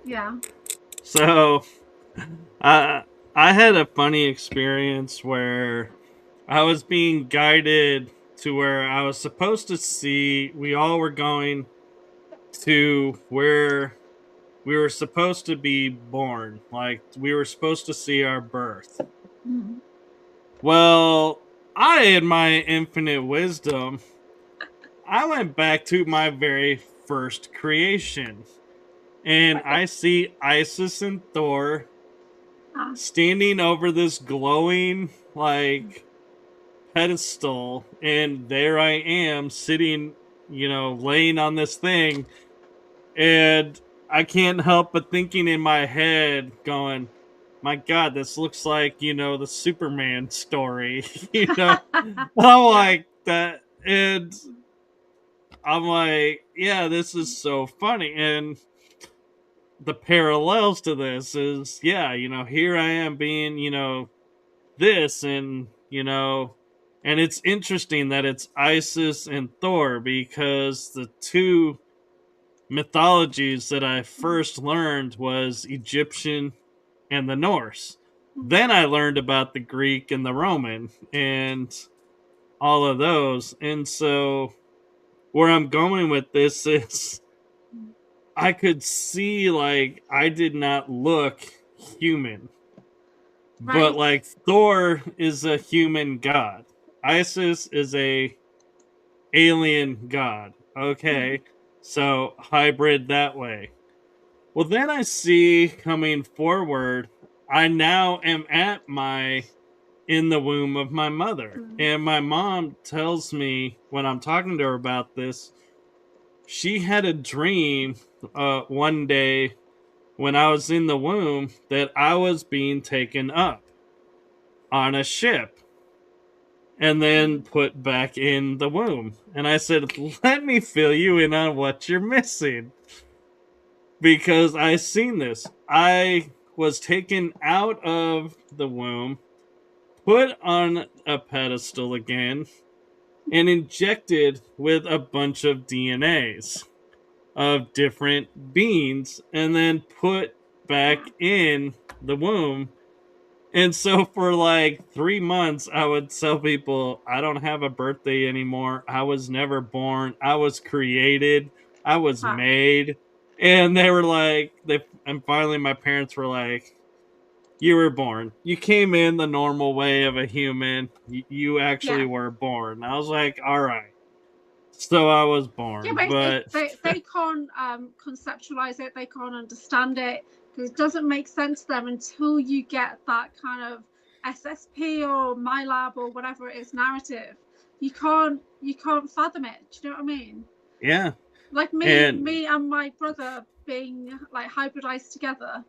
Yeah. So I had a funny experience where I was being guided to where I was supposed to see, we all were going to where we were supposed to be born. Like, we were supposed to see our birth. Well, I, in my infinite wisdom, I went back to my very first creation. And I see Isis and Thor standing over this glowing, like, pedestal. And there I am sitting, you know, laying on this thing. And I can't help but thinking in my head, going, my God, this looks like, you know, the Superman story. You know, I'm like that. And I'm like, yeah, this is so funny. And the parallels to this is, yeah, you know, here I am being, you know, this, and, you know, and it's interesting that it's Isis and Thor, because the two mythologies that I first learned was Egyptian and the Norse. Then I learned about the Greek and the Roman and all of those. And so where I'm going with this is, I could see, like, I did not look human. But, like, Thor is a human god. Isis is a alien god. Okay. So, hybrid that way. Well, then I see, coming forward, I now am at in the womb of my mother. And my mom tells me, when I'm talking to her about this, she had a dream one day when I was in the womb that I was being taken up on a ship and then put back in the womb. And I said, let me fill you in on what you're missing. Because I seen this. I was taken out of the womb, put on a pedestal again, and injected with a bunch of DNAs of different beings, and then put back in the womb. And so for like 3 months, I would tell people, I don't have a birthday anymore. I was never born. I was created. I was Wow. made. And they were like, and finally my parents were like, you were born. You came in the normal way of a human. You actually Yeah. were born. I was like, all right. So I was born. Yeah, but they can't conceptualize it. They can't understand it because it doesn't make sense to them until you get that kind of SSP or MILAB or whatever it is narrative. You can't fathom it. Do you know what I mean? yeah. Like me and my brother being like hybridized together,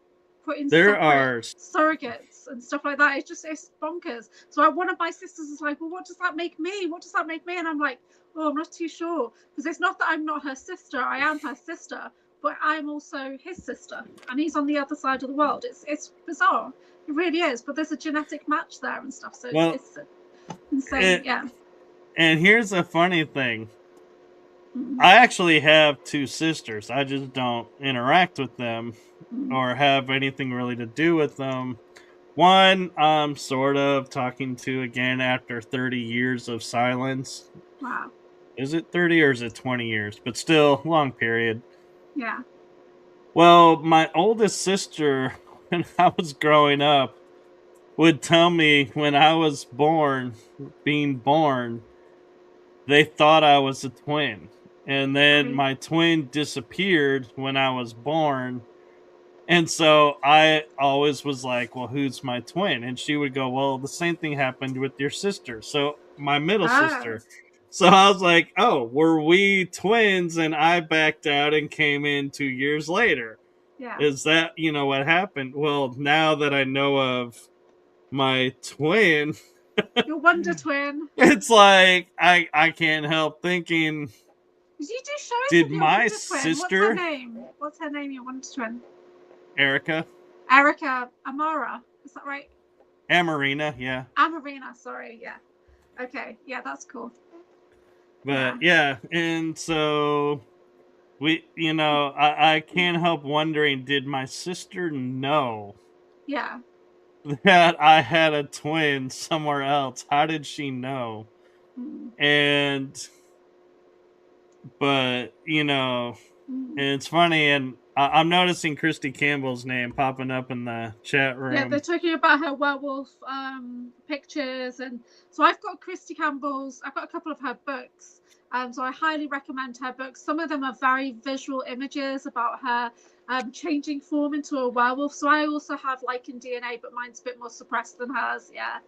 putting There separate are surrogates and stuff like that. It's bonkers. So one of my sisters is like, well, what does that make me? What does that make me? And I'm like, oh, I'm not too sure. Because it's not that I'm not her sister. I am her sister, but I'm also his sister. And he's on the other side of the world. It's bizarre. It really is. But there's a genetic match there and stuff. So it's insane. Yeah. And here's a funny thing. I actually have 2 sisters. I just don't interact with them or have anything really to do with them. One, I'm sort of talking to again after 30 years of silence. Wow. Is it 30 or is it 20 years? But still, long period. Yeah. Well, my oldest sister, when I was growing up, would tell me when I was being born, they thought I was a twin. And then my twin disappeared when I was born. And so I always was like, well, who's my twin? And she would go, well, the same thing happened with your sister. So my middle sister. So I was like, oh, were we twins? And I backed out and came in 2 years later. Yeah. Is that, what happened? Well, now that I know of my twin, your Wonder Twin. It's like I can't help thinking. Did you do shows Did with your my Wonder Twin? sister? What's her name? Your Wonder Twin. Erica. Erica Amara. Is that right? Amarina. Yeah. Amarina. Sorry. Yeah. Okay. Yeah, that's cool. But yeah, and so we, I can't help wondering, did my sister know? Yeah. That I had a twin somewhere else. How did she know? But and it's funny, and I'm noticing Christy Campbell's name popping up in the chat room. Yeah, they're talking about her werewolf pictures, and so I've got Christy Campbell's. I've got a couple of her books, so I highly recommend her books. Some of them are very visual images about her changing form into a werewolf. So I also have Lichen DNA, but mine's a bit more suppressed than hers. Yeah.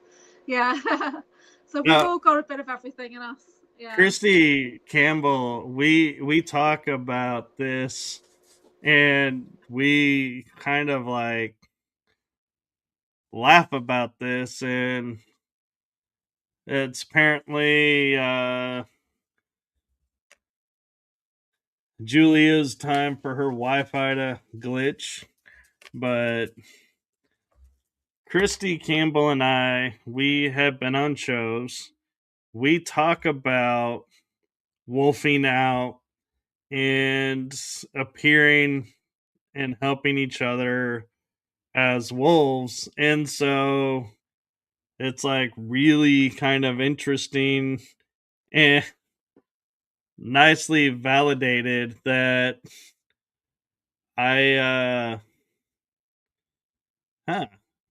So we've all got a bit of everything in us. Yeah. Christy Campbell, we talk about this, and we kind of like laugh about this, and it's apparently Julia's time for her Wi-Fi to glitch, but Christy Campbell and I, we have been on shows. We talk about wolfing out and appearing and helping each other as wolves. And so it's like really kind of interesting and nicely validated that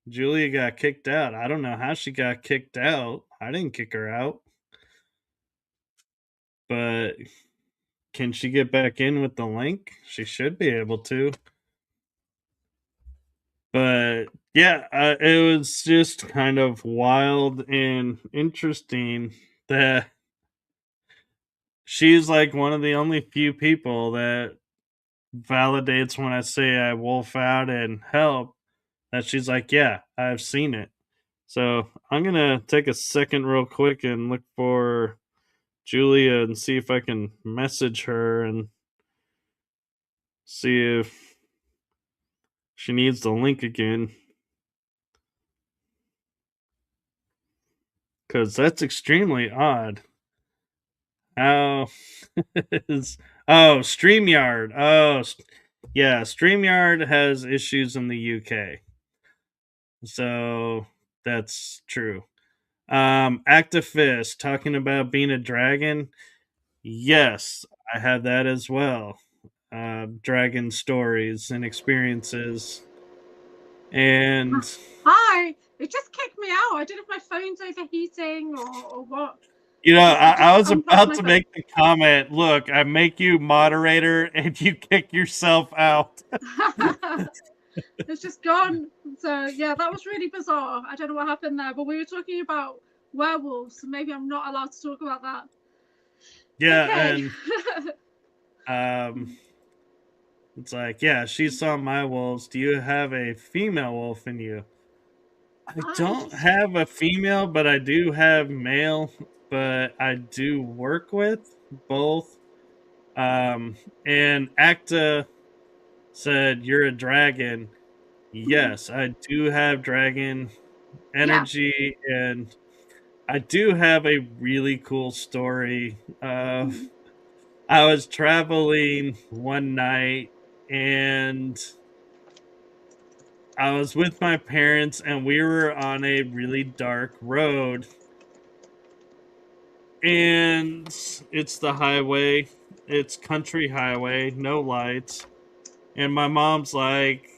Julia got kicked out. I don't know how she got kicked out. I didn't kick her out. But can she get back in with the link? She should be able to. But yeah, it was just kind of wild and interesting that she's like one of the only few people that validates when I say I wolf out and help, that she's like, yeah, I've seen it. So I'm gonna take a second real quick and look for Julia and see if I can message her and see if she needs the link again. Because that's extremely odd. How is. Oh, StreamYard. Oh, yeah. StreamYard has issues in the UK. So that's true. Activist talking about being a dragon. Yes, I have that as well. Dragon stories and experiences. And Hi, it just kicked me out. I don't know if my phone's overheating or what. you know, It just I was unplugged about my to phone. make the comment. Look, I make you moderator and you kick yourself out. It's just gone. So yeah, that was really bizarre. I don't know what happened there, but we were talking about werewolves, so maybe I'm not allowed to talk about that. Yeah, Okay. and it's like, yeah, she saw my wolves. Do you have a female wolf in you? I don't have a female, but I do have male, but I do work with both. And Acta said, you're a dragon. Yes, I do have dragon energy, and I do have a really cool story of I was traveling one night and I was with my parents and we were on a really dark road. And it's the highway. It's country highway, no lights. And my mom's like,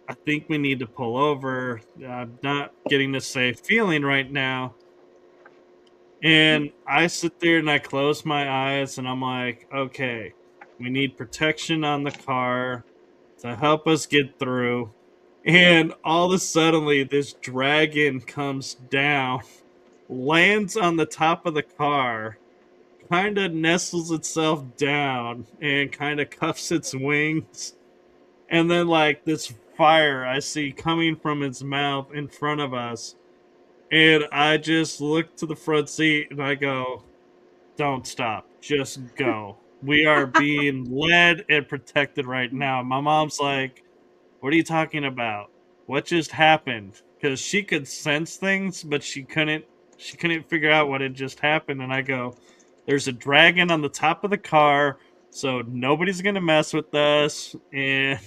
I think we need to pull over. I'm not getting a safe feeling right now. And I sit there and I close my eyes and I'm like, okay, we need protection on the car to help us get through. And all of a sudden, this dragon comes down, lands on the top of the car, kind of nestles itself down, and kind of cuffs its wings. And then, like, this fire I see coming from its mouth in front of us. And I just look to the front seat and I go, don't stop. Just go. We are being led and protected right now. My mom's like, what are you talking about? What just happened? Because she could sense things, but she couldn't figure out what had just happened. And I go, there's a dragon on the top of the car, so nobody's gonna mess with us. And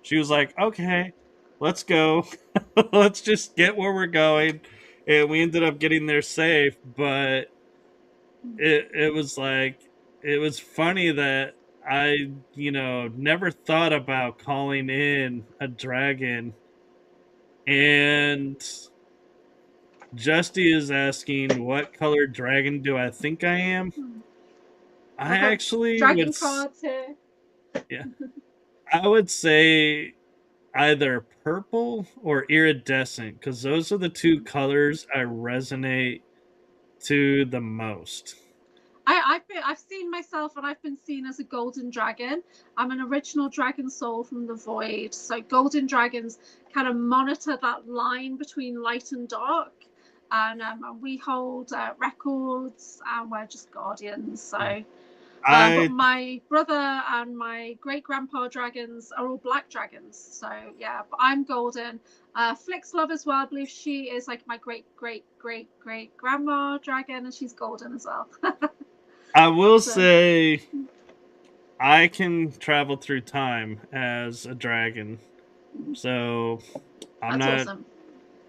she was like, okay, let's go. Let's just get where we're going. And we ended up getting there safe, but it was like it was funny that I, never thought about calling in a dragon. And Justy is asking, what color dragon do I think I am? I actually dragon cards here. Yeah. I would say either purple or iridescent, because those are the two colors I resonate to the most. I've seen myself and I've been seen as a golden dragon. I'm an original dragon soul from the void. So golden dragons kind of monitor that line between light and dark. And we hold records and we're just guardians. So but my brother and my great grandpa dragons are all black dragons. So yeah, but I'm golden. Flick's love as well. I believe she is like my great grandma dragon, and she's golden as well. I will say I can travel through time as a dragon. So I'm That's not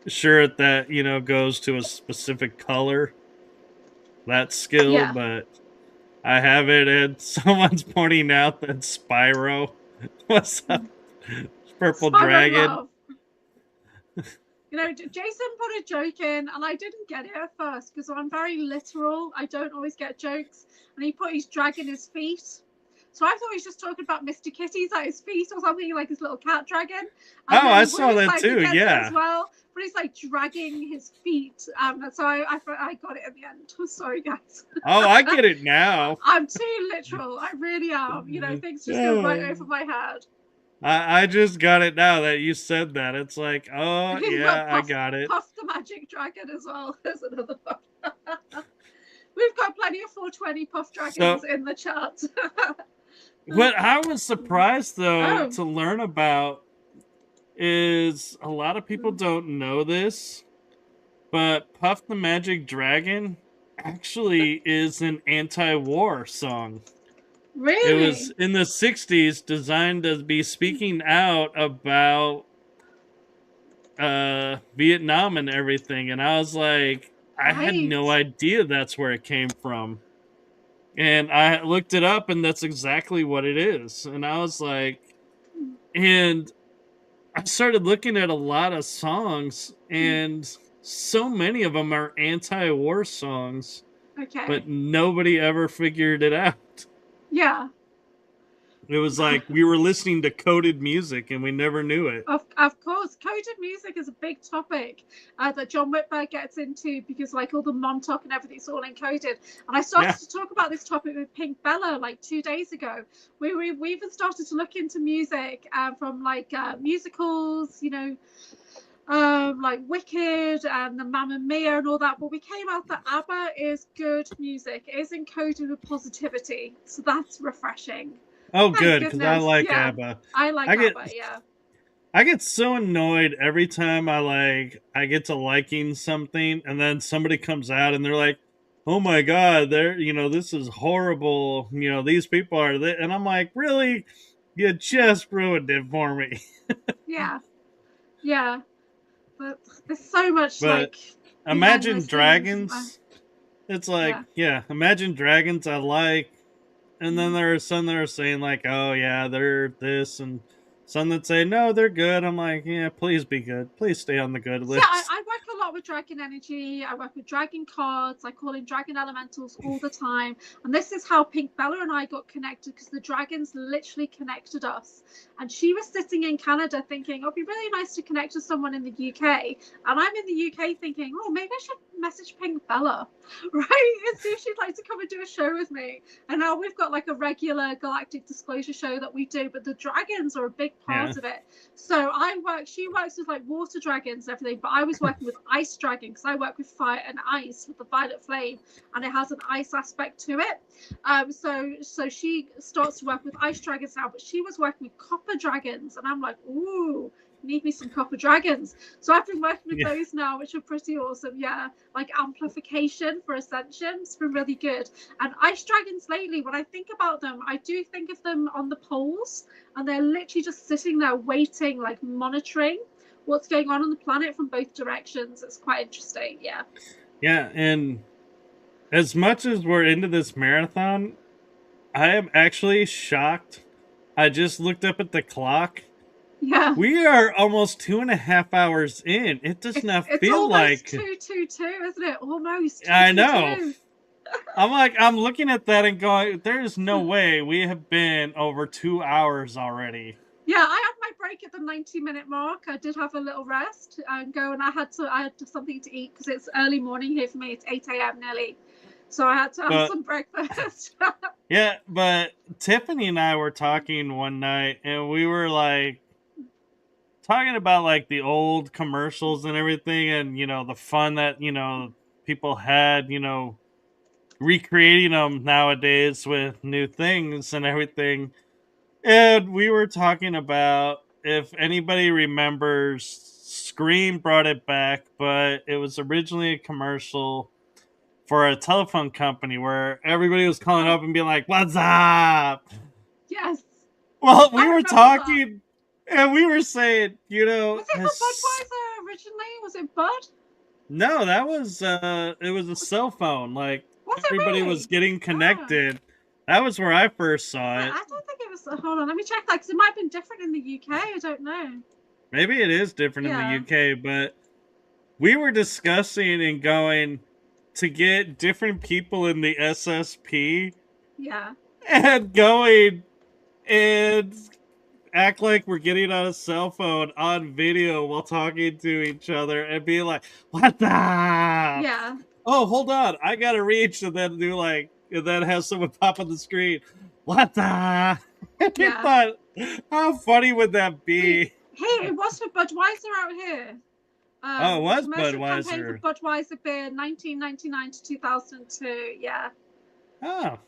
sure if that, goes to a specific color, that skill, but I have it, and someone's pointing out that Spyro was a purple dragon. Jason put a joke in, and I didn't get it at first because I'm very literal. I don't always get jokes. And he put his dragon his feet. So I thought he was just talking about Mr. Kitty's at his feet or something, like his little cat dragon. And I saw that too, yeah. As well. But somebody's like dragging his feet. So I got it at the end. I'm sorry, guys. Oh, I get it now. I'm too literal. I really am. You know, things just go right over my head. I just got it now that you said that. It's like, oh yeah, Puff, I got it. Puff the Magic Dragon as well. There's another one. We've got plenty of 420 Puff Dragons in the chat. What I was surprised though to learn about is a lot of people don't know this, but Puff the Magic Dragon actually is an anti-war song. Really? It was in the 60s, designed to be speaking out about Vietnam and everything, and I was like, I had no idea that's where it came from. And I looked it up, and that's exactly what it is. And I was like, and I started looking at a lot of songs, and so many of them are anti-war songs. Okay. But nobody ever figured it out. Yeah. It was like we were listening to coded music and we never knew it. Of course, coded music is a big topic that John Whitberg gets into, because like all the Montauk and everything's all encoded. And I started to talk about this topic with Pink Bella like 2 days ago. We even started to look into music from like musicals, you know, like Wicked and the Mamma Mia and all that, but we came out that ABBA is good music. It is encoded with positivity, so that's refreshing. Oh, good, because I like ABBA. I like ABBA, yeah. I get so annoyed every time I get to liking something, and then somebody comes out and they're like, "Oh my God, this is horrible. These people are," and I'm like, "Really? You just ruined it for me." Yeah. But there's so much like. Imagine Dragons. It's like, Imagine Dragons I like. And then there are some that are saying like, oh yeah, they're this, and some that say, no, they're good. I'm like, yeah, please be good. Please stay on the good list. Yeah, I work a lot with dragon energy. I work with dragon cards. I call in dragon elementals all the time. And this is how Pink Bella and I got connected, because the dragons literally connected us. And she was sitting in Canada thinking, it'd be really nice to connect to someone in the UK. And I'm in the UK thinking, oh, maybe I should message Pink Bella, right? And see if she'd like to come and do a show with me. And now we've got like a regular galactic disclosure show that we do, but the dragons are a big part of it. So she works with like water dragons and everything, but I was working with ice dragon, because I work with fire and ice with the violet flame, and it has an ice aspect to it. So she starts to work with ice dragons now, but she was working with copper dragons, and I'm like, ooh, need me some copper dragons. So I've been working with those now, which are pretty awesome. Yeah, like amplification for ascension. It's been really good. And ice dragons lately, when I think about them, I do think of them on the poles, and they're literally just sitting there waiting, like monitoring what's going on the planet from both directions. It's quite interesting. Yeah, and as much as we're into this marathon, I am actually shocked. I just looked up at the clock. Yeah, we are almost 2.5 hours in. It does not feel like 2:22, isn't it? Almost. I know. I'm looking at that and going, there is no way we have been over 2 hours already. Yeah, I had my break at the 90-minute mark. I did have a little rest and go, and I had something to eat, because it's early morning here for me. It's 8 a.m. nearly. So I had to have some breakfast. Yeah, but Tiffany and I were talking one night, and we were like talking about like the old commercials and everything, and the fun that people had, recreating them nowadays with new things and everything. And we were talking about, if anybody remembers, Scream brought it back, but it was originally a commercial for a telephone company where everybody was calling up and being like, "What's up?" Yes. Well, we were talking and we were saying, was it for Budweiser originally? Was it Bud? No, that was it was a cell phone. Like, everybody was getting connected. That was where I first saw it. I don't think it was. Hold on, let me check that, because it might have been different in the UK. I don't know. Maybe it is different in the UK, but we were discussing and going to get different people in the SSP. Yeah. And going and act like we're getting on a cell phone on video while talking to each other and be like, what the? Yeah. Oh, hold on. I gotta reach, and then do like, and then have someone pop on the screen. What the? And you Yeah. thought, how funny would that be? Hey, it was for Budweiser out here. Oh, it was Commercial campaign Budweiser. for Budweiser beer, 1999 to 2002. Yeah. Oh,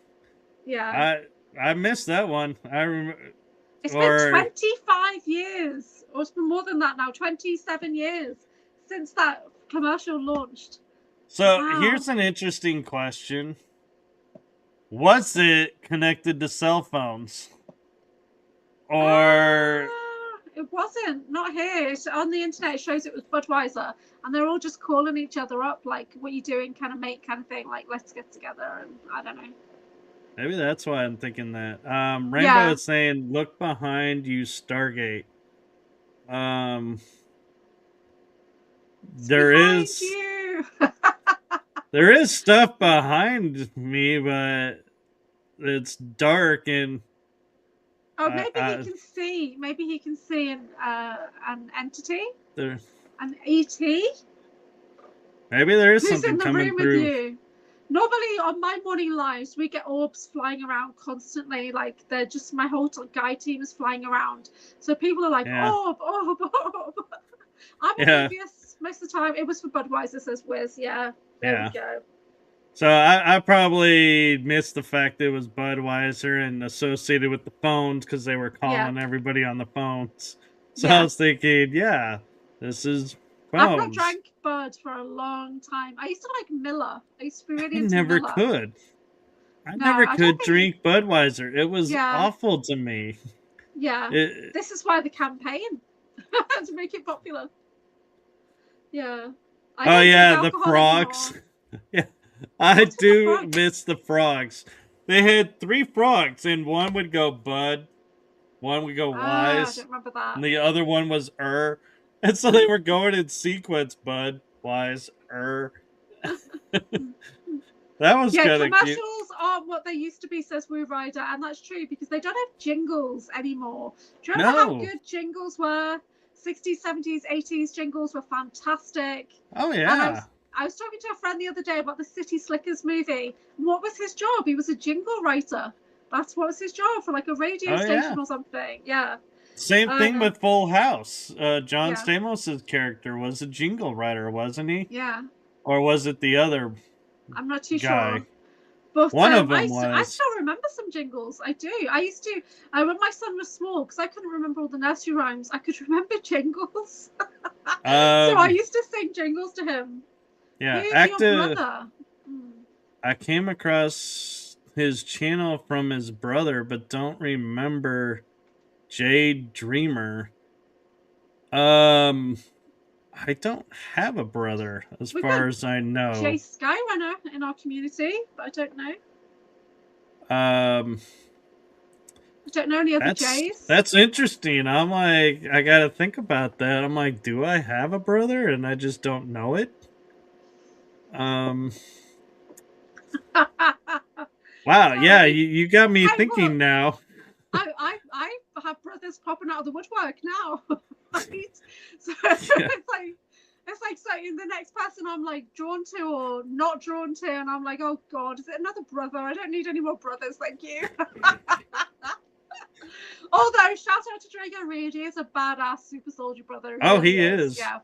Yeah. I missed that one. I remember. It's been 25 years, or it's been more than that now, 27 years since that commercial launched. So Wow. here's an interesting question. Was it connected to cell phones? Or it wasn't, not here. It's on the internet, it shows it was Budweiser, and they're all just calling each other up, like, what you doing, kind of mate, kind of thing, like, let's get together, and I don't know. maybe that's why I'm thinking that. Rainbow is saying, look behind you, Stargate. There is you. there is stuff behind me, but it's dark and maybe he can see. Maybe he can see an entity. There, an ET. Maybe there is Who's something in the coming room through. With you? Normally on my morning lives, we get orbs flying around constantly. Like they're just my whole guide team is flying around. So people are like, orb. I'm oblivious most of the time. It was for Budweiser, says Wiz. Yeah. There we go. So I probably missed the fact it was Budweiser and associated with the phones because they were calling everybody on the phones. So I was thinking, this is phones. I've not drank Bud for a long time. I used to like Miller. I used to be really into Miller. I never could drink Budweiser. It was awful to me. Yeah. This is why the campaign to make it popular. Yeah. The frogs. I do miss the frogs. They had 3 frogs, and one would go Bud, one would go Wise, I don't remember that. And the other one was And so they were going in sequence, Bud, Wise, That was kind of commercials cute. aren't what they used to be, says Woo Rider, and that's true because they don't have jingles anymore. Do you remember how good jingles were? 60s, 70s, 80s jingles were fantastic. Oh yeah. I was talking to a friend the other day about the City Slickers movie. What was his job? He was a jingle writer. That's what was his job for like a radio station or something. Yeah. Same thing with Full House. John Stamos' character was a jingle writer, wasn't he? Yeah. Or was it the other I'm not too guy? Sure. But one of them was. I still remember some jingles. I do. I used to, when my son was small, because I couldn't remember all the nursery rhymes, I could remember jingles. So I used to sing jingles to him. Yeah, Who's your brother? I came across his channel from his brother, but don't remember Jade Dreamer. I don't have a brother, as far as I know. Jay Skyrunner in our community, but I don't know. I don't know any other Jays. That's interesting. I'm like, I gotta think about that. I'm like, do I have a brother and I just don't know it? Wow, yeah, you got me thinking now. I have brothers popping out of the woodwork now. Right? So it's like so the next person I'm like drawn to or not drawn to, and I'm like, oh god, is it another brother? I don't need any more brothers, thank you. Although shout out to Drago Reed, he is a badass super soldier brother. He is. Yeah.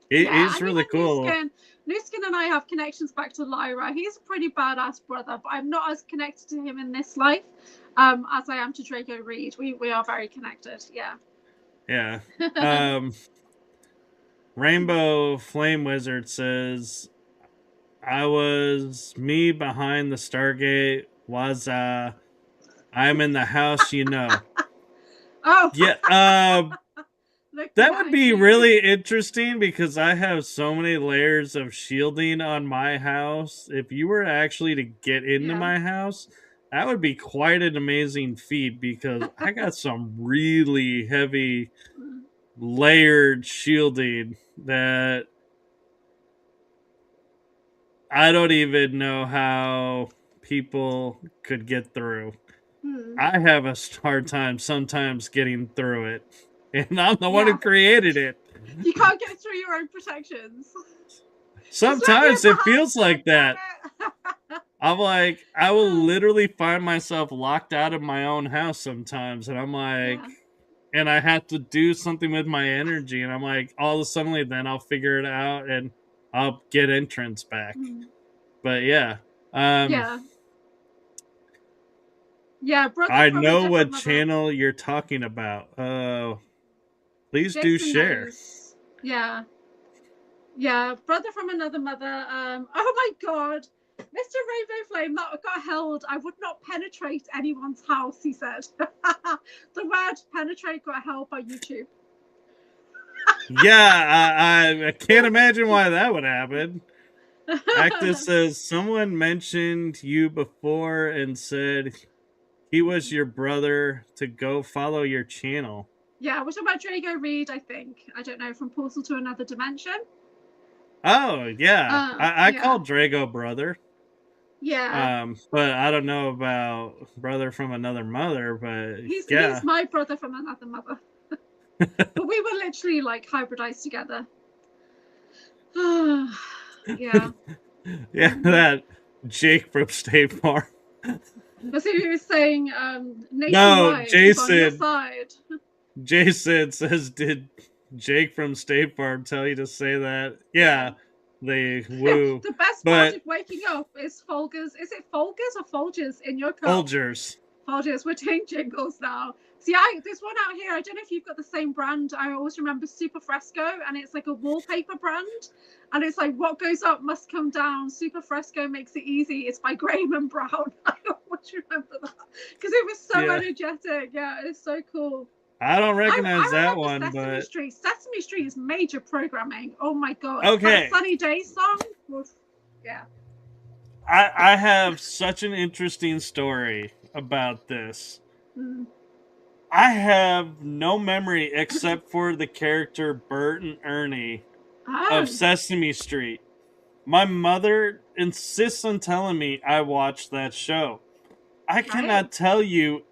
He's really cool. Nuskin and I have connections back to Lyra. He's a pretty badass brother, but I'm not as connected to him in this life as I am to Drago Reed. We are very connected. Yeah. Yeah. Rainbow Flame Wizard says, I was me behind the Stargate. I'm in the house, you know. Oh. Yeah. That would be really interesting because I have so many layers of shielding on my house. If you were actually to get into my house, that would be quite an amazing feat because I got some really heavy layered shielding that I don't even know how people could get through. I have a hard time sometimes getting through it. And I'm the one who created it. You can't get through your own protections. Sometimes it feels like that. I'm like, I will literally find myself locked out of my own house sometimes. And I'm like, and I have to do something with my energy. And I'm like, all of a sudden, then I'll figure it out and I'll get entrance back. But yeah. Yeah, brother. I know what channel you're talking about. Please do share. Knows. Yeah. Yeah, brother from another mother. Oh my God. Mr. Rainbow Flame, that got held. I would not penetrate anyone's house, he said. The word penetrate got held by YouTube. Yeah, I can't imagine why that would happen. Actus says, someone mentioned you before and said he was your brother to go follow your channel. Yeah, we're talking about Drago Reed, I think. I don't know, from Portal to Another Dimension. Oh, yeah. I call Drago brother. Yeah. But I don't know about brother from another mother, but he's my brother from another mother. But we were literally like hybridized together. Yeah. Yeah, that Jake from State Farm. Let's see who was saying no, Jason. On your side. Jason says, did Jake from State Farm tell you to say that? Yeah. They woo. The best part of waking up is Folgers. Is it Folgers or Folgers in your cup? Folgers. Folgers. We're doing jingles now. See, there's one out here. I don't know if you've got the same brand. I always remember Super Fresco, and it's like a wallpaper brand. And it's like, what goes up must come down. Super Fresco makes it easy. It's by Graham and Brown. I always remember that because it was so energetic. Yeah, it's so cool. I don't recognize that one, Sesame Street. Sesame Street is major programming. Oh my God. Okay. That Sunny Day song. Yeah. I have such an interesting story about this. I have no memory except for the character Bert and Ernie of Sesame Street. My mother insists on telling me I watched that show. I cannot tell you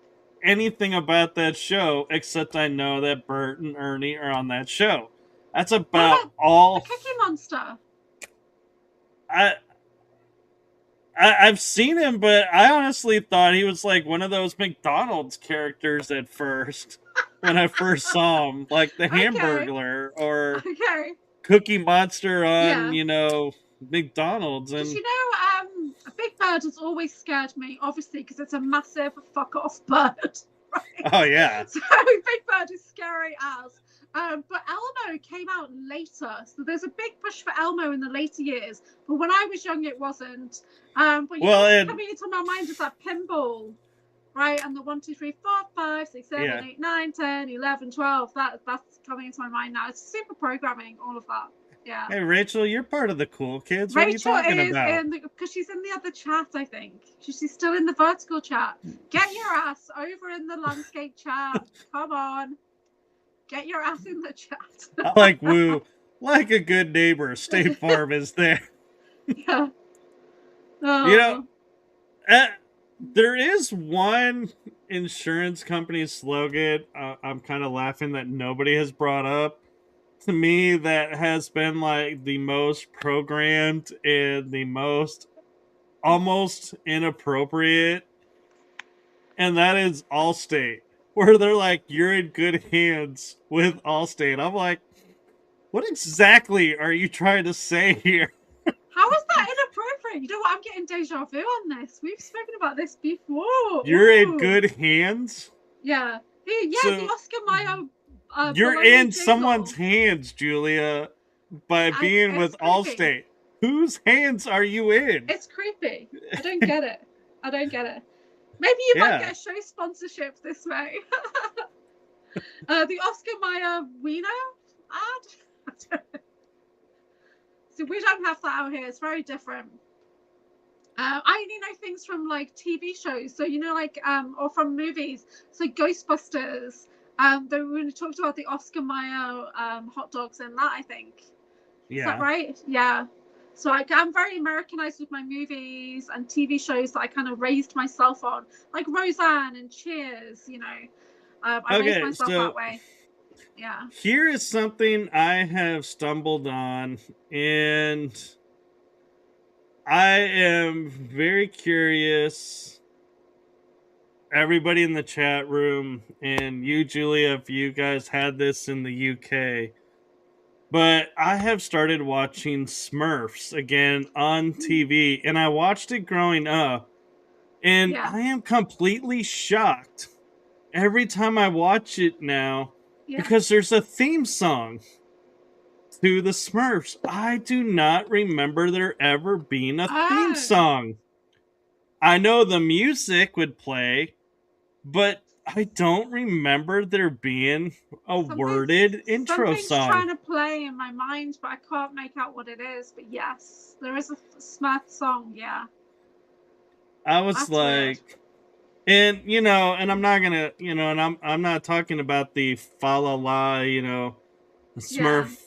anything about that show except I know that Bert and Ernie are on that show. That's about all. The Cookie Monster. I've seen him, but I honestly thought he was like one of those McDonald's characters at first when I first saw him, like the Hamburglar or Cookie Monster on McDonald's. And you know, a Big Bird has always scared me, obviously, because it's a massive fuck off bird. Right? Oh yeah. So Big Bird is scary as. But Elmo came out later, so there's a big push for Elmo in the later years. But when I was young, it wasn't. But what's coming into my mind is that pinball, right? And the 1, 2, 3, 4, 5, 6, 7, 8, 9, 10, 11, 12. That's coming into my mind now. It's super programming, all of that. Yeah. Hey Rachel, you're part of the cool kids. What Rachel are you talking about? Because she's in the other chat, I think. She's still in the vertical chat. Get your ass over in the landscape chat. Come on. Get your ass in the chat. I like woo. Like a good neighbor, State Farm is there. Yeah. You know, there is one insurance company slogan I'm kind of laughing that nobody has brought up to me that has been like the most programmed and the most almost inappropriate, and that is Allstate, where they're like, you're in good hands with Allstate. I'm like, what exactly are you trying to say here? How is that inappropriate? You know what? I'm getting deja vu on this. We've spoken about this before. You're in good hands? Yeah. The Oscar Mayer. You're in someone's hands, Julia, by being with Allstate. Whose hands are you in? It's creepy. I don't get it. Maybe you might get a show sponsorship this way. The Oscar Mayer Wiener ad? So we don't have that out here. It's very different. I only know things from like TV shows. So, or from movies. So Ghostbusters. We talked about the Oscar Mayer hot dogs and that, I think. Yeah. Is that right? Yeah. So I'm very Americanized with my movies and TV shows that I kind of raised myself on, like Roseanne and Cheers, you know. I raised myself that way. Yeah. Here is something I have stumbled on, and I am very curious. Everybody in the chat room, and you, Julia, if you guys had this in the UK, but I have started watching Smurfs again on TV, and I watched it growing up, and I am completely shocked every time I watch it now because there's a theme song to the Smurfs. I do not remember there ever being a theme song. I know the music would play, but I don't remember there being a worded intro song. Something's trying to play in my mind, but I can't make out what it is. But yes, there is a Smurf song, yeah. I was That's like... Weird. And, you know, and I'm not gonna, you know, and I'm not talking about the fa-la-la, you know, Smurf,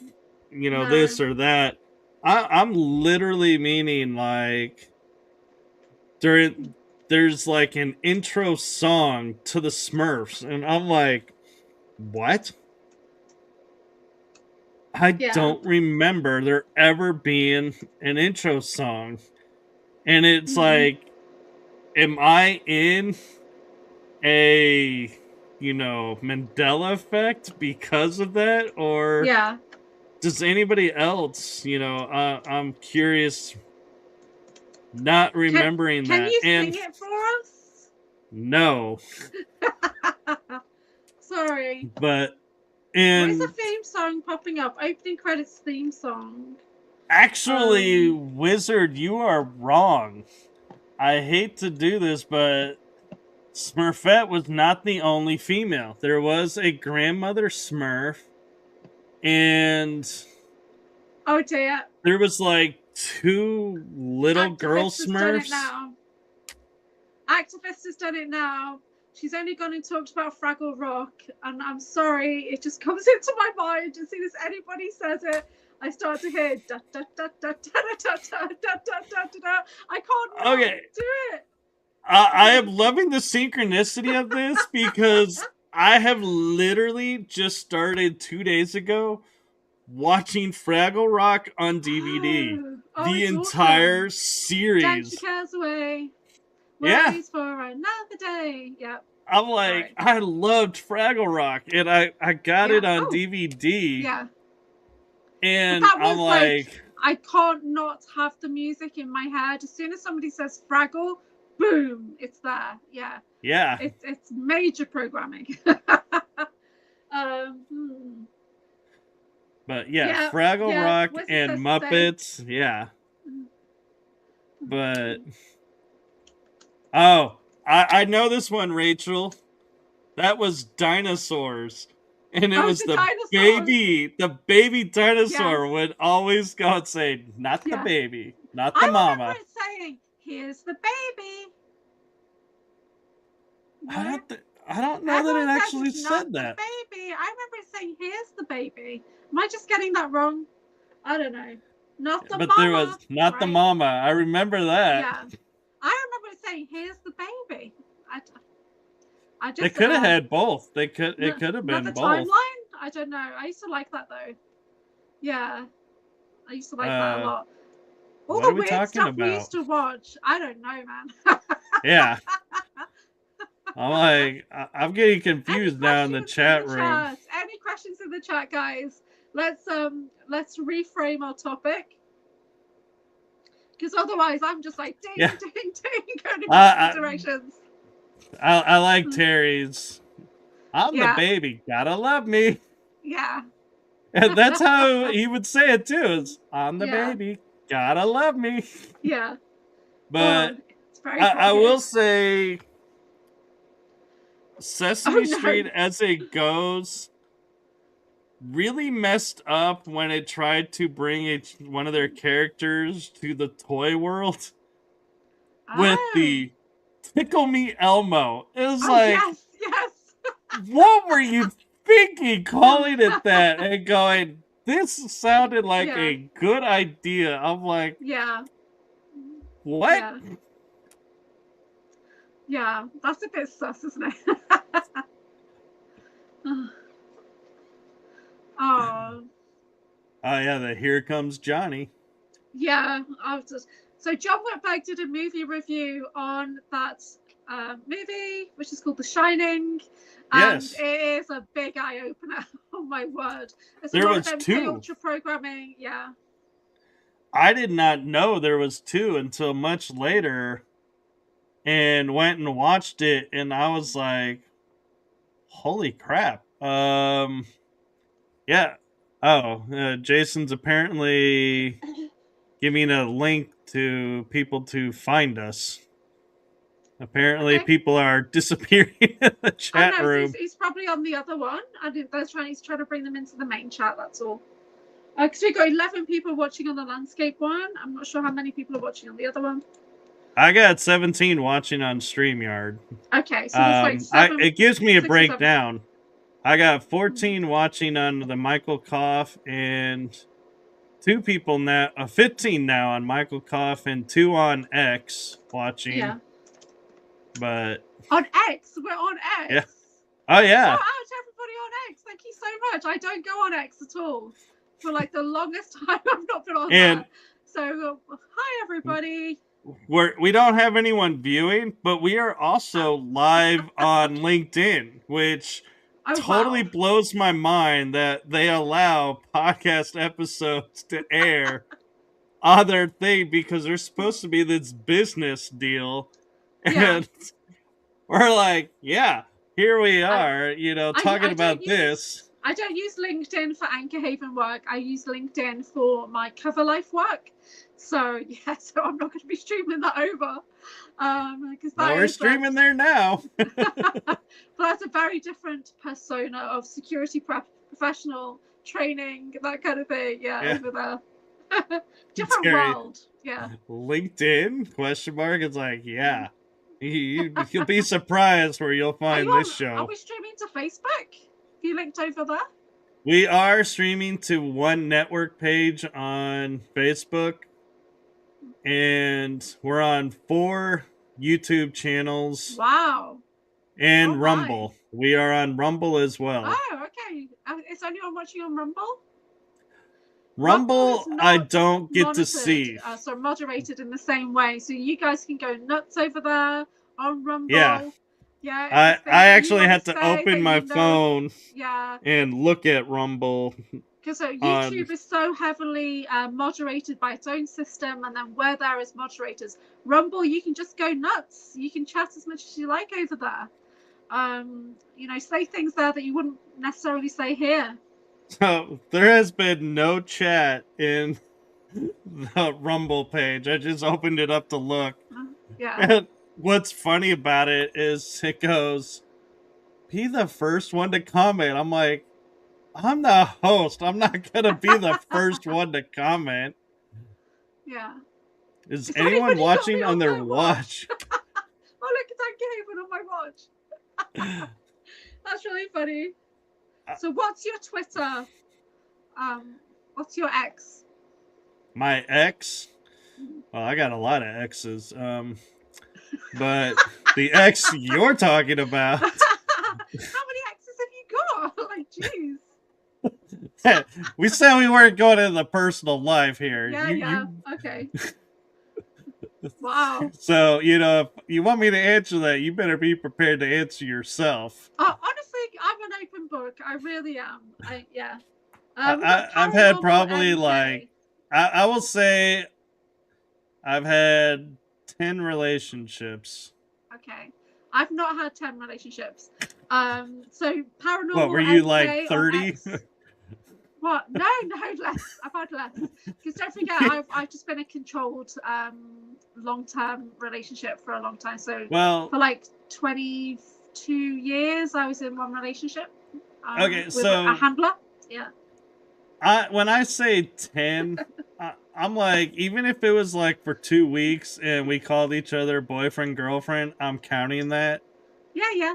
you know, this or that. I'm literally meaning, like, there's like an intro song to the Smurfs, and I'm like, what? I don't remember there ever being an intro song. And it's like, am I in a, you know, Mandela effect because of that? Or does anybody else, you know, I'm curious, not remembering that. Can you sing it for us? No. Sorry. But what is the theme song popping up? Opening credits theme song. Actually, Wizard, you are wrong. I hate to do this, but Smurfette was not the only female. There was a grandmother Smurf, and oh dear, there was like 2 little girl Smurfs. Activist has done it now. She's only gone and talked about Fraggle Rock, and I'm sorry, it just comes into my mind as soon as anybody says it. I start to hear da da da da da da da da da da da. I can't do it. I am loving the synchronicity of this because I have literally just started 2 days ago watching Fraggle Rock on DVD. The entire series. Dance your cares away. Worries for another day. Yep. I'm like, I loved Fraggle Rock, and I got it on DVD. Yeah. And I'm like, I can't not have the music in my head. As soon as somebody says Fraggle, boom, it's there. Yeah. Yeah. It's major programming. But yeah, Fraggle Rock and Muppets. Yeah. But I know this one, Rachel. That was Dinosaurs. And it was the baby dinosaur would always go and say, not the baby, not the mama. I remember it saying, here's the baby. I don't know that it actually said that. Baby. I remember it saying, here's the baby. Am I just getting that wrong? I don't know. Not the mama. But there was not the mama. I remember that. Yeah. I remember it saying, here's the baby. They could have had both. It could have been both. Timeline? I don't know. I used to like that though. Yeah, I used to like that a lot. All the weird stuff we used to watch. I don't know, man. Yeah. I'm like, I'm getting confused now in the chat room. Any questions in the chat, guys? Let's reframe our topic. Because otherwise, I'm just like ding, ding, ding, going in different directions. I like Terry's. I'm the baby, gotta love me. Yeah. And that's how he would say it too. Is I'm the baby, gotta love me. Yeah. But I will say, Sesame Street as it goes really messed up when it tried to bring one of their characters to the toy world with the Tickle Me Elmo. It was like, yes. What were you thinking calling it that and going, this sounded like Yeah. a good idea. I'm like, Yeah. what? Yeah. Yeah, that's a bit sus, isn't it? Oh. Oh yeah, the Here Comes Johnny. Yeah, so John Whitberg did a movie review on that movie, which is called The Shining, and Yes. it is a big eye opener. Oh my word! There's There a lot was of MK two. Ultra programming. Yeah. I did not know there was two until much later, and went and watched it, and I was like, "Holy crap!" Yeah. Oh, Jason's apparently giving a link to people to find us. Apparently, Okay. people are disappearing in the chat room. He's probably on the other one. He's trying to bring them into the main chat. That's all. Because we've got 11 people watching on the landscape one. I'm not sure how many people are watching on the other one. I got 17 watching on StreamYard. Okay, so there's like it gives me a breakdown. I got 14 watching on the Michael Kopf, and 2 people now, 15 now on Michael Kopf, and 2 on X watching. Yeah. But on X, we're on X. Yeah. Oh yeah. Shout out to everybody on X. Thank you so much. I don't go on X at all. For like the longest time, I've not been on that. So hi everybody. We don't have anyone viewing, but we are also live on LinkedIn, which totally blows my mind that they allow podcast episodes to air on their thing, because they're supposed to be this business deal. And we're like, yeah, here we are, talking about this. I don't use LinkedIn for AnchorHaven work. I use LinkedIn for my cover life work. So yeah, so I'm not going to be streaming that over. Because we're streaming there now. But that's a very different persona of security professional training, that kind of thing. Yeah. Over there. Different world. Yeah. LinkedIn ? It's like, yeah. You'll be surprised where you'll find this show. Are we streaming to Facebook? Have you linked over there? We are streaming to one network page on Facebook, and we're on 4 YouTube channels. Wow. And Rumble. We are on Rumble as well. Oh, okay. Is anyone watching on Rumble? Rumble I don't get to see. So moderated in the same way. So you guys can go nuts over there on Rumble. Yeah. Yeah. I actually had to open my phone and look at Rumble. Because YouTube is so heavily moderated by its own system, and then we're there as moderators. Rumble, you can just go nuts. You can chat as much as you like over there. Say things there that you wouldn't necessarily say here. So there has been no chat in the Rumble page. I just opened it up to look. Yeah. And what's funny about it is it goes, be the first one to comment. I'm like, I'm the host. I'm not going to be the first one to comment. Yeah. Is anyone watching on their watch? Oh, look, it's AnchorHaven on my watch. That's really funny. So what's your Twitter? What's your X? My X? Well, I got a lot of X's. But the X you're talking about. How many X's have you got? Like, jeez. We said we weren't going into the personal life here. Yeah. Okay. Wow. So, if you want me to answer that, you better be prepared to answer yourself. Honestly, I'm an open book. I really am. I've had probably I will say I've had 10 relationships. Okay. I've not had 10 relationships. So paranormal. What, were you like 30? What? No, less. I've had less. Because don't forget, I've just been a controlled long-term relationship for a long time. So for like 22 years, I was in one relationship. With a handler. Yeah. When I say 10, I'm like, even if it was like for 2 weeks and we called each other boyfriend, girlfriend, I'm counting that. Yeah.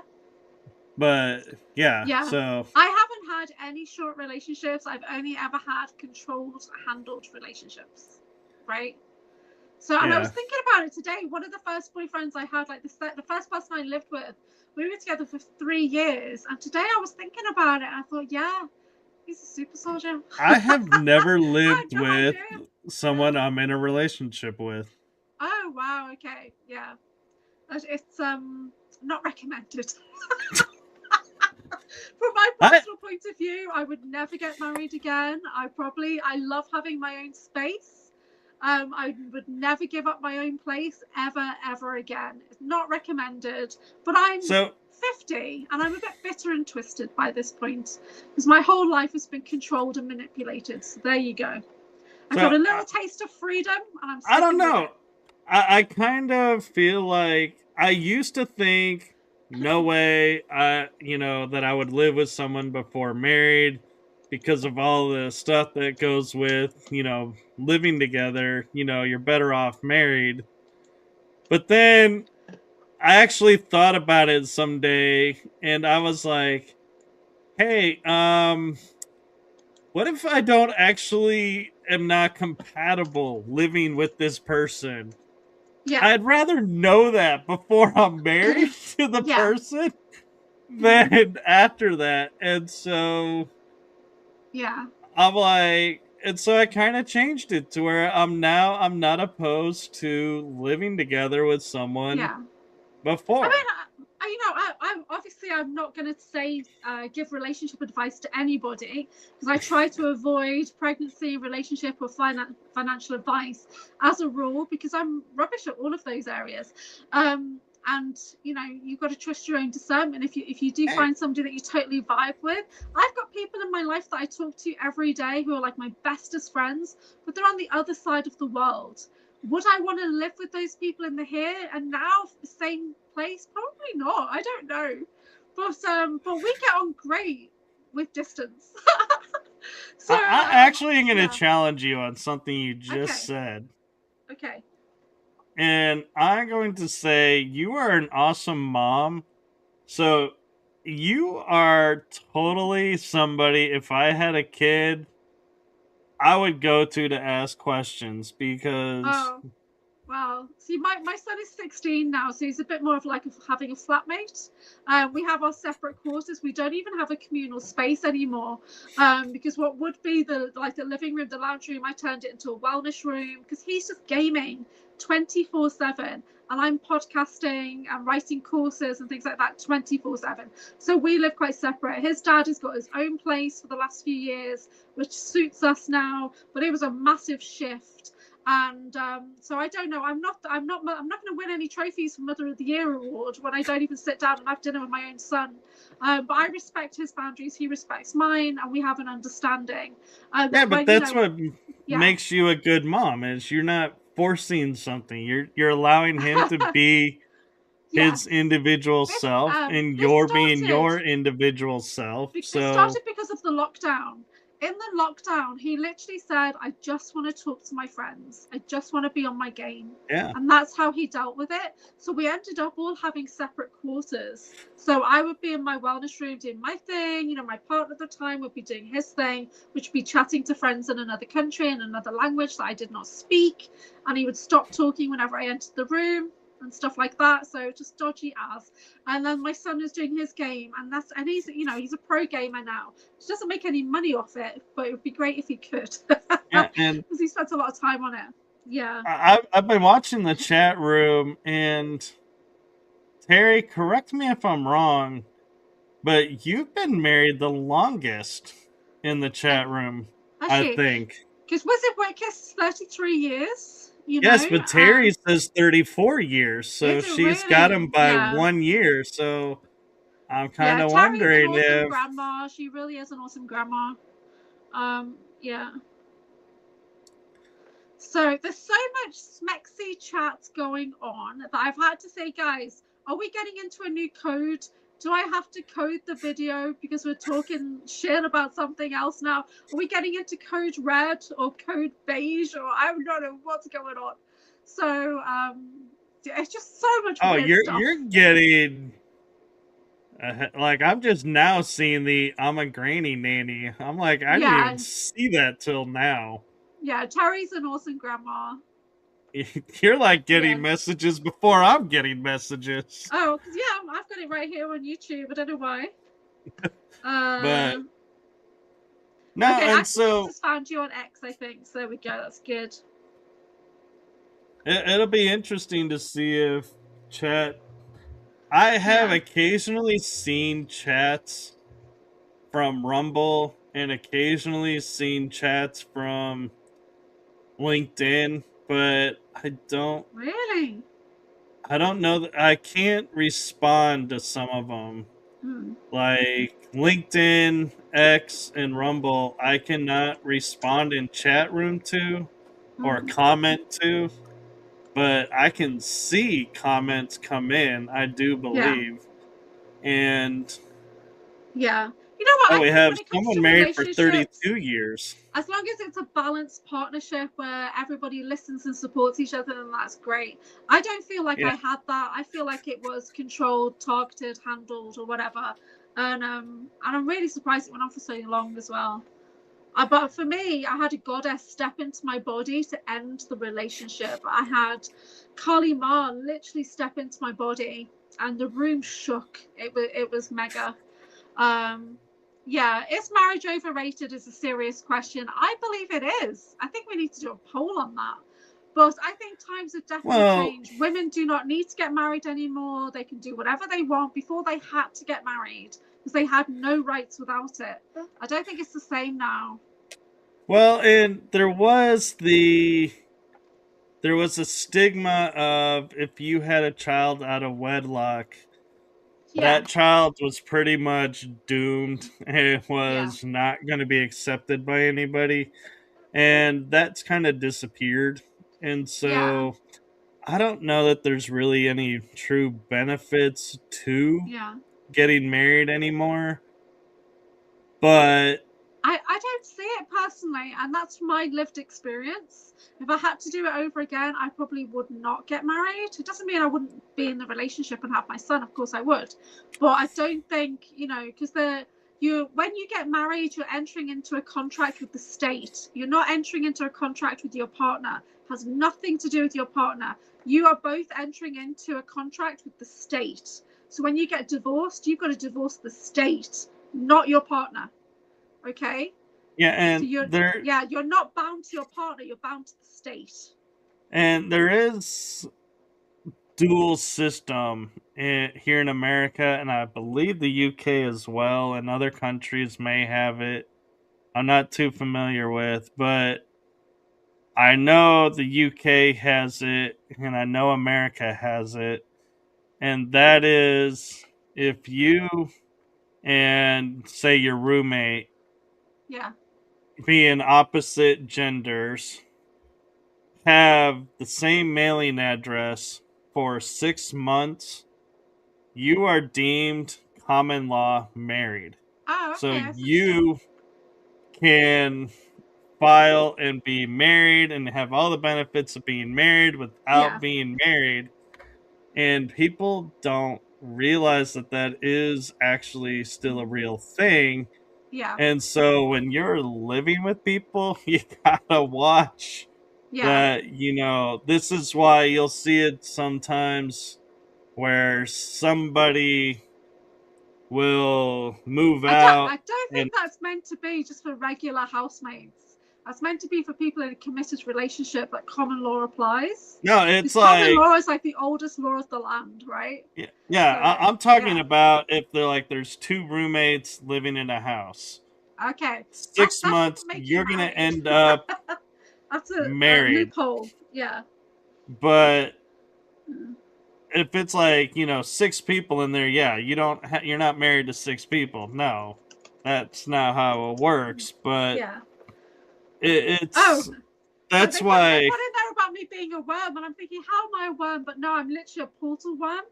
But yeah. So I haven't had any short relationships. I've only ever had controlled, handled relationships, right? So, and I was thinking about it today. One of the first boyfriends I had, like the first person I lived with, we were together for 3 years. And today I was thinking about it. And I thought, yeah, he's a super soldier. I have never lived no with idea. someone I'm in a relationship with. Oh, wow. Okay. Yeah. It's not recommended. From my personal point of view, I would never get married again. I love having my own space. I would never give up my own place ever again. It's not recommended. But I'm 50 and I'm a bit bitter and twisted by this point because my whole life has been controlled and manipulated. So there you go. I've got a little taste of freedom and I don't know. I kind of feel like I used to think, no way, that I would live with someone before married because of all the stuff that goes with, living together. You're better off married. But then I actually thought about it someday and I was like, hey, what if I don't actually am not compatible living with this person? Yeah. I'd rather know that before I'm married to the person than after that. And so I'm like, and so I kind of changed it to where I'm not opposed to living together with someone before. I mean, I'm obviously I'm not going to say give relationship advice to anybody because I try to avoid pregnancy, relationship, or financial advice as a rule because I'm rubbish at all of those areas. And you've got to trust your own discernment. If you do find somebody that you totally vibe with, I've got people in my life that I talk to every day who are like my bestest friends, but they're on the other side of the world. Would I want to live with those people in the here and now, the same place? Probably not. I don't know, but we get on great with distance. So I actually am going to challenge you on something you just said. Okay. And I'm going to say you are an awesome mom. So you are totally somebody, if I had a kid, I would go to ask questions because... Well, see, my son is 16 now, so he's a bit more of like having a flatmate. We have our separate quarters. We don't even have a communal space anymore because what would be the living room, the lounge room, I turned it into a wellness room because he's just gaming 24/7, and I'm podcasting and writing courses and things like that 24/7. So we live quite separate. His dad has got his own place for the last few years, which suits us now, but it was a massive shift. And so I don't know. I'm not going to win any trophies for Mother of the Year award when I don't even sit down and have dinner with my own son. But I respect his boundaries. He respects mine, and we have an understanding. But that's what makes you a good mom. Is you're not forcing something. You're allowing him to be his individual self, and you're being your individual self. It started because of the lockdown. In the lockdown, he literally said, I just want to talk to my friends. I just want to be on my game. Yeah. And that's how he dealt with it. So we ended up all having separate quarters. So I would be in my wellness room doing my thing. My partner at the time would be doing his thing, which would be chatting to friends in another country in another language that I did not speak. And he would stop talking whenever I entered the room and stuff like that. So just dodgy as. And then my son is doing his game, and he's a pro gamer now. He doesn't make any money off it, but it would be great if he could. Yeah, and because he spends a lot of time on it. Yeah. I've been watching the chat room, and Terry, correct me if I'm wrong, but you've been married the longest in the chat room, I think. Because Wizard Wick's 33 years. Yes, but Terry says 34 years, so she's got him by 1 year. So I'm kind of wondering Terry's an awesome grandma. She really is an awesome grandma. Yeah. So there's so much smexy chat going on that I've had to say, guys, are we getting into a new code? Do I have to code the video because we're talking shit about something else now? Are we getting into code red or code beige, or I don't know what's going on? So it's just so much weird stuff. You're getting Like, I'm just now seeing the I'm a granny nanny. I'm like, I didn't even see that till now. Yeah, Terry's an awesome grandma. You're like getting messages before I'm getting messages. Oh, because I've got it right here on YouTube. I don't know why. But no, okay, and Akashic so just found you on X, I think. So there we go. That's good. It'll be interesting to see if chat. I have occasionally seen chats from Rumble and occasionally seen chats from LinkedIn, but I don't know that I can't respond to some of them. Like LinkedIn, X, and Rumble, I cannot respond in chat room to or comment to, but I can see comments come in, I do believe. And you know what? oh, we have someone married for 32 years. As long as it's a balanced partnership where everybody listens and supports each other, then that's great. I don't feel like I had that. I feel like it was controlled, targeted, handled, or whatever. And I'm really surprised it went on for so long as well. But for me, I had a goddess step into my body to end the relationship. I had Kali Ma literally step into my body, and the room shook. It was mega. Is marriage overrated is a serious question. I believe it is. I think we need to do a poll on that. But I think times have definitely changed. Women do not need to get married anymore. They can do whatever they want. Before they had to get married because they had no rights without it. I don't think it's the same now. Well, and there was a stigma of if you had a child out of wedlock, that child was pretty much doomed. It was not going to be accepted by anybody. And that's kind of disappeared. And so I don't know that there's really any true benefits to getting married anymore. But I don't see it personally, and that's my lived experience. If I had to do it over again, I probably would not get married. It doesn't mean I wouldn't be in the relationship and have my son. Of course I would. But I don't think, because when you get married, you're entering into a contract with the state. You're not entering into a contract with your partner. It has nothing to do with your partner. You are both entering into a contract with the state. So when you get divorced, you've got to divorce the state, not your partner. Okay. Yeah, and so you're not bound to your partner, you're bound to the state. And there is dual system here in America, and I believe the UK as well, and other countries may have it. I'm not too familiar with, but I know the UK has it, and I know America has it. And that is if you and say your roommate being opposite genders have the same mailing address for 6 months, you are deemed common law married. Oh, okay. So you can file and be married and have all the benefits of being married without being married. And people don't realize that is actually still a real thing. And so when you're living with people, you gotta watch that, this is why you'll see it sometimes where somebody will move out. I don't think that's meant to be just for regular housemates. That's meant to be for people in a committed relationship, that common law applies. No, it's common law is like the oldest law of the land, right? I'm talking about if they're like there's two roommates living in a house. Okay. 6 months, you're going to end up that's a married. Loophole. Yeah. But if it's like, 6 people in there, you're not married to 6 people. No, that's not how it works. But that's why. They put in there about me being a worm, and I'm thinking, how am I a worm? But no, I'm literally a portal worm.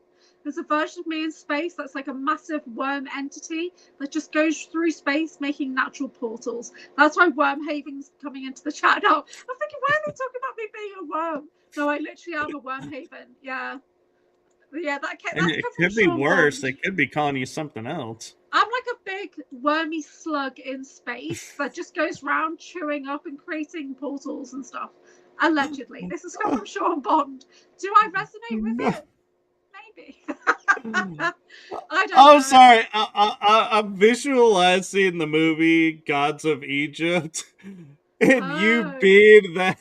There's a version of me in space that's like a massive worm entity that just goes through space making natural portals. That's why Wormhaven's coming into the chat now. I'm thinking, why are they talking about me being a worm? No, I literally am a Wormhaven. Yeah. Yeah, that And it come from could be Sean worse. Bond. They could be calling you something else. I'm like a big wormy slug in space that just goes round chewing up and creating portals and stuff. Allegedly. This has come from Sean Bond. Do I resonate with No. it? Maybe. I don't I'm know. sorry. I'm visualizing the movie Gods of Egypt and you Oh. being that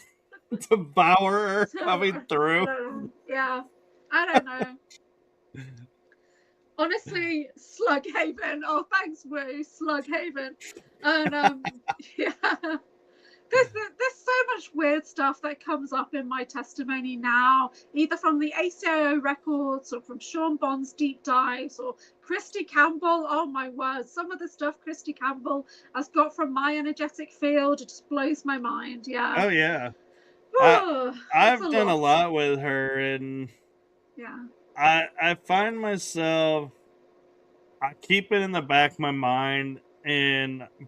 devourer So, coming I through. don't know. Yeah. I don't know. Honestly, Slug Haven. Oh, thanks, Woo, Slug Haven. And yeah, there's so much weird stuff that comes up in my testimony now, either from the ACIO records or from Sean Bond's deep dives or Christy Campbell. Oh my word, some of the stuff Christy Campbell has got from my energetic field, it just blows my mind. Yeah. Oh yeah. It's a I've done a lot. lot with her, and Yeah. I find myself, I keep it in the back of my mind,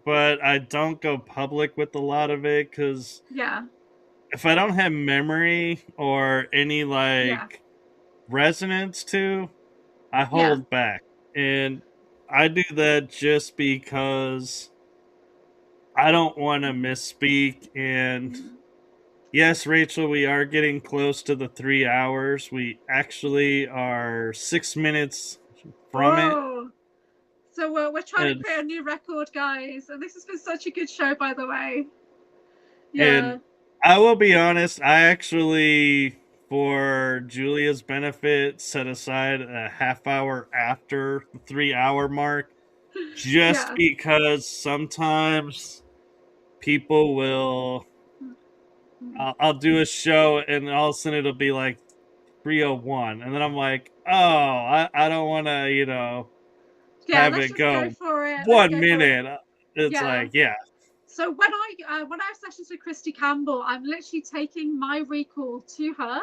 but I don't go public with a lot of it because Yeah. if I don't have memory or any Yeah. like resonance to, I Yeah. hold back, and I do that just because I don't want to misspeak. And yes, Rachel, we are getting close to the 3 hours. We actually are 6 minutes from it. Whoa. So we're trying to And, create a new record, guys. And this has been such a good show, by the way. Yeah. and I will be honest, I actually, for Julia's benefit, set aside a half hour after the 3 hour mark just Yeah. because sometimes people will. I'll do a show and all of a sudden it'll be like 3:01, and then I'm like, oh, I don't want to, Yeah, have let's it just go go for it. Let's one go for it. minute. It's Yeah. like, yeah, So when I have sessions with Christy Campbell, I'm literally taking my recall to her,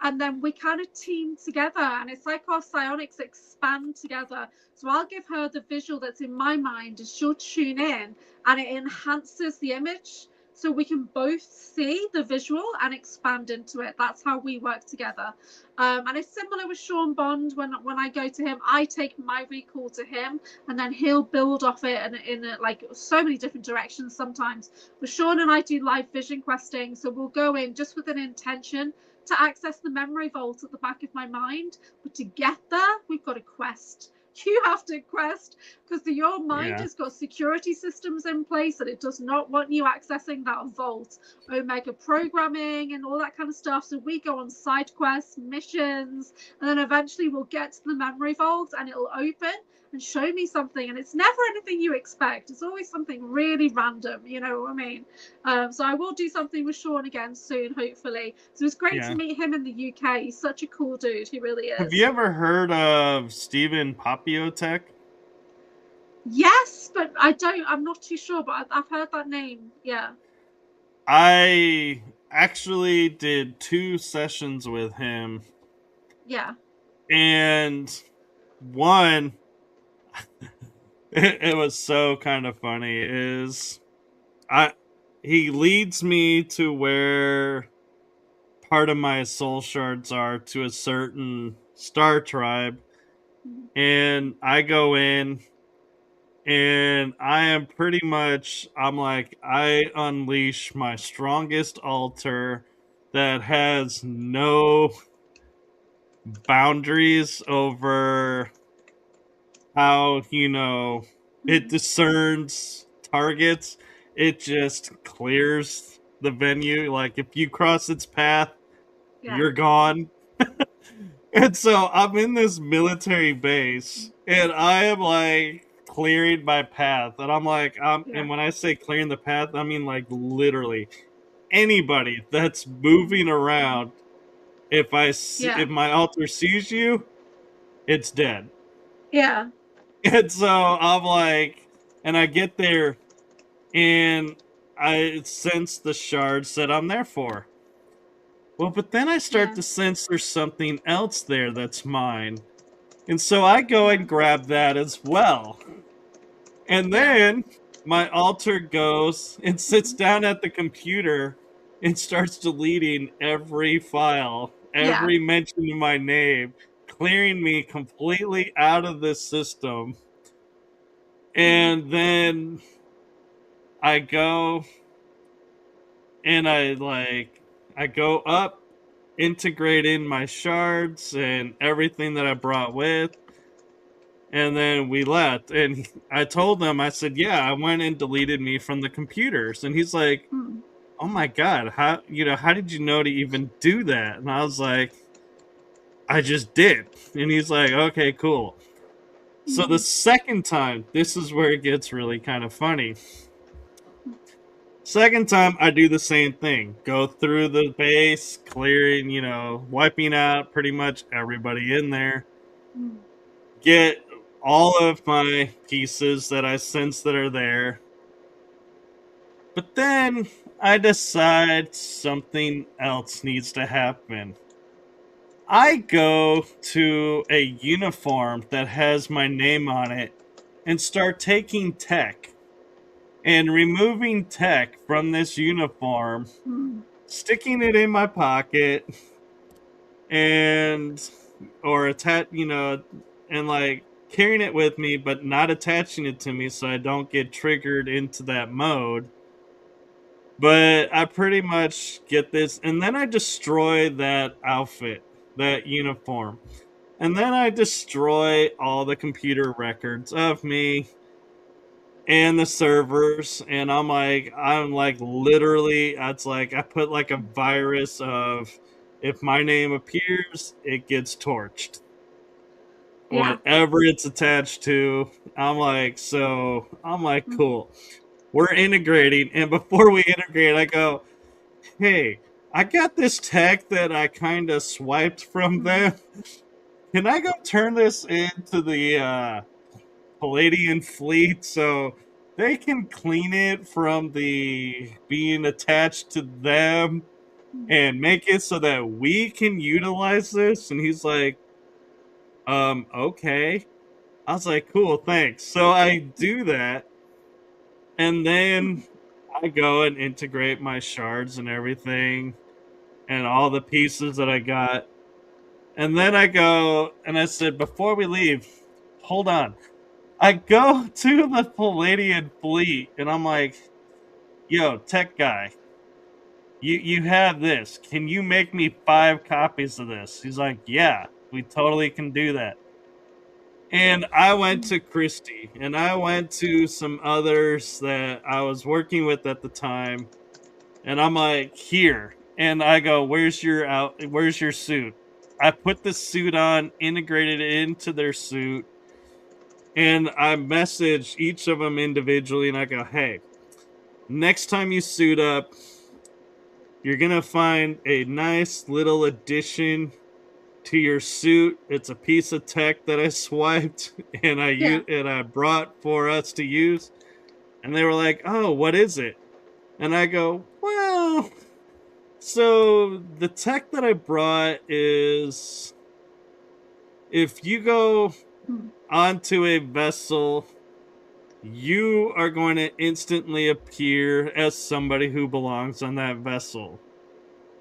and then we kind of team together, and it's like our psionics expand together. So I'll give her the visual that's in my mind, and she'll tune in, and it enhances the image, so we can both see the visual and expand into it. That's how we work together. And it's similar with Sean Bond. When I go to him, I take my recall to him, and then he'll build off it in like so many different directions sometimes. But Sean and I do live vision questing, so we'll go in just with an intention to access the memory vault at the back of my mind. But to get there, we've got a quest. You have to quest because your mind yeah, has got security systems in place that it does not want you accessing that vault, omega programming and all that kind of stuff. So we go on side quests, missions, and then eventually we'll get to the memory vault and it'll open and show me something, and it's never anything you expect. It's always something really random, you know what I mean? So I will do something with Sean again soon, hopefully. So it's great to yeah. meet him in the UK. He's such a cool dude. He really Have is. you ever heard of Stephen Popiotek? Yes, but I'm not too sure, but I've heard that name. Yeah. I actually did 2 sessions with him, Yeah. and one, it was so kind of funny, is he leads me to where part of my soul shards are to a certain star tribe, and I go in and I'm like, I unleash my strongest altar that has no boundaries over how, it discerns targets. It just clears the venue. Like, if you cross its path, Yeah. you're gone. And so I'm in this military base, and I am like clearing my path. And I'm like, Yeah. and when I say clearing the path, I mean like literally anybody that's moving around. If Yeah. if my altar sees you, it's dead. Yeah. And so I'm like, and I get there, and I sense the shards that I'm there for. Well, but then I start Yeah. to sense there's something else there that's mine. And so I go and grab that as well. And then my altar goes and sits down at the computer and starts deleting every file, Yeah. every mention of my name. clearing me completely out of this system. And then I go and I go up, integrate in my shards and everything that I brought with. And then we left. And I told them, I said, yeah, I went and deleted me from the computers. And he's like, oh my God, how did you know to even do that? And I was like, I just did. And he's like, okay, cool. So the second time, this is where it gets really kind of funny. Second time, I do the same thing. Go through the base, clearing, wiping out pretty much everybody in there. Get all of my pieces that I sense that are there. But then I decide something else needs to happen. I go to a uniform that has my name on it and start taking tech and removing tech from this uniform, sticking it in my pocket and like carrying it with me, but not attaching it to me so I don't get triggered into that mode. But I pretty much get this, and then I destroy that outfit, that uniform. And then I destroy all the computer records of me and the servers, and I'm like literally, it's like I put like a virus of, if my name appears, it gets torched. Yeah. Whatever it's attached to. I'm like, cool. We're integrating, and before we integrate, I go, hey, I got this tech that I kind of swiped from them. Can I go turn this into the Palladian fleet so they can clean it from the being attached to them and make it so that we can utilize this? And he's like, okay. I was like, cool, thanks. So I do that, and then I go and integrate my shards and everything and all the pieces that I got. And then I go and I said, before we leave, hold on. I go to the Palladian fleet and I'm like, yo, tech guy, you have this. Can you make me 5 copies of this? He's like, yeah, we totally can do that. And I went to Christie, and I went to some others that I was working with at the time, and I'm like, here. And I go, where's your suit? I put the suit on, integrated it into their suit, and I messaged each of them individually, and I go, hey, next time you suit up, you're gonna find a nice little addition to your suit. It's a piece of tech that I swiped and I brought for us to use. And they were like, oh, what is it? And I go, well, so the tech that I brought is, if you go onto a vessel, you are going to instantly appear as somebody who belongs on that vessel.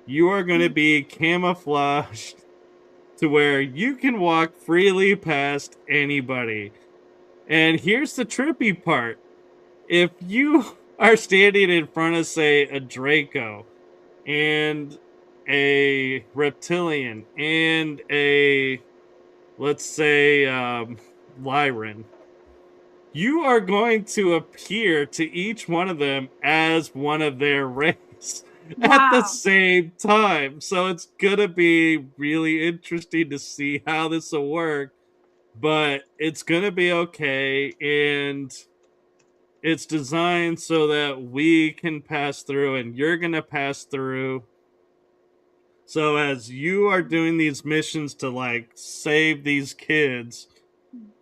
You are going to be camouflaged to where you can walk freely past anybody. And here's the trippy part. If you are standing in front of, say, a Draco and a reptilian and a, let's say, Lyran, you are going to appear to each one of them as one of their race. Wow. At the same time. So it's gonna be really interesting to see how this will work, but it's gonna be okay, and it's designed so that we can pass through and you're gonna pass through. So as you are doing these missions to like save these kids,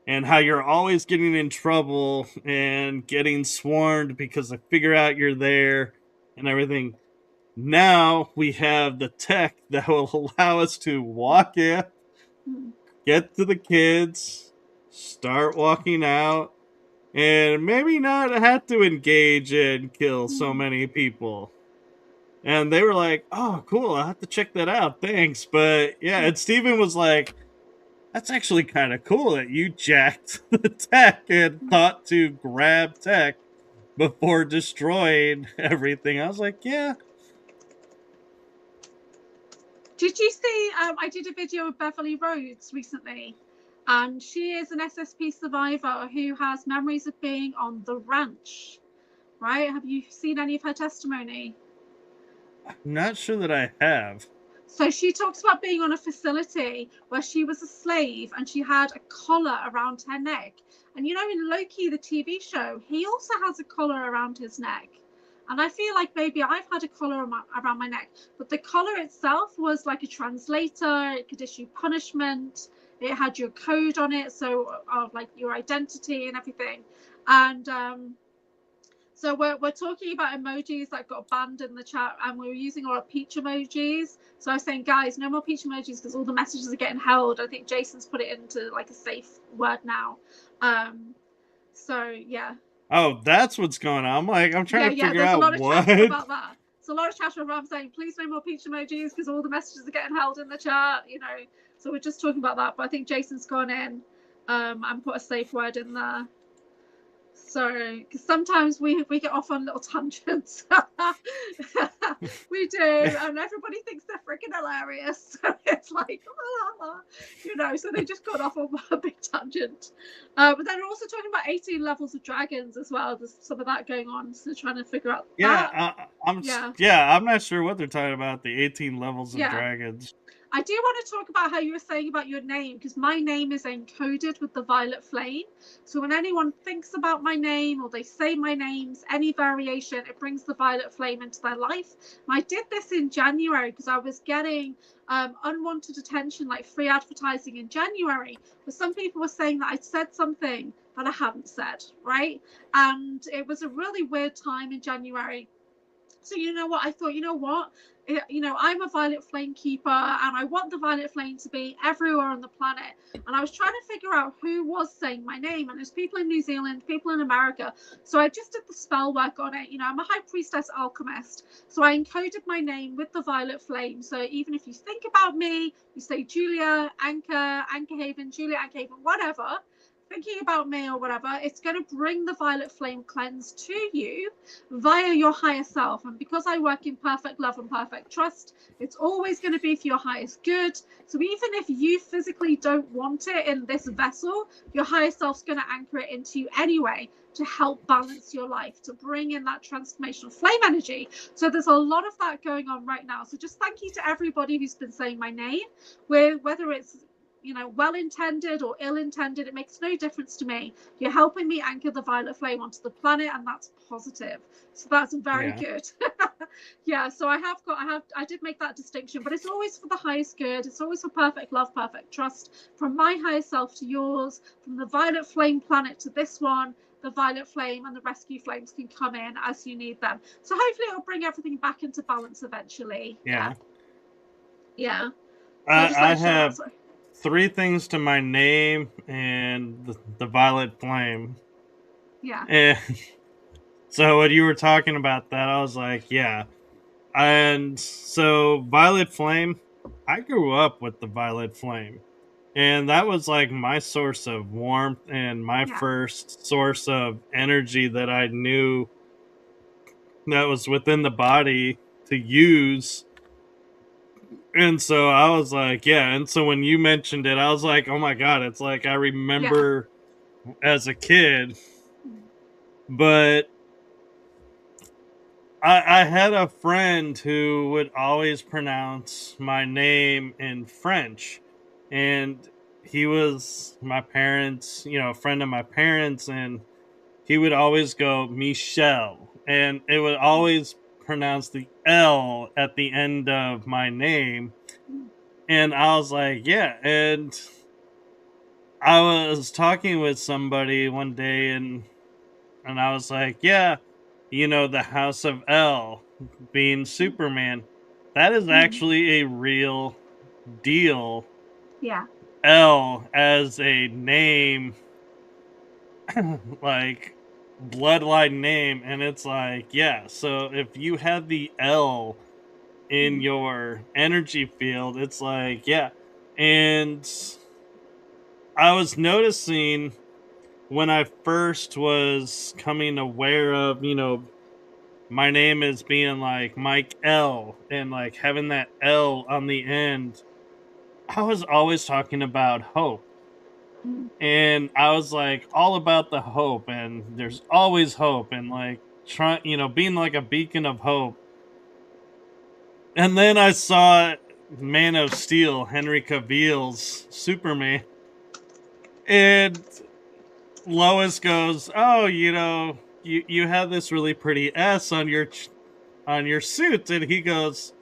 and how you're always getting in trouble and getting swarmed because they figure out you're there and everything, now we have the tech that will allow us to walk in, get to the kids, start walking out, and maybe not have to engage and kill so many people. And they were like, oh, cool, I'll have to check that out, thanks. But yeah, and Steven was like, that's actually kind of cool that you jacked the tech and thought to grab tech before destroying everything. I was like, yeah. Did you see, I did a video of Beverly Rhodes recently, and she is an SSP survivor who has memories of being on the ranch, right? Have you seen any of her testimony? I'm not sure that I have. So she talks about being on a facility where she was a slave and she had a collar around her neck. And you know, in Loki, the TV show, he also has a collar around his neck. And I feel like maybe I've had a collar around my neck, but the collar itself was like a translator. It could issue punishment. It had your code on it, so of like your identity and everything. And so we're talking about emojis that got banned in the chat, and we were using a lot of peach emojis. So I was saying, guys, no more peach emojis because all the messages are getting held. I think Jason's put it into like a safe word now. So yeah. Oh, that's what's going on. I'm like, I'm trying to figure there's out a lot of what. chatter about that. It's a lot of chatter around saying, please no more peach emojis because all the messages are getting held in the chat, you know. So we're just talking about that. But I think Jason's gone in and put a safe word in there. So, because sometimes we get off on little tangents. We do, and everybody thinks they're freaking hilarious. So it's like, you know, so they just got off on a big tangent. But then we're also talking about 18 levels of dragons as well. There's some of that going on, so trying to figure out that. I'm not sure what they're talking about, the 18 levels of dragons. I do want to talk about how you were saying about your name, because my name is encoded with the violet flame. So when anyone thinks about my name or they say my name's any variation, it brings the violet flame into their life. And I did this in January because I was getting unwanted attention, like free advertising in January, but some people were saying that I'd said something that I hadn't said, right? And it was a really weird time in January. So you know what? I thought, you know what? You know, I'm a violet flame keeper and I want the violet flame to be everywhere on the planet. And I was trying to figure out who was saying my name. And there's people in New Zealand, people in America. So I just did the spell work on it. You know, I'm a high priestess alchemist. So I encoded my name with the violet flame. So even if you think about me, you say Julia, AnchorHaven, Julia AnchorHaven, whatever, thinking about me or whatever, it's going to bring the violet flame cleanse to you via your higher self. And because I work in perfect love and perfect trust, it's always going to be for your highest good. So even if you physically don't want it in this vessel, your higher self's going to anchor it into you anyway to help balance your life, to bring in that transformational flame energy. So there's a lot of that going on right now. So just thank you to everybody who's been saying my name, whether it's, you know, well-intended or ill-intended, it makes no difference to me. You're helping me anchor the violet flame onto the planet, and that's positive. So that's very good. So I did make that distinction, but it's always for the highest good. It's always for perfect love, perfect trust, from my higher self to yours, from the violet flame planet to this one. The violet flame and the rescue flames can come in as you need them. So hopefully it'll bring everything back into balance eventually. So I have 3 things to my name and the violet flame. And so when you were talking about that, I was like, yeah. And so violet flame, I grew up with the violet flame. And that was like my source of warmth and my first source of energy that I knew that was within the body to use. And so I was like, and so when you mentioned it, I was like, oh my God, it's like I remember as a kid. But I had a friend who would always pronounce my name in French. And he was my parents, you know, a friend of my parents, and he would always go Michel. And it would always pronounce the L at the end of my name. And I was like, and I was talking with somebody one day and I was like, you know, the House of L being Superman, that is actually a real deal. L as a name, like bloodline name, and it's like, so if you have the L in your energy field, it's like, and I was noticing when I first was coming aware of, my name is being like Mike L and like having that L on the end, I was always talking about hope. And I was like all about the hope, and there's always hope, and like trying, being like a beacon of hope. And then I saw Man of Steel, Henry Cavill's Superman, and Lois goes, "Oh, you have this really pretty S on your suit," and he goes,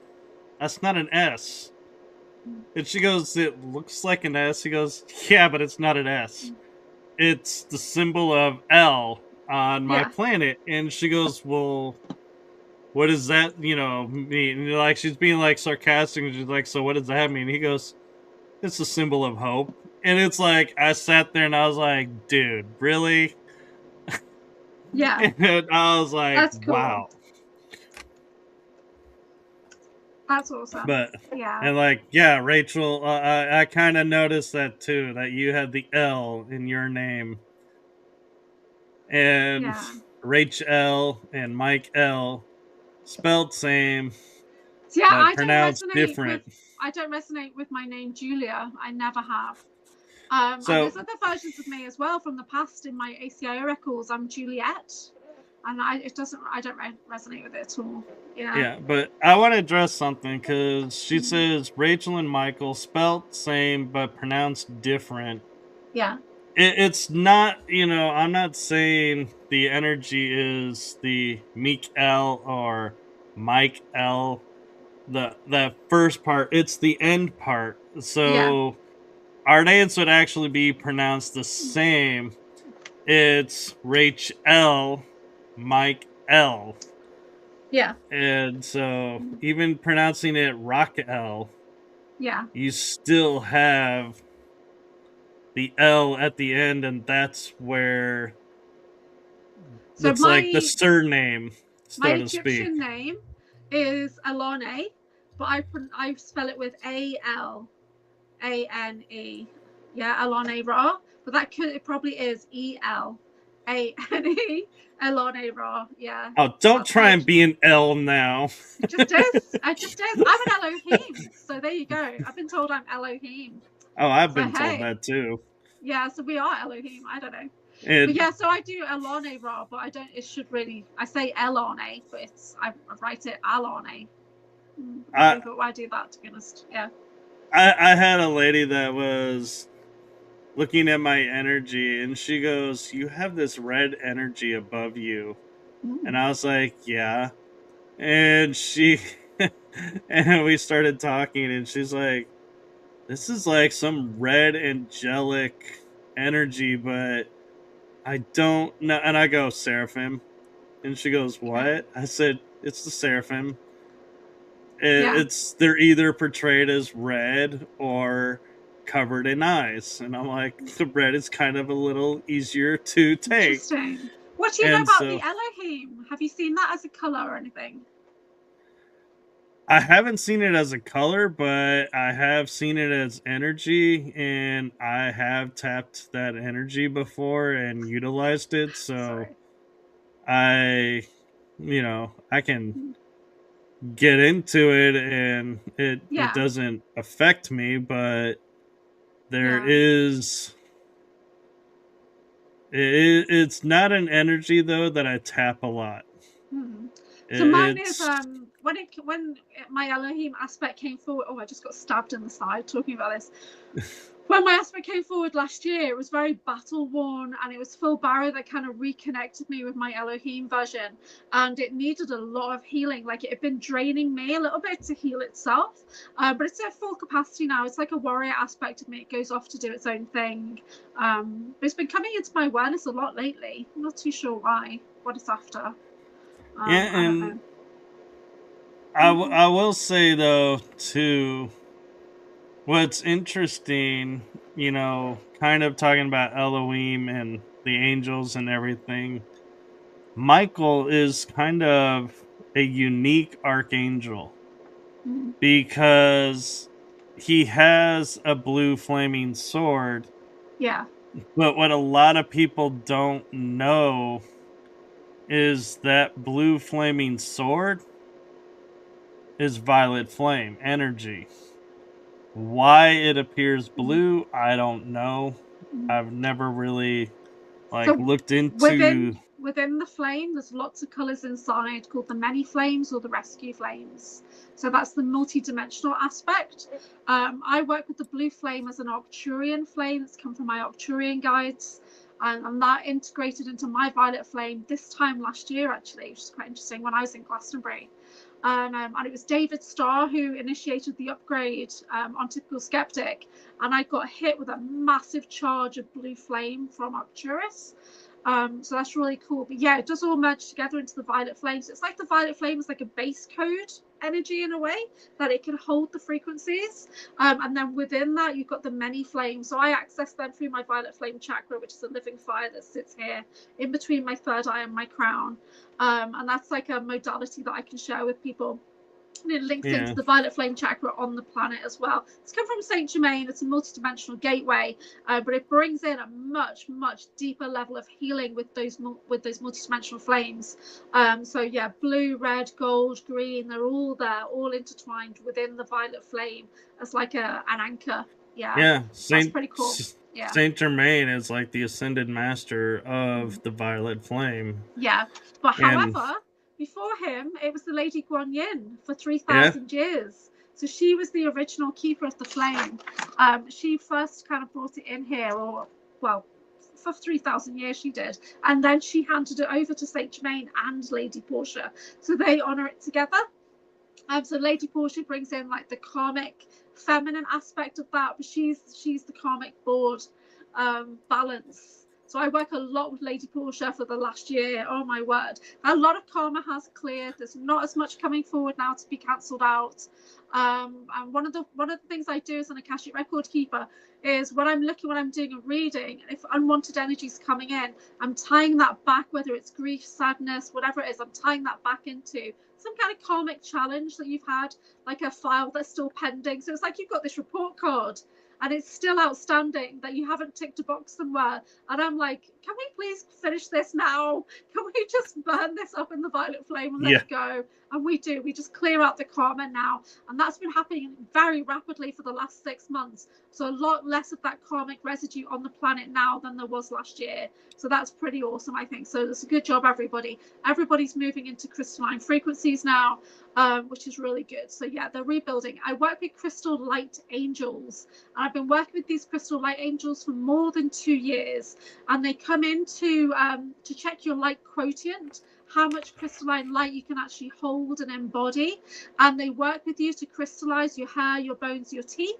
"That's not an S." And she goes, "It looks like an S." He goes, "Yeah, but it's not an S. It's the symbol of L on my planet." And she goes, "Well, what does that, mean?" And like she's being like sarcastic, and she's like, "So what does that mean?" He goes, "It's a symbol of hope." And it's like I sat there and I was like, "Dude, really?" Yeah. And I was like, That's cool. "Wow." That's awesome. But yeah. And like, yeah, Rachel, I kind of noticed that too, that you had the L in your name. And Rachel and Mike L spelled same, yeah, but I pronounced different. I don't resonate with my name Julia. I never have. And there's other versions of me as well from the past in my ACIO records. I'm Juliet, and I don't resonate with it at all. Yeah, but I want to address something because she says Rachel and Michael spelt same but pronounced different. Yeah. It's not, I'm not saying the energy is the Meek L or Mike L. The first part, it's the end part. So our names would actually be pronounced the same. It's Rach L, Mike L. Yeah. And so even pronouncing it Rock L, you still have the L at the end, and that's where it's like the surname, so my to speak. Egyptian name is Alane, but I spell it with ALANE. Yeah, Alane Ra, but it probably is ELANE. Alane Ra. Yeah. Oh, don't try and be an L now. It just is. I just is. I'm an Elohim, so there you go. I've been told I'm Elohim. Oh, I've been told that too. Yeah, so we are Elohim. I don't know. But yeah, so I do Alane Ra, but I don't. It should really. I say Elane, but I write it Alane. Why do that? To be honest, yeah. I had a lady that was looking at my energy, and she goes, "You have this red energy above you," and I was like, "Yeah," and and we started talking, and she's like, "This is like some red angelic energy, but I don't know." And I go, "Seraphim," and she goes, "What?" I said, "It's the seraphim. They're either portrayed as red or covered in ice." And I'm like, the red is kind of a little easier to take. Interesting. What do you know about the Elohim? Have you seen that as a color or anything? I haven't seen it as a color, but I have seen it as energy, and I have tapped that energy before and utilized it. So I can get into it, and it doesn't affect me, but there is it's not an energy though that I tap a lot. So mine is when my Elohim aspect came forward. Oh, I just got stabbed in the side talking about this. When my aspect came forward last year, it was very battle worn, and it was Phil Barrow that kind of reconnected me with my Elohim version, and it needed a lot of healing. Like, it had been draining me a little bit to heal itself, but it's at full capacity now. It's like a warrior aspect of me. It goes off to do its own thing, but it's been coming into my awareness a lot lately. I'm not too sure why, what it's after. And I will say though too, what's interesting, kind of talking about Elohim and the angels and everything, Michael is kind of a unique archangel because he has a blue flaming sword, Yeah. But what a lot of people don't know is that blue flaming sword is violet flame energy. Why it appears blue, I don't know. I've never really So looked within into. within the flame, there's lots of colors inside called the many flames or the rescue flames. So that's the multi-dimensional aspect. I work with the blue flame as an Arcturian flame. It's come from my Arcturian guides. And that integrated into my violet flame this time last year, actually, which is quite interesting, when I was in Glastonbury. And it was David Starr who initiated the upgrade on Typical Skeptic, and I got hit with a massive charge of blue flame from Arcturus. So that's really cool. But yeah, it does all merge together into the violet flame. So it's like the violet flame is like a base code energy in a way that it can hold the frequencies. And then within that, you've got the many flames. So I access them through my violet flame chakra, which is a living fire that sits here in between my third eye and my crown. And that's like a modality that I can share with people. And it links into the violet flame chakra on the planet as well. It's come from Saint Germain. It's a multidimensional gateway, but it brings in a much deeper level of healing with those multidimensional flames. So yeah, blue, red, gold, green, they're all there, all intertwined within the violet flame as like an anchor. Yeah, that's pretty cool. Yeah, Saint Germain is like the ascended master of the violet flame. Yeah, but however, before him, it was the Lady Guan Yin for 3,000 years. So she was the original keeper of the flame. She first kind of brought it in here, or well, for 3,000 years she did, and then she handed it over to Saint Germain and Lady Portia. So they honor it together. So Lady Portia brings in like the karmic feminine aspect of that, but she's the karmic board balance. So I work a lot with Lady Portia for the last year. Oh my word, a lot of karma has cleared. There's not as much coming forward now to be cancelled out. And one of the things I do as an Akashic record keeper is when I'm doing a reading, if unwanted energy is coming in, I'm tying that back, whether it's grief, sadness, whatever it is, I'm tying that back into some kind of karmic challenge that you've had, like a file that's still pending. So it's like you've got this report card and it's still outstanding that you haven't ticked a box somewhere. And I'm like, can we please finish this now? Can we just burn this up in the violet flame and let it go? And we do. We just clear out the karma now. And that's been happening very rapidly for the last 6 months. So a lot less of that karmic residue on the planet now than there was last year. So that's pretty awesome, I think. So it's a good job, everybody. Everybody's moving into crystalline frequencies now, which is really good. So yeah, they're rebuilding. I work with crystal light angels. And I've been working with these crystal light angels for more than 2 years. And they come in to check your light quotient, how much crystalline light you can actually hold and embody. And they work with you to crystallize your hair, your bones, your teeth,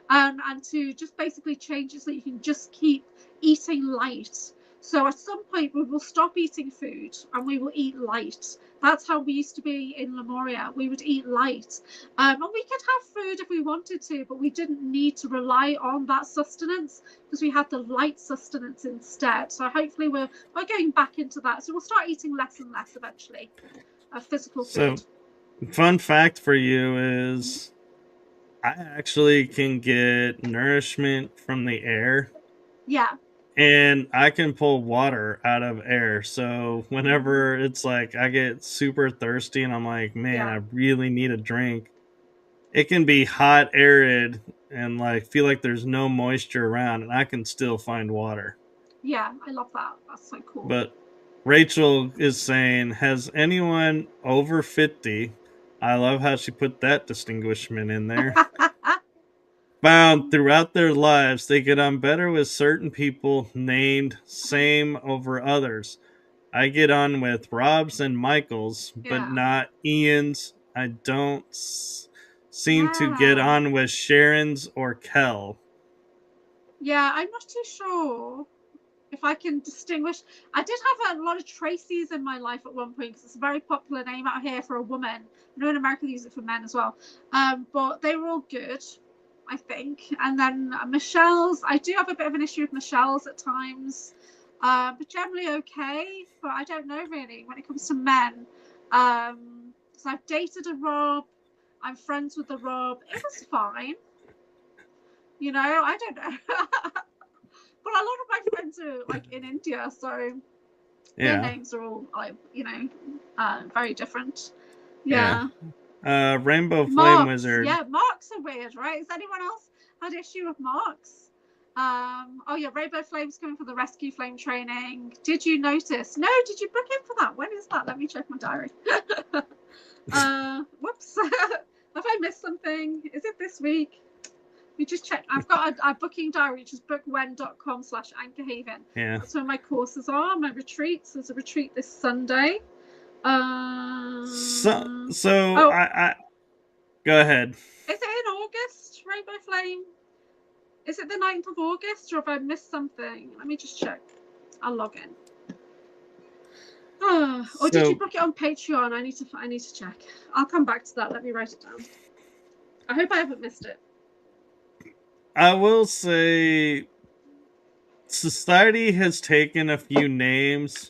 and to just basically change it so that you can just keep eating light. So at some point we will stop eating food and we will eat light. That's how we used to be in Lemuria. We would eat light. And we could have food if we wanted to, but we didn't need to rely on that sustenance because we had the light sustenance instead. So hopefully we're going back into that. So we'll start eating less and less eventually of physical food. So, fun fact for you is I actually can get nourishment from the air. Yeah. And I can pull water out of air. So whenever it's like I get super thirsty and I'm like, man, I really need a drink, it can be hot, arid, and like feel like there's no moisture around, and I can still find water. Yeah, I love that. That's so cool. But Rachel is saying, has anyone over 50, I love how she put that distinguishment in there, found throughout their lives they get on better with certain people named same over others? I get on with Rob's and Michael's, but not Ian's. I don't seem to get on with Sharon's or Kel. Yeah, I'm not too sure if I can distinguish. I did have a lot of Tracy's in my life at one point because it's a very popular name out here for a woman. I know in America they use it for men as well. But they were all good, I think. And then Michelle's, I do have a bit of an issue with Michelle's at times, but generally okay. But I don't know really when it comes to men. So I've dated a Rob. I'm friends with the Rob. It was fine. You know, I don't know. But a lot of my friends are like in India, so their names are all like, you know, very different. Yeah. Rainbow Flame Marks. Wizard. Yeah, marks are weird, right? Has anyone else had issue with marks? Oh yeah, Rainbow Flame's coming for the rescue flame training. Did you notice? No, did you book in for that? When is that? Let me check my diary. Whoops. Have I missed something? Is it this week? We just check. I've got a booking diary, which is bookwen.com/AnchorHaven. Yeah. That's where my courses are, my retreats. There's a retreat this Sunday. I go ahead. Is it in August, Rainbow Flame? Is it the 9th of August, or have I missed something? Let me just check. I'll log in. Or did you book it on Patreon? I need to check. I'll come back to that. Let me write it down. I hope I haven't missed it. I will say society has taken a few names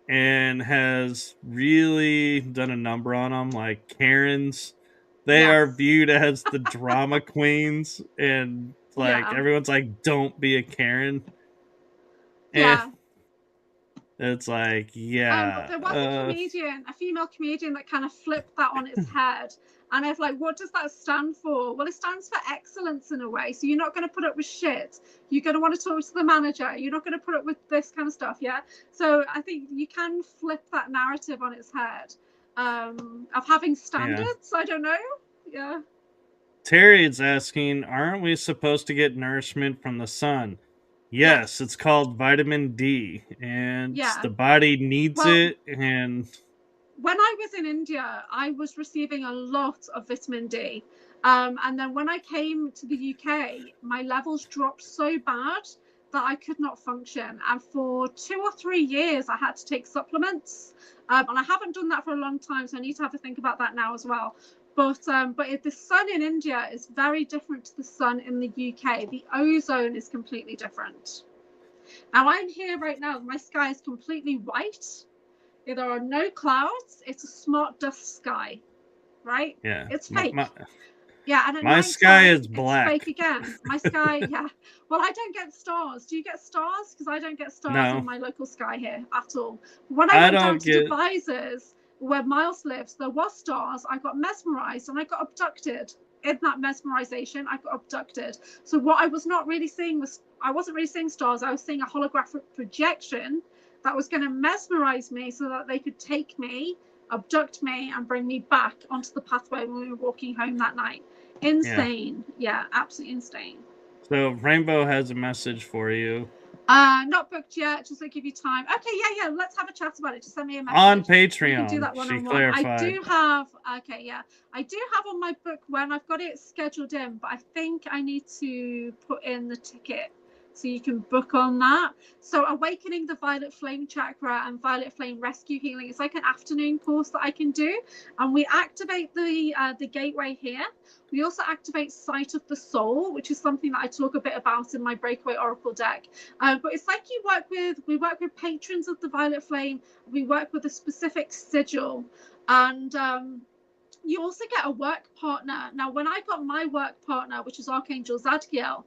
and has really done a number on them, like Karens. They are viewed as the drama queens, and like everyone's like, don't be a Karen. Yeah. It's like, but there was a female comedian that kind of flipped that on its head. And I was like, what does that stand for? Well, it stands for excellence in a way. So you're not going to put up with shit. You're going to want to talk to the manager. You're not going to put up with this kind of stuff. Yeah. So I think you can flip that narrative on its head of having standards. I don't know. Yeah. Terry's asking, aren't we supposed to get nourishment from the sun? Yes, it's called vitamin D, and the body needs it. And when I was in India, I was receiving a lot of vitamin D. And then when I came to the UK, my levels dropped so bad that I could not function. And for 2 or 3 years, I had to take supplements. And I haven't done that for a long time, so I need to have to think about that now as well. But the sun in India is very different to the sun in the UK. The ozone is completely different. Now I'm here right now. My sky is completely white. There are no clouds. It's a smart dust sky, right? Yeah. It's fake. And my sky is black. It's fake again. My sky, yeah. Well, I don't get stars. Do you get stars? Because I don't get stars in my local sky here at all. When I went down to Devices, where Miles lives, there was stars. I got mesmerized and I got abducted. In that mesmerization, I got abducted. So what I was not really seeing I wasn't really seeing stars. I was seeing a holographic projection that was going to mesmerize me so that they could take me, abduct me, and bring me back onto the pathway when we were walking home that night. Insane. Yeah, absolutely insane. So Rainbow has a message for you. Not booked yet, just to give you time. Okay, yeah, let's have a chat about it. Just send me a message. On Patreon. You can do that one-on-one. I do have on my book when I've got it scheduled in, but I think I need to put in the ticket so you can book on that. So Awakening the Violet Flame Chakra and Violet Flame Rescue Healing, it's like an afternoon course that I can do, and we activate the gateway here. We also activate Sight of the Soul, which is something that I talk a bit about in my Breakaway Oracle deck. But it's like we work with patrons of the Violet Flame. We work with a specific sigil, and you also get a work partner. Now, when I got my work partner, which is Archangel Zadkiel,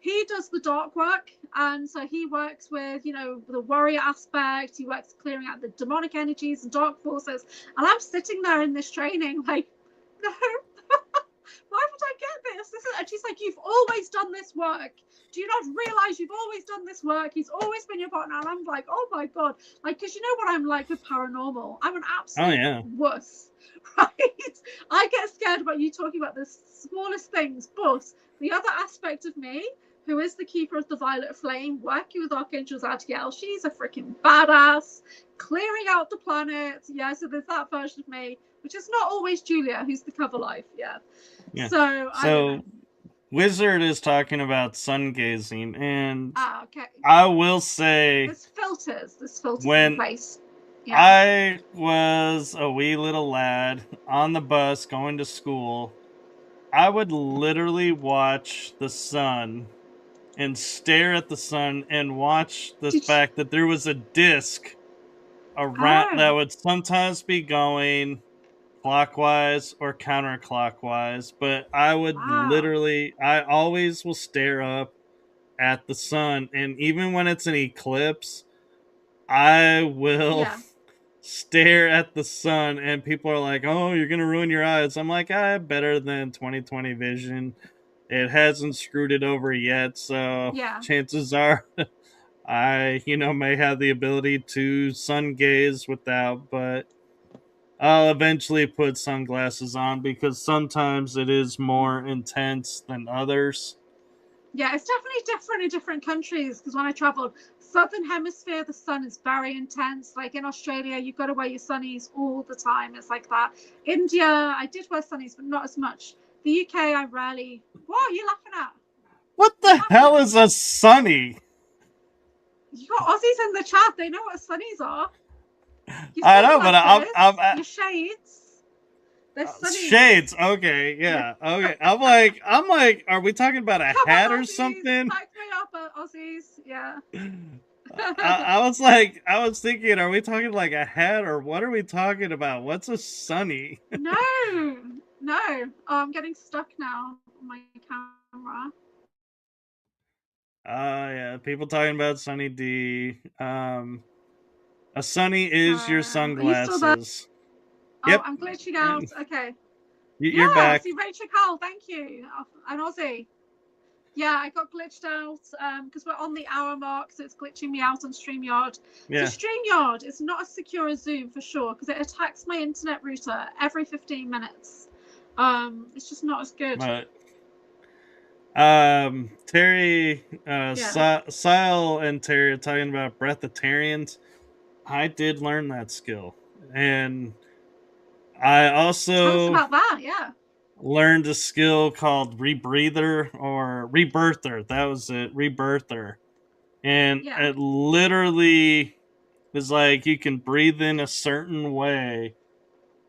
he does the dark work, and so he works with, you know, the warrior aspect. He works clearing out the demonic energies and dark forces, and I'm sitting there in this training like, no, why would I get this? And she's like, you've always done this work. Do you not realize you've always done this work? He's always been your partner. And I'm like, oh my God. Like, because you know what I'm like with paranormal. I'm an absolute wuss, right? I get scared about you talking about the smallest things. But the other aspect of me, who is the keeper of the Violet Flame, working with Archangel Zadkiel, she's a freaking badass, clearing out the planet. Yeah, so there's that version of me, which is not always Julia, who's the cover life. Yeah. So Wizard is talking about sun gazing, and I will say there's filters when in place. Yeah. I was a wee little lad on the bus going to school. I would literally watch the sun and stare at the sun and watch the fact that there was a disc around that would sometimes be going clockwise or counterclockwise, but I would literally, I always will stare up at the sun, and even when it's an eclipse, I will stare at the sun, and people are like, "Oh, you're gonna ruin your eyes." I'm like, I have better than 20/20 vision. It hasn't screwed it over yet, so chances are I, may have the ability to sun gaze without, but I'll eventually put sunglasses on because sometimes it is more intense than others. Yeah, it's definitely different in different countries, because when I traveled, Southern Hemisphere, the sun is very intense. Like in Australia, you've got to wear your sunnies all the time. It's like that. India, I did wear sunnies, but not as much. The UK, I rarely. What are you laughing at? What the hell is a sunny? You got Aussies in the chat. They know what sunnies are. I know, but I'm your shades. Shades, okay, yeah, okay. I'm like, are we talking about a hat or something? Back me up, Aussies, yeah. I was thinking, are we talking like a hat, or what are we talking about? What's a sunny? No. Oh, I'm getting stuck now on my camera. Yeah, people talking about Sunny D. A sunny is your sunglasses. Yep. Oh, I'm glitching out. Okay. You're back. See, Rachel Cole, thank you. An Aussie. Yeah, I got glitched out because we're on the hour mark, so it's glitching me out on StreamYard. Yeah. So StreamYard is not as secure as Zoom for sure, because it attacks my internet router every 15 minutes. It's just not as good. Terry, Sile and Terry are talking about breatharians. I did learn that skill, and I also tell us about that. Yeah, learned a skill called rebreather or rebirther. That was it, rebirther, and it literally is like you can breathe in a certain way,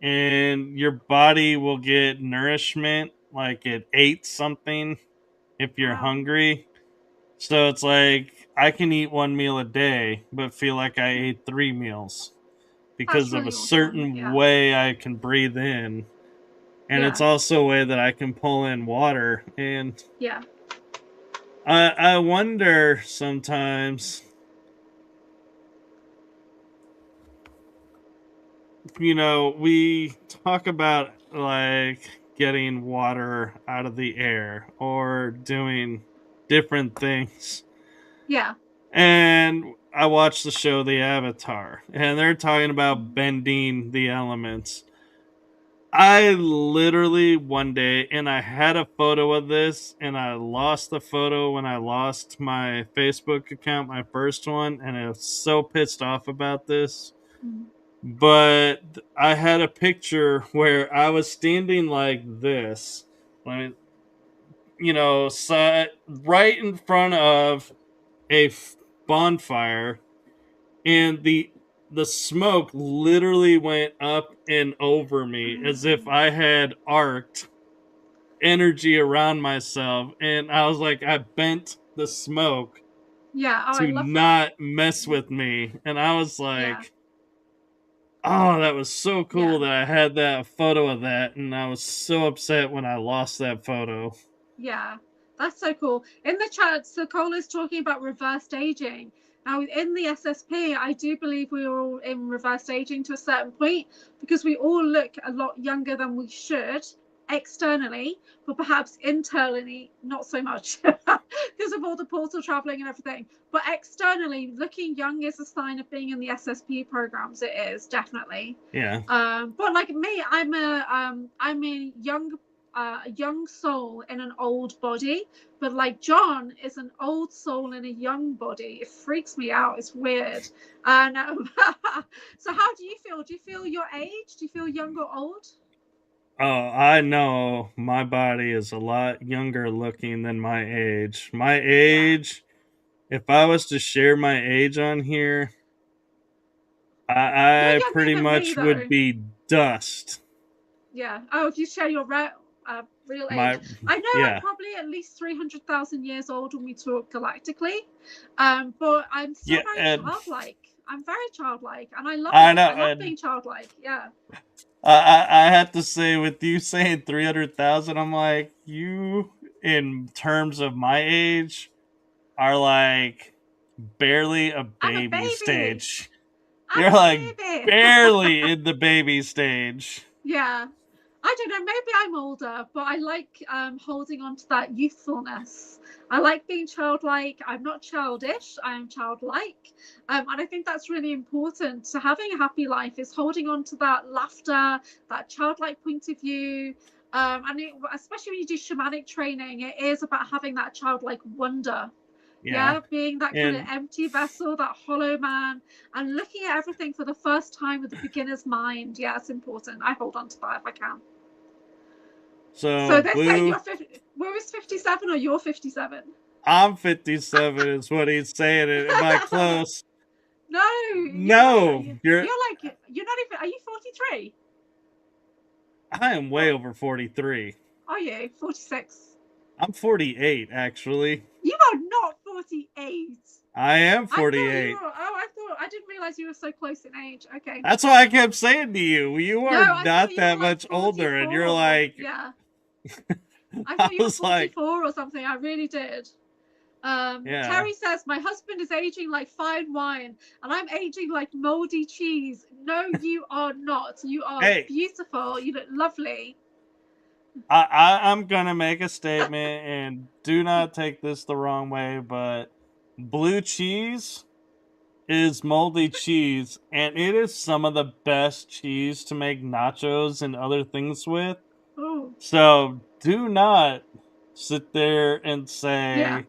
and your body will get nourishment like it ate something if you're hungry. So it's like I can eat one meal a day, but feel like I ate 3 meals because of a certain way I can breathe in. And it's also a way that I can pull in water. And I wonder sometimes, we talk about like getting water out of the air or doing different things. Yeah. And I watched the show The Avatar, and they're talking about bending the elements. I literally one day, and I had a photo of this, and I lost the photo when I lost my Facebook account, my first one, and I was so pissed off about this. But I had a picture where I was standing like this, right in front of a bonfire, and the smoke literally went up and over me as if I had arced energy around myself, and I was like, I bent the smoke to not mess with me, and I was like, oh, that was so cool that I had that photo of that, and I was so upset when I lost that photo. Yeah, that's so cool. In the chat, Sokola is talking about reversed aging. Now, in the SSP, I do believe we are all in reversed aging to a certain point, because we all look a lot younger than we should externally, but perhaps internally not so much because of all the portal traveling and everything. But externally, looking young is a sign of being in the SSP programs. It is definitely. Yeah. But like me, I'm a young soul in an old body, but like John is an old soul in a young body. It freaks me out. It's weird. And so how do you feel? Do you feel your age? Do you feel young or old? Oh, I know my body is a lot younger looking than my age. My age, if I was to share my age on here, I pretty much would be dust. Yeah. Oh, if you share your real age. I know I'm probably at least 300,000 years old when we talk galactically. But I'm still very childlike. I'm very childlike, and I love it. I love being childlike. Yeah. I have to say, with you saying 300,000, I'm like, you, in terms of my age, are like barely a I'm a baby baby. stage. I'm You're a like baby. barely in the baby stage. Yeah. I don't know, maybe I'm older, but I like holding on to that youthfulness. I like being childlike. I'm not childish, I am childlike. And I think that's really important. So having a happy life is holding on to that laughter, that childlike point of view. Especially when you do shamanic training, it is about having that childlike wonder. Yeah, being that kind of empty vessel, that hollow man, and looking at everything for the first time with a beginner's mind. Yeah, it's important. I hold on to that if I can. So they're saying you're 50. Where is 57 or you're 57? I'm 57 is what he's saying. Am I close? No. No. You're not even, are you 43? I am way over 43. Are you? 46? I'm 48, actually. You are not 48. I am 48. I didn't realize you were so close in age. Okay. That's why I kept saying to you, you are not that much older, and you're like, yeah. I thought you were 44 or something. I really did. Terry says, my husband is aging like fine wine, and I'm aging like moldy cheese. No, you are not. You are beautiful. You look lovely. I'm gonna make a statement, and do not take this the wrong way, but blue cheese is moldy cheese, and it is some of the best cheese to make nachos and other things with. Ooh. So do not sit there and say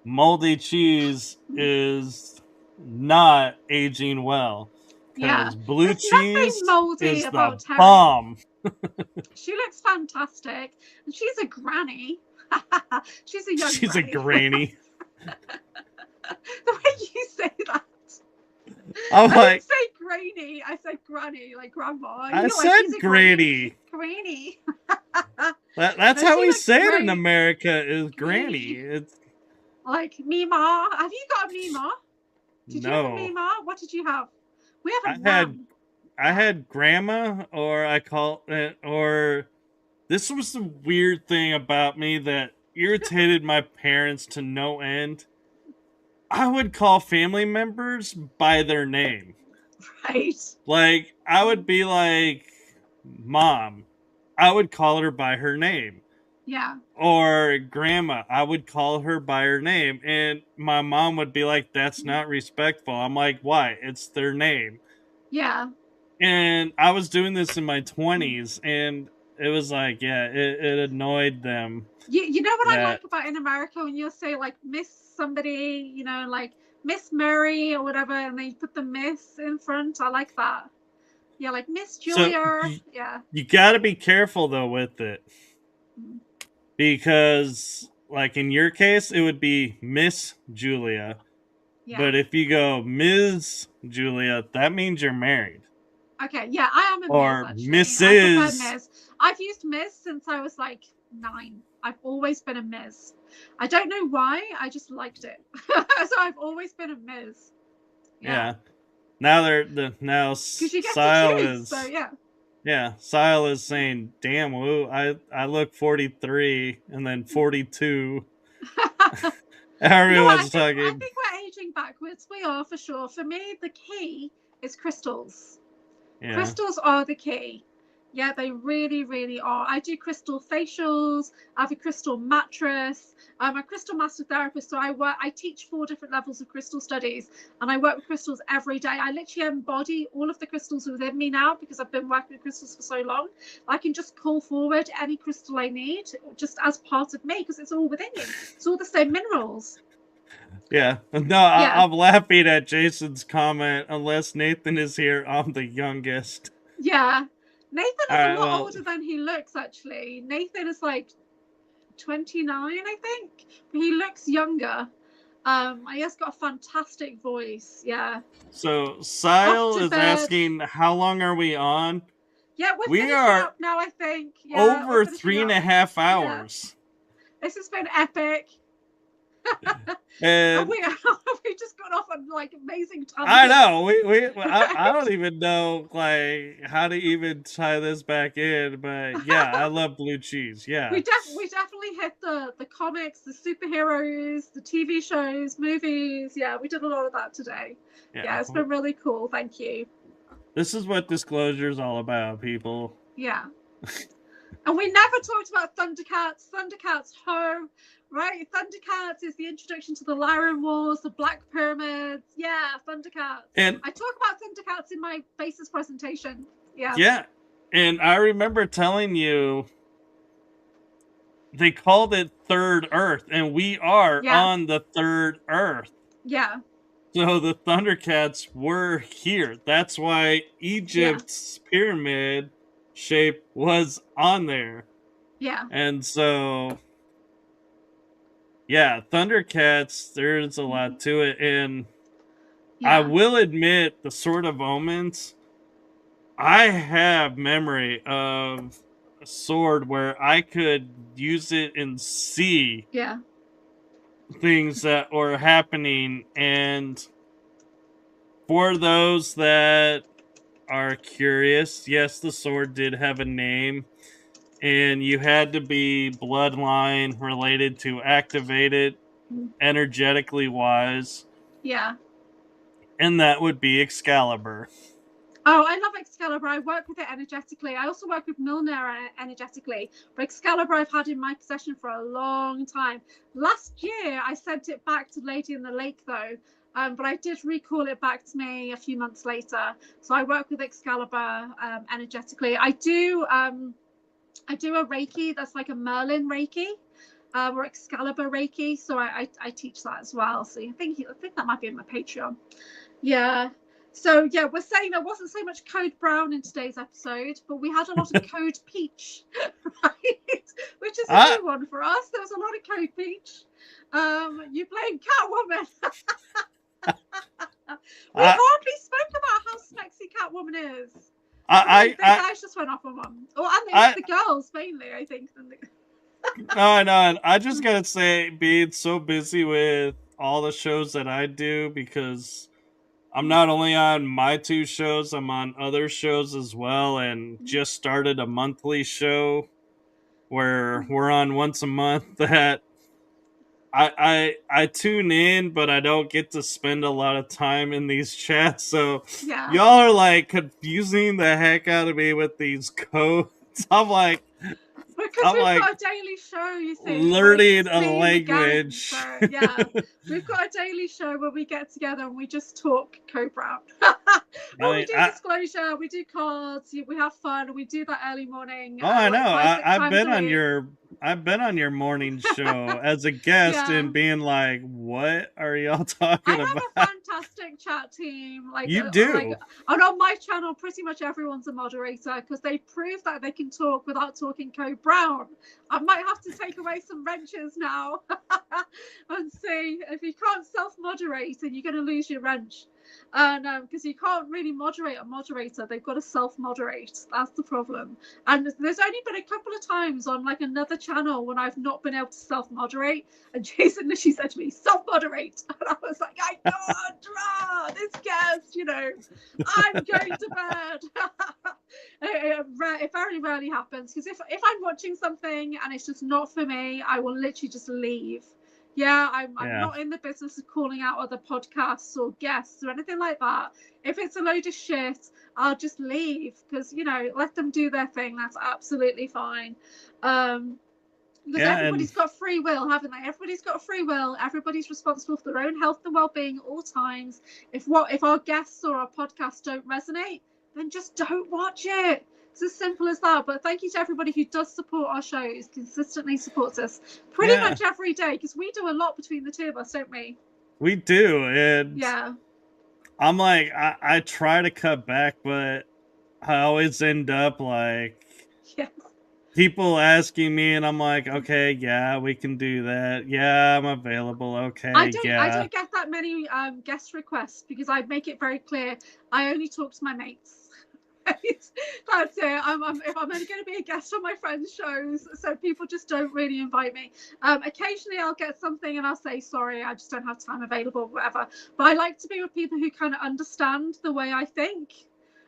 moldy cheese is not aging well. Because blue cheese is the bomb. She looks fantastic. And she's a granny. She's a young She's granny. A granny. The way you say that. I didn't say granny. I said granny, like grandma. I said granny. Granny. That's how we say it in America, is granny. It's like Mima. Have you got a Mima? Did you have a Mima? What did you have? We have a I had grandma, or this was the weird thing about me that irritated my parents to no end. I would call family members by their name. Right. Like, I would be like, Mom. I would call her by her name. Yeah. Or grandma. I would call her by her name. And my mom would be like, that's not respectful. I'm like, why? It's their name. Yeah. And I was doing this in my 20s, and it was like, it annoyed them. You know what I like about in America, when you'll say like Miss somebody, you know, like Miss Mary or whatever, and then you put the Miss in front. I like that. Yeah, like Miss Julia. So you got to be careful though with it, because like in your case, it would be Miss Julia. Yeah. But if you go Ms. Julia, that means you're married. Okay, yeah, I am a or Miss, actually. Mrs. I've used Miss since I was like 9. I've always been a Ms. I don't know why. I just liked it. So I've always been a Ms. Yeah. Now now Sile is. So yeah. Yeah, Sile is saying, "Damn, woo! I look 43 and then 42." Everyone's talking. I think we're aging backwards. We are, for sure. For me, the key is crystals. Yeah. Crystals are the key. Yeah, they really, really are. I do crystal facials. I have a crystal mattress. I'm a crystal master therapist, so I teach 4 different levels of crystal studies, and I work with crystals every day. I literally embody all of the crystals within me now, because I've been working with crystals for so long. I can just call forward any crystal I need, just as part of me, because it's all within you. It's all the same minerals. Yeah. No, I'm laughing at Jason's comment. Unless Nathan is here, I'm the youngest. Yeah. Nathan is a lot older than he looks, actually. Nathan is like 29, I think. But he looks younger. He has got a fantastic voice. Yeah. So Sile is asking, how long are we on? Yeah, we are up now, I think. Yeah, over 3.5 hours. Yeah. This has been epic. And we just got off on like amazing tangents. I know I don't even know like how to even tie this back in, but yeah, I love blue cheese. Yeah, we definitely hit the comics, the superheroes, the TV shows, movies. Yeah, we did a lot of that today. Yeah, it's been really cool. Thank you. This is what disclosure is all about, people. Yeah. And we never talked about Thundercats. Thundercats, ho, right? Thundercats is the introduction to the Lyran Wars, the Black Pyramids. Yeah, Thundercats. And I talk about Thundercats in my basis presentation. Yeah. Yeah. And I remember telling you they called it Third Earth, and we are on the Third Earth. Yeah. So the Thundercats were here. That's why Egypt's pyramid shape was on there. Yeah. And so, yeah, Thundercats, there's a lot to it. And I will admit, the Sword of Omens, I have memory of a sword where I could use it and see things that were happening. And for those that are curious, yes, the sword did have a name, and you had to be bloodline related to activate it energetically wise. Yeah. And that would be Excalibur. Oh, I love Excalibur. I work with it energetically. I also work with Milner energetically. But Excalibur I've had in my possession for a long time. Last year, I sent it back to Lady in the Lake, though. But I did recall it back to me a few months later. So I work with Excalibur energetically. I do a Reiki that's like a Merlin Reiki. Or Excalibur Reiki. So I teach that as well. So I think that might be in my Patreon. Yeah. So yeah, we're saying there wasn't so much Code Brown in today's episode, but we had a lot of Code Peach, right? Which is a new one for us. There was a lot of Code Peach. You playing Catwoman. We hardly spoke about how sexy Catwoman is. I guys just went off on one. And the girls mainly, I think. I know. I just gotta say, being so busy with all the shows that I do, because I'm not only on my 2 shows, I'm on other shows as well, and just started a monthly show where we're on once a month that I tune in, but I don't get to spend a lot of time in these chats. So y'all are like confusing the heck out of me with these codes. I'm like, because we've got a daily show, you see. Learning a language. So, yeah, we've got a daily show where we get together and we just talk Code Brown. We do disclosure, we do cards, we have fun, we do that early morning. Oh, I know. I've been on your morning show as a guest and being like, what are y'all talking about? I have a fantastic chat team. Like you do. And on my channel, pretty much everyone's a moderator because they prove that they can talk without talking Code Brown. I might have to take away some wrenches now and see if you can't self-moderate, and you're going to lose your wrench. And because you can't really moderate a moderator, they've got to self-moderate. That's the problem. And there's only been a couple of times on like another channel when I've not been able to self-moderate, and Jason literally said to me, self-moderate, and I was like, I can't, this guest, I'm going to bed. It very rarely happens, because if I'm watching something and it's just not for me, I will literally just leave. Yeah, I'm not in the business of calling out other podcasts or guests or anything like that. If it's a load of shit, I'll just leave, because, let them do their thing. That's absolutely fine. Because everybody's got free will, haven't they? Everybody's got free will. Everybody's responsible for their own health and well-being at all times. If our guests or our podcasts don't resonate, then just don't watch it. It's as simple as that. But thank you to everybody who does support our shows, consistently supports us pretty much every day, because we do a lot between the two of us, don't we? We do. And I'm like, I try to cut back, but I always end up like people asking me, and I'm like, okay, yeah, we can do that. Yeah, I'm available. Okay, I don't get that many guest requests, because I make it very clear I only talk to my mates. That's it. If I'm only going to be a guest on my friends' shows, so people just don't really invite me. Occasionally I'll get something and I'll say, sorry, I just don't have time available, whatever. But I like to be with people who kind of understand the way I think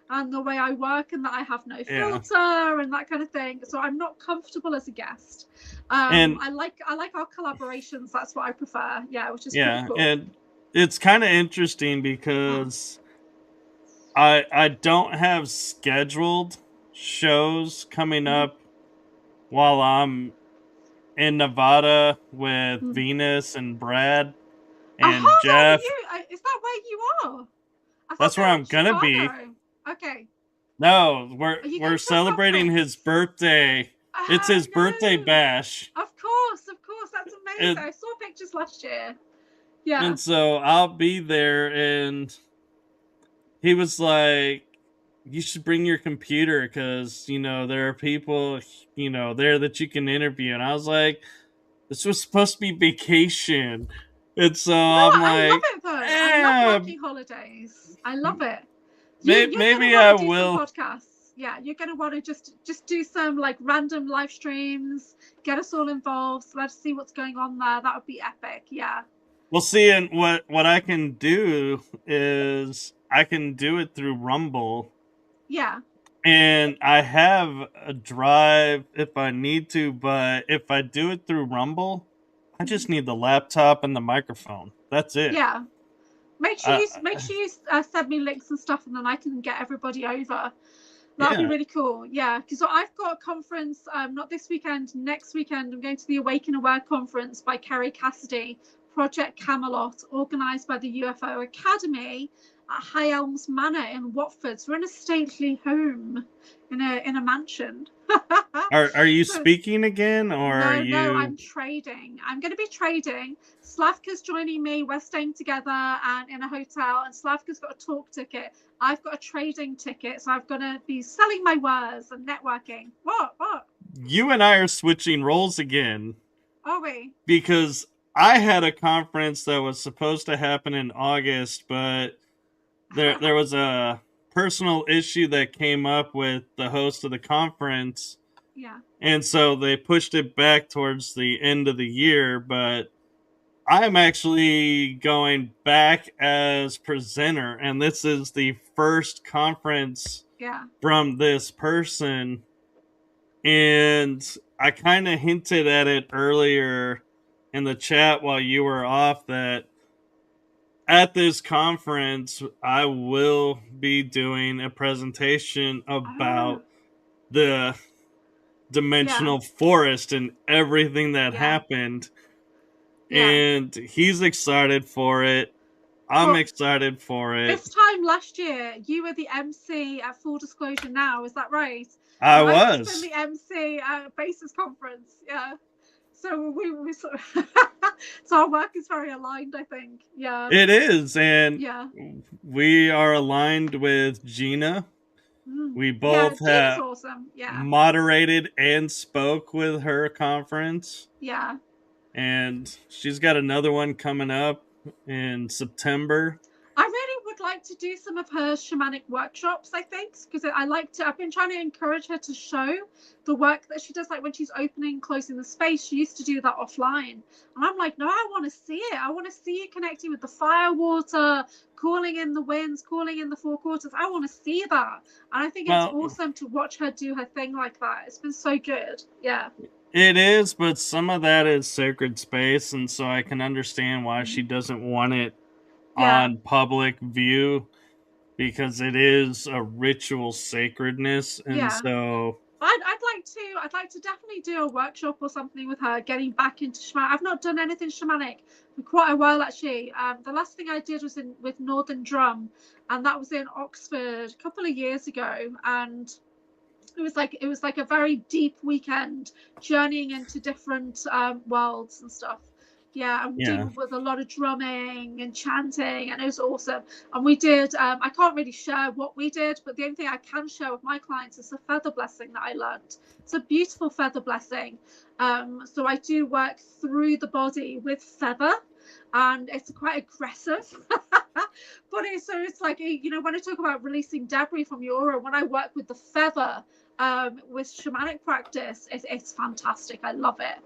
and the way I work, and that I have no filter and that kind of thing. So I'm not comfortable as a guest. And I like our collaborations. That's what I prefer. Yeah, which is pretty cool. And it's kind of interesting because I don't have scheduled shows coming up while I'm in Nevada with Venus and Brad and Jeff. Is that where you are? That's where I'm gonna be. Okay. No, we're celebrating his birthday. It's his birthday bash. Of course, that's amazing. I saw pictures last year. Yeah. And so I'll be there, and he was like, you should bring your computer because, you know, there are people, you know, there that you can interview. And I was like, this was supposed to be vacation. And so I'm like, I love it though. I love working holidays. I love it. Maybe I will. Podcasts. Yeah, you're going to want to just do some like random live streams, get us all involved. So let's see what's going on there. That would be epic. Yeah. Well, see, and what I can do is I can do it through Rumble. Yeah. And I have a drive if I need to, but if I do it through Rumble, I just need the laptop and the microphone. That's it. Yeah. Make sure you send me links and stuff, and then I can get everybody over. That'd be really cool. Yeah, because I've got a conference, not this weekend, next weekend. I'm going to the Awaken Aware conference by Kerry Cassidy, Project Camelot, organised by the UFO Academy at High Elms Manor in Watford. So we're in a stately home in a mansion. Are you speaking again, or are you? No, I'm trading. I'm going to be trading. Slavka's joining me. We're staying together and in a hotel, and Slavka's got a talk ticket. I've got a trading ticket, so I'm going to be selling my wares and networking. What? You and I are switching roles again. Are we? Because I had a conference that was supposed to happen in August, but there was a personal issue that came up with the host of the conference. Yeah. And so they pushed it back towards the end of the year, but I'm actually going back as presenter, and this is the first conference from this person. And I kind of hinted at it earlier in the chat while you were off that at this conference, I will be doing a presentation about the dimensional forest and everything that happened. And he's excited for it. I'm excited for it. This time last year, you were the MC at Full Disclosure Now. Is that right? I was. Been the MC at Basis Conference. Yeah. So we sort of so our work is very aligned, I think. Yeah. It is, and we are aligned with Gina. We both have moderated and spoke with her conference. Yeah. And she's got another one coming up in September. I really would like to do some of her shamanic workshops, I think, because I've been trying to encourage her to show the work that she does, like when she's opening and closing the space. She used to do that offline. And I'm like, no, I want to see it. I want to see you connecting with the fire, water, calling in the winds, calling in the four quarters. I want to see that. And I think it's awesome to watch her do her thing like that. It's been so good. Yeah. It is, but some of that is sacred space, and so I can understand why she doesn't want it on public view, because it is a ritual sacredness, and so I'd like to definitely do a workshop or something with her, getting back into shamanic. I've not done anything shamanic for quite a while, actually. The last thing I did was with Northern Drum, and that was in Oxford a couple of years ago, and it was like a very deep weekend, journeying into different worlds and stuff. Yeah, and we did with a lot of drumming and chanting, and it was awesome. And we did, I can't really share what we did, but the only thing I can share with my clients is a feather blessing that I learned. It's a beautiful feather blessing. So I do work through the body with feather, and it's quite aggressive. But it's like, you know, when I talk about releasing debris from your aura, when I work with the feather with shamanic practice, it's fantastic. I love it.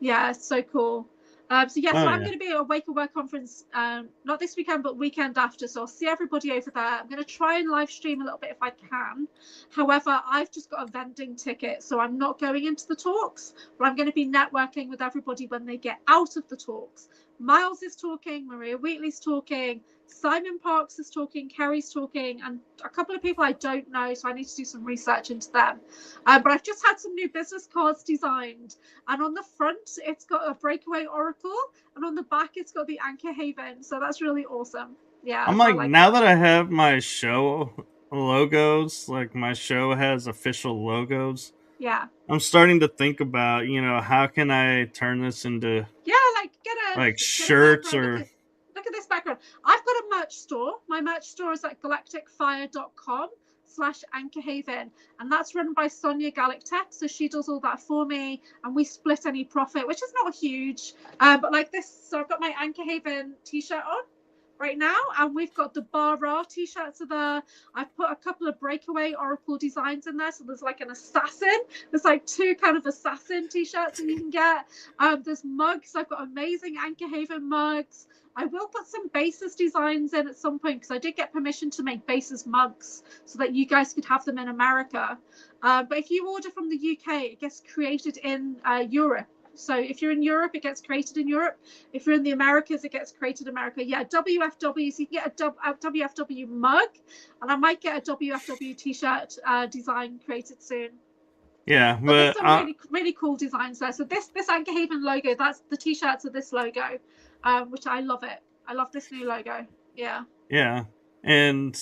Yeah, it's so cool. So I'm going to be at a Wake and Work conference, not this weekend, but weekend after. So I'll see everybody over there. I'm going to try and live stream a little bit if I can. However, I've just got a vending ticket, so I'm not going into the talks, but I'm going to be networking with everybody when they get out of the talks. Miles is talking, Maria Wheatley's talking, Simon Parks is talking, Kerry's talking, and a couple of people I don't know, so I need to do some research into them. But I've just had some new business cards designed, and on the front it's got a breakaway oracle, and on the back it's got the AnchorHaven, so that's really awesome. Yeah, I'm like now that I have my show logos, like my show has official logos. Yeah. I'm starting to think about, you know, how can I turn this into like get shirts a or look at this background. I've got a merch store. My merch store is at galacticfire.com/AnchorHaven, and that's run by Sonia Galactech. So she does all that for me, and we split any profit, which is not huge. But like this, so I've got my AnchorHaven t-shirt on right now, and we've got the Bar Ra t-shirts are there. I've put a couple of breakaway oracle designs in there, so there's like an assassin, there's like two kind of assassin t-shirts that you can get. There's mugs. I've got amazing AnchorHaven mugs. I will put some basis designs in at some point, because I did get permission to make basis mugs so that you guys could have them in America. But if you order from the UK, it gets created in Europe. So if you're in Europe, it gets created in Europe. If you're in the Americas, it gets created in America. Yeah, WFW, so you can get a WFW mug, and I might get a WFW t-shirt design created soon. Yeah, but there's some really, really cool designs there. So this AnchorHaven logo, that's the t-shirts of this logo, which I love it. I love this new logo. Yeah. Yeah, and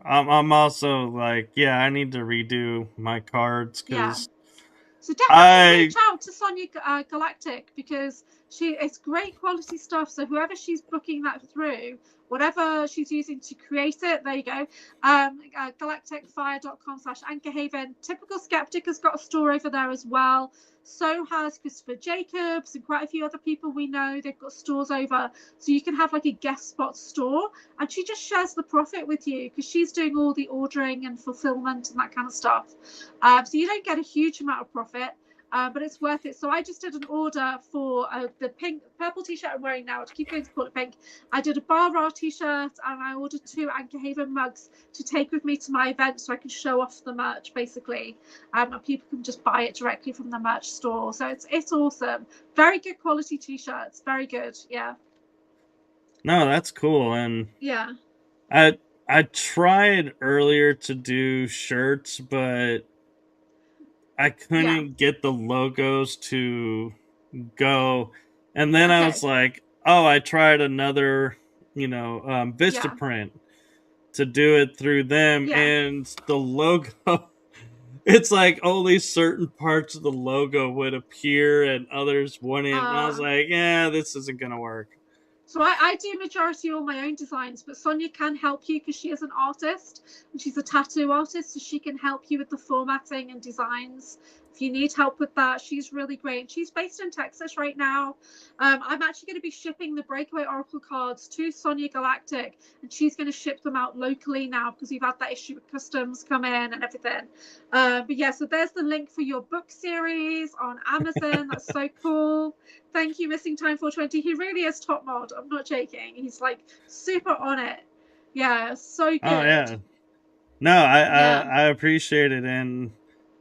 I'm also like, yeah, I need to redo my cards because. Yeah. So definitely reach out to Sonia Galactic, because it's great quality stuff. So whoever she's booking that through, whatever she's using to create it, there you go. Galacticfire.com/AnchorHaven. Typical Skeptic has got a store over there as well. So has Christopher Jacobs and quite a few other people we know. They've got stores over, so you can have like a guest spot store, and she just shares the profit with you because she's doing all the ordering and fulfillment and that kind of stuff. So you don't get a huge amount of profit, but it's worth it. So I just did an order for the purple t-shirt I'm wearing now. To keep going to call it pink, I did a Bar Ra t-shirt, and I ordered 2 AnchorHaven mugs to take with me to my event, so I can show off the merch basically, and people can just buy it directly from the merch store. So it's awesome. Very good quality t-shirts. Very good. Yeah. No, that's cool. And yeah, I tried earlier to do shirts, but I couldn't get the logos to go. And then I was like, oh, I tried another, Vistaprint to do it through them, and the logo, it's like only certain parts of the logo would appear and others wouldn't. And I was like, yeah, this isn't gonna work. So I do majority all my own designs, but Sonia can help you because she is an artist and she's a tattoo artist, so she can help you with the formatting and designs. If you need help with that, she's really great. She's based in Texas right now. I'm actually going to be shipping the Breakaway Oracle cards to Sonia Galactic, and she's going to ship them out locally now because we've had that issue with customs come in and everything. But yeah, so there's the link for your book series on Amazon. That's so cool. Thank you, Missing Time 420. He really is top mod. I'm not joking. He's like super on it. Yeah, so good. Oh yeah. No, I appreciate it, and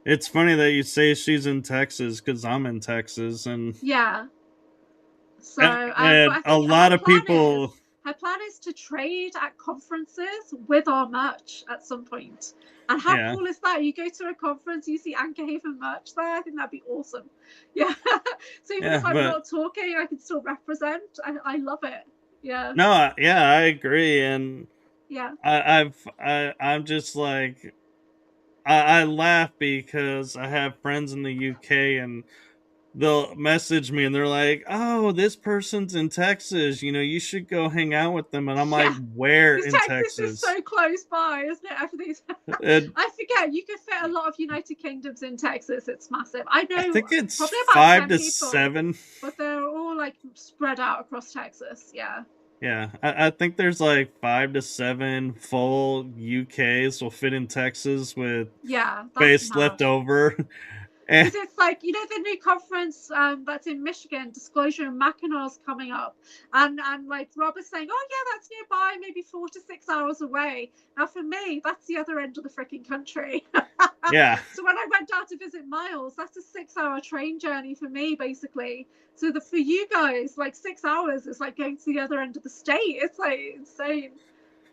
it's funny that you say she's in Texas because I'm in Texas, and yeah. So and a lot of people. Her plan is to trade at conferences with our merch at some point. And how cool is that? You go to a conference, you see AnchorHaven merch there. I think that'd be awesome. Yeah. So even if I'm not talking, I can still represent. I love it. Yeah. No, yeah, I agree, and yeah, I'm just like, I laugh because I have friends in the UK, and they'll message me and they're like, oh, this person's in Texas, you should go hang out with them. And I'm like, where in Texas? Texas is so close by, isn't it? Everything's I forget, you could fit a lot of United Kingdoms in Texas. It's massive. I know. I think it's probably about 5 to 7, but they're all like spread out across Texas. Yeah. Yeah, I think there's like 5 to 7 full UKs will fit in Texas with Yeah, that's space mad. left over. And Because it's like, you know, the new conference that's in Michigan, Disclosure and Mackinaw's coming up. And like Rob is saying, oh, yeah, that's nearby, maybe 4 to 6 hours away. Now, for me, that's the other end of the freaking country. yeah. So when I went down to visit Miles, that's a 6-hour train journey for me, basically. So for you guys, like 6 hours is like going to the other end of the state. It's like insane.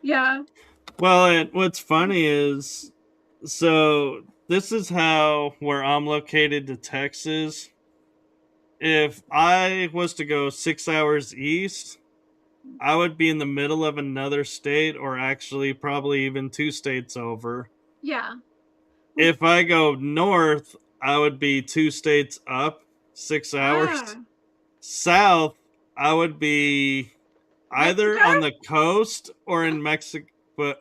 Yeah. Well, and what's funny is, so this is how where I'm located to Texas. If I was to go 6 hours east, I would be in the middle of another state, or actually probably even 2 states over. Yeah. If I go north, I would be 2 states up, 6 hours. Ah, South, I would be either Mexico? on the coast or in Mexico,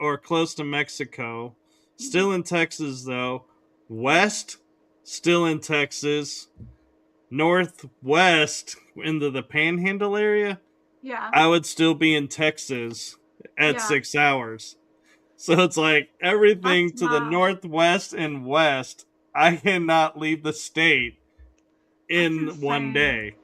or close to Mexico. Still in Texas though. West, still in Texas. Northwest into the Panhandle area, Yeah. I would still be in Texas at Yeah. 6 hours. So it's like everything That's to the mad. northwest and west, I cannot leave the state That's in one insane. day.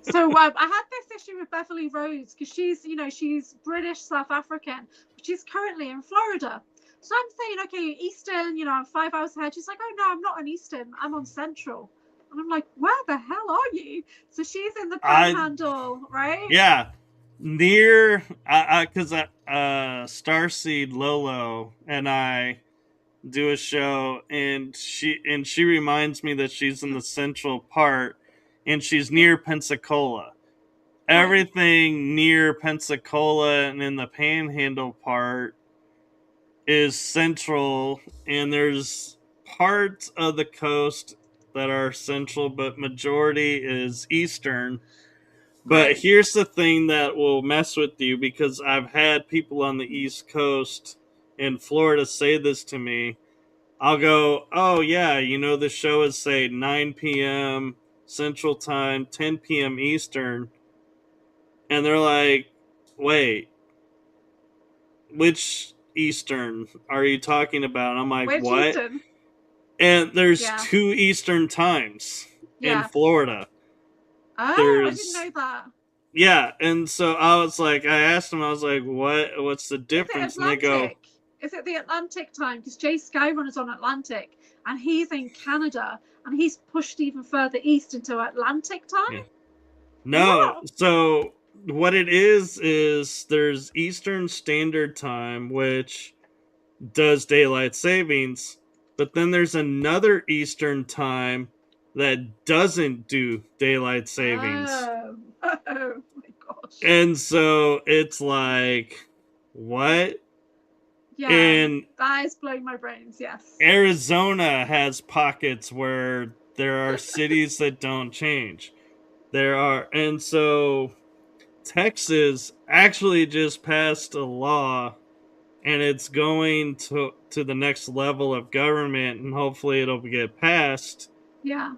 So I had this issue with Beverly Rose because she's, you know, she's British South African, but she's currently in Florida. So I'm saying, okay, Eastern, you know, I'm 5 hours ahead. She's like, oh no, I'm not on Eastern, I'm on Central. And I'm like, where the hell are you? So she's in the I Panhandle, right? Yeah, near because Starseed Lolo and I do a show, and she reminds me that she's in the central part, and she's near Pensacola. Right. Everything near Pensacola and in the Panhandle part is central, and there's parts of the coast that are central, but majority is eastern. But Right. here's the thing that will mess with you, because I've had people on the East Coast in Florida say this to me. I'll go, oh, yeah, you know, the show is, say, 9 p.m. Central Time, 10 p.m. Eastern. And they're like, wait, which Eastern are you talking about? And I'm like, Which what? Eastern? And there's Yeah. 2 Eastern times in Yeah. Florida. Oh, I didn't There's know that. Yeah, and so I was like, I asked them, I was like, what's the Is it difference? And they go, Atlantic? Is it the Atlantic time? Because Jay Skyrunner's on Atlantic and he's in Canada and he's pushed even further east into Atlantic yeah. time. No. What? So what it is there's Eastern Standard Time, which does daylight savings, but then there's another Eastern Time that doesn't do daylight savings. Oh, oh my gosh. And so it's like, what? Yeah, And that is blowing my brains. Yes. Arizona has pockets where there are cities that don't change. There are, and so Texas actually just passed a law, and it's going to the next level of government, and hopefully it'll get passed, Yeah.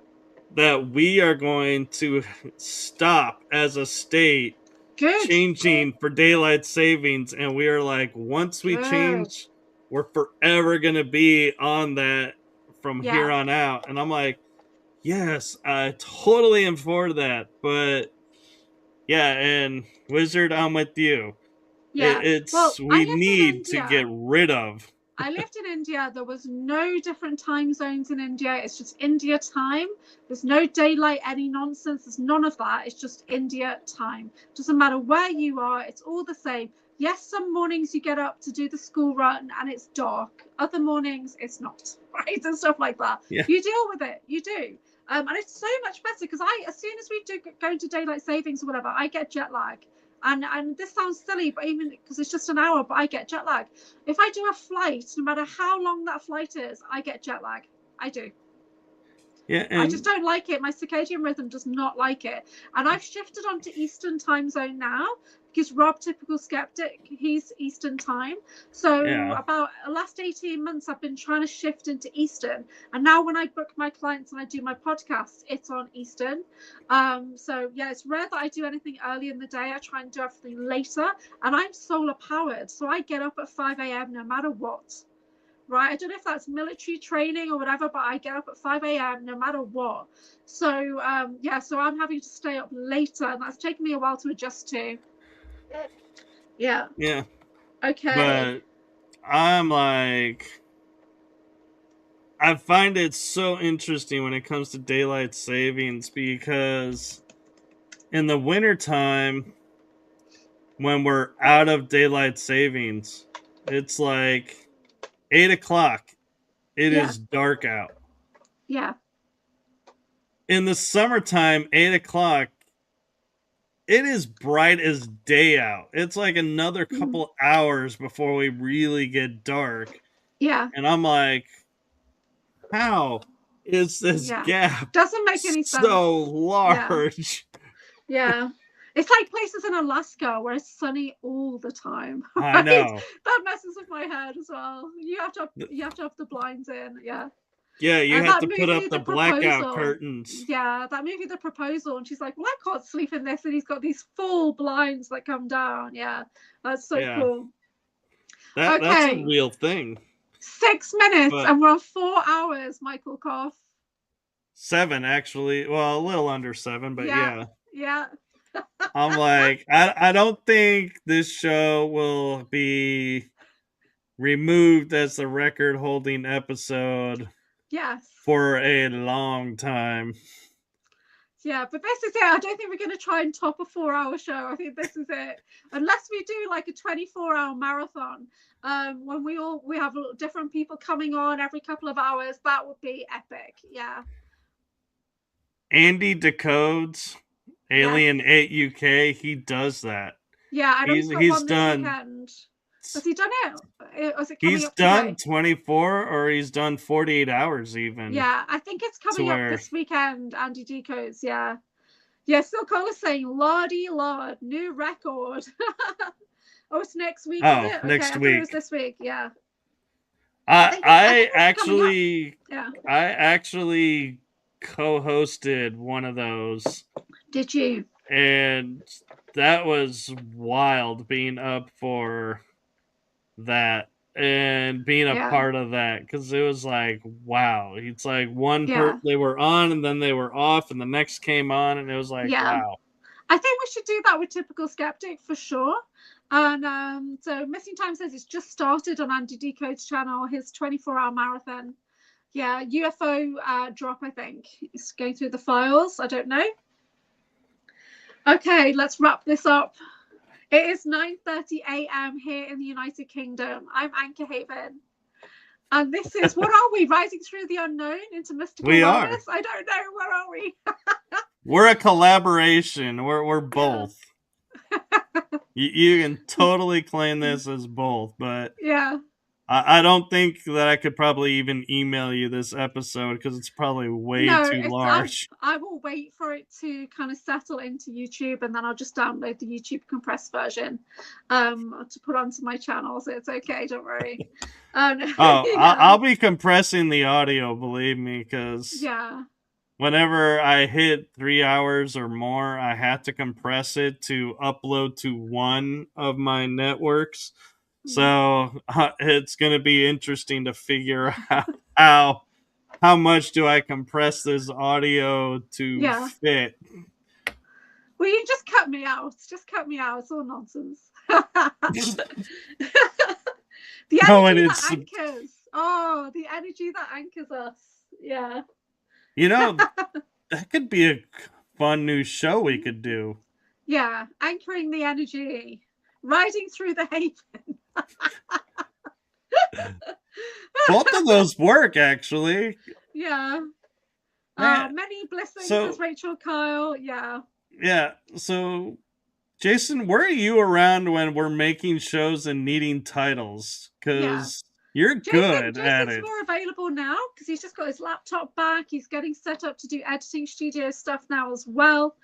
that we are going to stop as a state Good. changing for daylight savings. And we are like, once we Good. change, we're forever going to be on that from here Yeah. on out. And I'm like, yes, I totally am for that. But yeah, and Wizard, I'm with you. Yeah. Well, It's I we lived in need to India. get rid of. I lived in India. There was no different time zones in India. It's just India time. There's no daylight, any nonsense. There's none of that. It's just India time. Doesn't matter where you are. It's all the same. Yes, some mornings you get up to do the school run and it's dark. Other mornings it's not, right? And stuff like that. Yeah. You deal with it. You do. And it's so much better because as soon as we do go into daylight savings or whatever, I get jet lag. And this sounds silly, but even because it's just an hour, but I get jet lag. If I do a flight, no matter how long that flight is, I get jet lag. I do. Yeah, I just don't like it. My circadian rhythm does not like it. And I've shifted onto Eastern time zone now because Rob, typical skeptic, he's Eastern time. So about the last 18 months, I've been trying to shift into Eastern. And now when I book my clients and I do my podcast, it's on Eastern. So yeah, it's rare that I do anything early in the day. I try and do everything later. And I'm solar powered. So I get up at 5 a.m. no matter what. Right, I don't know if that's military training or whatever, but I get up at 5 a.m. no matter what. So yeah, so I'm having to stay up later, and that's taken me a while to adjust to. Yeah. Okay. But I'm like, I find it so interesting when it comes to daylight savings, because in the wintertime, when we're out of daylight savings, it's like 8 o'clock. It is dark out. Yeah. In the summertime, 8 o'clock, it is bright as day out. It's like another couple hours before we really get dark. Yeah. And I'm like, how is this gap doesn't make any sense, so large? Yeah. It's like places in Alaska where it's sunny all the time. Right? I know. That messes with my head as well. You have to have the blinds in. Yeah. Yeah, you have to put up the blackout curtains. Yeah, that movie, The Proposal, and she's like, well, I can't sleep in this, and he's got these full blinds that come down. Yeah, that's so cool. That's a real thing. 6 minutes, and we're on 4 hours, Michael Kopf. 7, actually. Well, a little under 7, but yeah. I'm like, I don't think this show will be removed as a record-holding episode. For a long time. Yeah, but this is it. I don't think we're going to try and top a 4-hour show. I think this is it. Unless we do like a 24-hour marathon, when we have different people coming on every couple of hours, that would be epic. Yeah. Andy Decodes, Alien 8 UK, he does that. Yeah, I know he's done. Has he done it? Was it coming he's done 24, or he's done 48 hours even. Yeah, I think it's coming up this weekend, Andy Decodes. Yeah. Still Cole is saying, Lordy Lord, new record. Oh, it's next week, is it? Next week. It was this week, yeah. I actually co-hosted one of those. Did you? And that was wild, being up for that and being a part of that, because it was like, wow, it's like they were on and then they were off and the next came on, and it was like, wow. I think we should do that with Typical Skeptic for sure. And so Missing Time says it's just started on Andy Decode's channel, his 24-hour marathon. UFO drop, I think. It's going through the files. I don't know. Okay, let's wrap this up. It is 9:30 a.m. here in the United Kingdom. I'm AnchorHaven. And this is, what are we? Rising through the unknown into mystical wellness? I don't know. Where are we? We're a collaboration. We're both. You can totally claim this as both, but I don't think that I could probably even email you this episode, because it's probably way too large. I will wait for it to kind of settle into YouTube, and then I'll just download the YouTube compressed version to put onto my channel, so it's okay, don't worry. I'll be compressing the audio, believe me, because whenever I hit 3 hours or more, I have to compress it to upload to one of my networks. So it's going to be interesting to figure out how much do I compress this audio to fit. Well, you just cut me out. Just cut me out. It's all nonsense. The energy that anchors. Oh, the energy that anchors us. Yeah. You know, that could be a fun new show we could do. Yeah, anchoring the energy. Riding through the haven. Both of those work, actually. Yeah. Many blessings, says Rachel Kyle. Yeah. So, Jason, where are you around when we're making shows and needing titles? Because You're good at Jason's it. more available now because he's just got his laptop back. He's getting set up to do editing studio stuff now as well.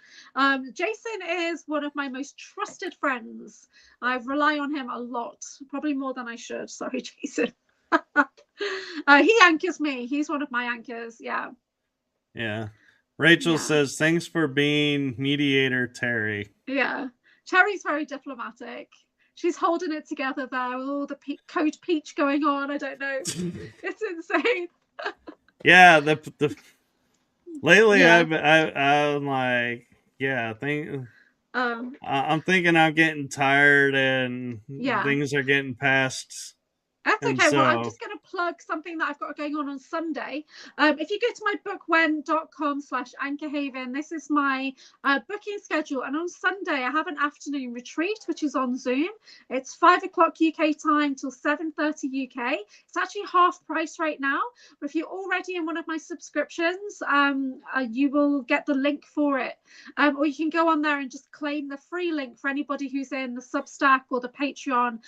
Jason is one of my most trusted friends. I rely on him a lot, probably more than I should. Sorry, Jason. He anchors me. He's one of my anchors. Yeah. Yeah. Rachel says, thanks for being mediator, Terry. Yeah. Terry's very diplomatic. She's holding it together there with all the code peach going on. I don't know. It's insane. Yeah. Lately, I'm like, I'm thinking I'm getting tired and things are getting past. That's okay. Well, I'm just going to plug something that I've got going on Sunday. If you go to my bookwhen.com/AnchorHaven, this is my booking schedule. And on Sunday, I have an afternoon retreat, which is on Zoom. It's 5 o'clock UK time till 7:30 UK. It's actually half price right now. But if you're already in one of my subscriptions, you will get the link for it. Or you can go on there and just claim the free link for anybody who's in the Substack or the Patreon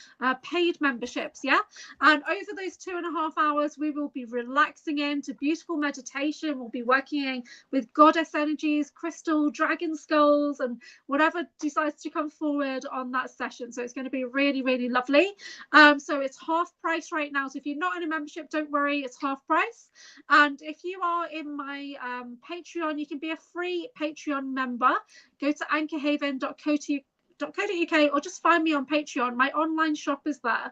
paid memberships. Yeah. And over those 2.5 hours, we will be relaxing into beautiful meditation. We'll be working with goddess energies, crystal, dragon skulls, and whatever decides to come forward on that session. So it's going to be really, really lovely. So it's half price right now. So if you're not in a membership, don't worry, it's half price. And if you are in my Patreon, you can be a free Patreon member. Go to anchorhaven.co.uk or just find me on Patreon. My online shop is there.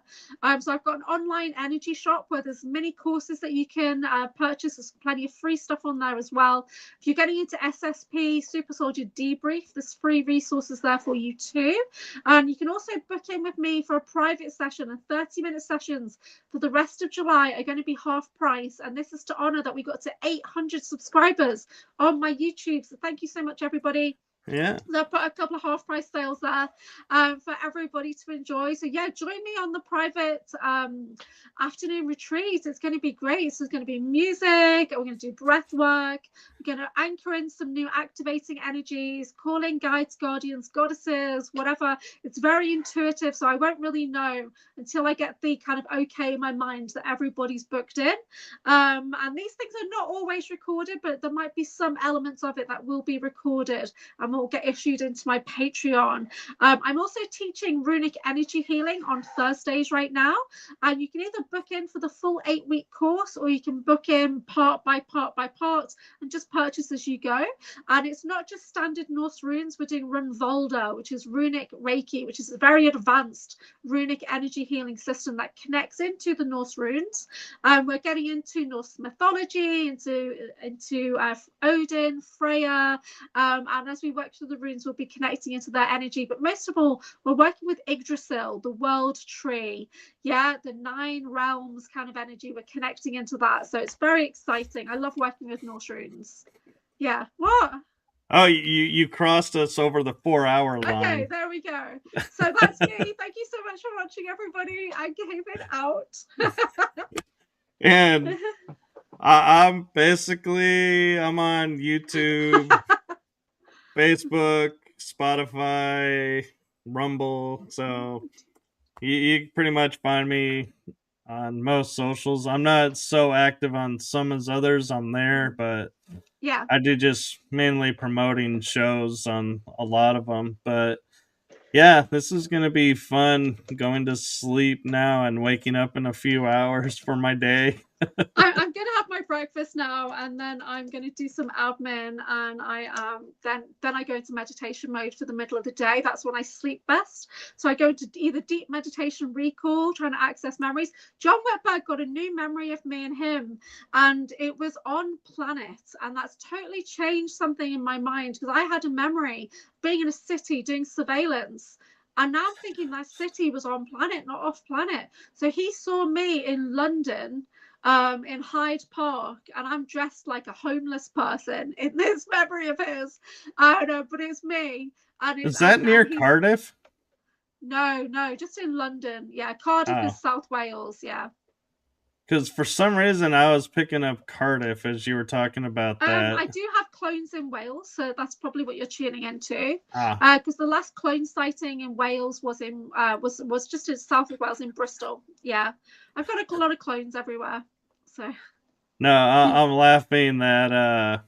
So I've got an online energy shop where there's many courses that you can purchase. There's plenty of free stuff on there as well. If you're getting into SSP, Super Soldier Debrief, there's free resources there for you too. And you can also book in with me for a private session, and 30-minute sessions for the rest of July are going to be half price. And this is to honor that we got to 800 subscribers on my YouTube. So thank you so much, everybody. Yeah, they'll put a couple of half price sales there for everybody to enjoy. So yeah, join me on the private afternoon retreat. It's going to be great. So there's going to be music, we're going to do breath work, we're going to anchor in some new activating energies, calling guides, guardians, goddesses, whatever. It's very intuitive, so I won't really know until I get the kind of okay in my mind that everybody's booked in. And these things are not always recorded, but there might be some elements of it that will be recorded and will get issued into my Patreon. I'm also teaching runic energy healing on Thursdays right now, and you can either book in for the full 8-week course, or you can book in part by part by part and just purchase as you go. And it's not just standard Norse runes. We're doing Runvolda, which is runic Reiki, which is a very advanced runic energy healing system that connects into the Norse runes. We're getting into Norse mythology, into Odin, Freya, and as we work through the runes, we'll be connecting into their energy. But most of all, we're working with Yggdrasil, the world tree. Yeah, the 9 realms kind of energy. We're connecting into that. So it's very exciting. I love working with Norse runes. Yeah. What? Oh, you crossed us over the 4-hour line. Okay, there we go. So that's me. Thank you so much for watching, everybody. AnchorHaven out. And I'm on YouTube, Facebook, Spotify, Rumble. So you pretty much find me on most socials. I'm not so active on some as others on there, but yeah, I do just mainly promoting shows on a lot of them. But yeah, this is going to be fun, going to sleep now and waking up in a few hours for my day. I'm going to have my breakfast now, and then I'm going to do some admin, and then I go into meditation mode for the middle of the day. That's when I sleep best. So I go into either deep meditation recall, trying to access memories. John Whitberg got a new memory of me and him, and it was on planet, and that's totally changed something in my mind, because I had a memory being in a city doing surveillance. And now I'm thinking that city was on planet, not off planet. So he saw me in London, in Hyde Park, and I'm dressed like a homeless person in this memory of his. But it's me. And is that near Cardiff? No, just in London. Yeah, Cardiff is South Wales. Yeah. Because for some reason I was picking up Cardiff as you were talking about that. I do have clones in Wales, so that's probably what you're tuning into. Ah. Because the last clone sighting in Wales was in was just in south of Wales in Bristol. Yeah, I've got a lot of clones everywhere. So no, I'm laughing that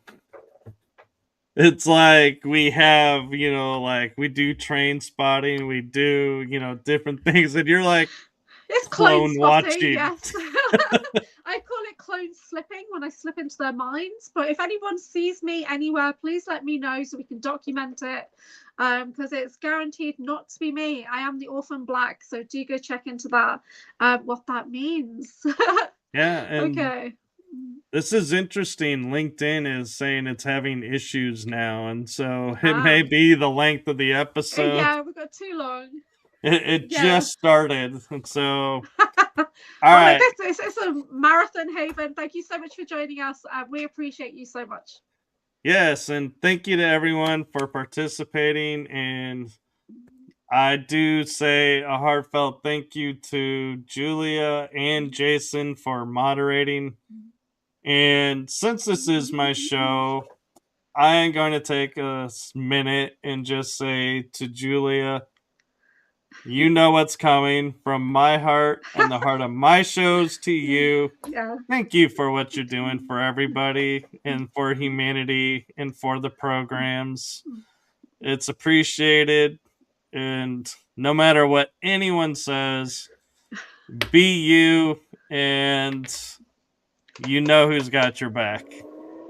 it's like we have, you know, like we do train spotting, we do, you know, different things, and you're like, it's clone spotting, watching. yes. I call it clone slipping when I slip into their minds. But if anyone sees me anywhere, please let me know so we can document it. Because it's guaranteed not to be me. I am the Orphan Black, so do go check into that, what that means. Yeah, and okay. This is interesting. LinkedIn is saying it's having issues now, and so it may be the length of the episode. Yeah, we got too long. It just started, so all right. It's a marathon, Haven. Thank you so much for joining us. We appreciate you so much. Yes, and thank you to everyone for participating. And I do say a heartfelt thank you to Julia and Jason for moderating. And since this is my show, I am going to take a minute and just say to Julia, you know what's coming from my heart and the heart of my shows to you. Yeah. Thank you for what you're doing for everybody and for humanity and for the programs. It's appreciated. And no matter what anyone says, be you, and you know who's got your back.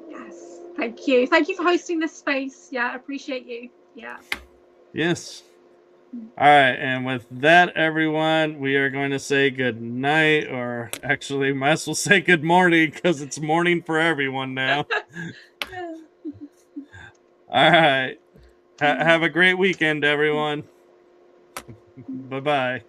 Yes. Thank you. Thank you for hosting this space. Yeah, I appreciate you. Yeah. Yes. All right, and with that, everyone, we are going to say good night, or actually, might as well say good morning because it's morning for everyone now. All right. Have a great weekend, everyone. Bye-bye.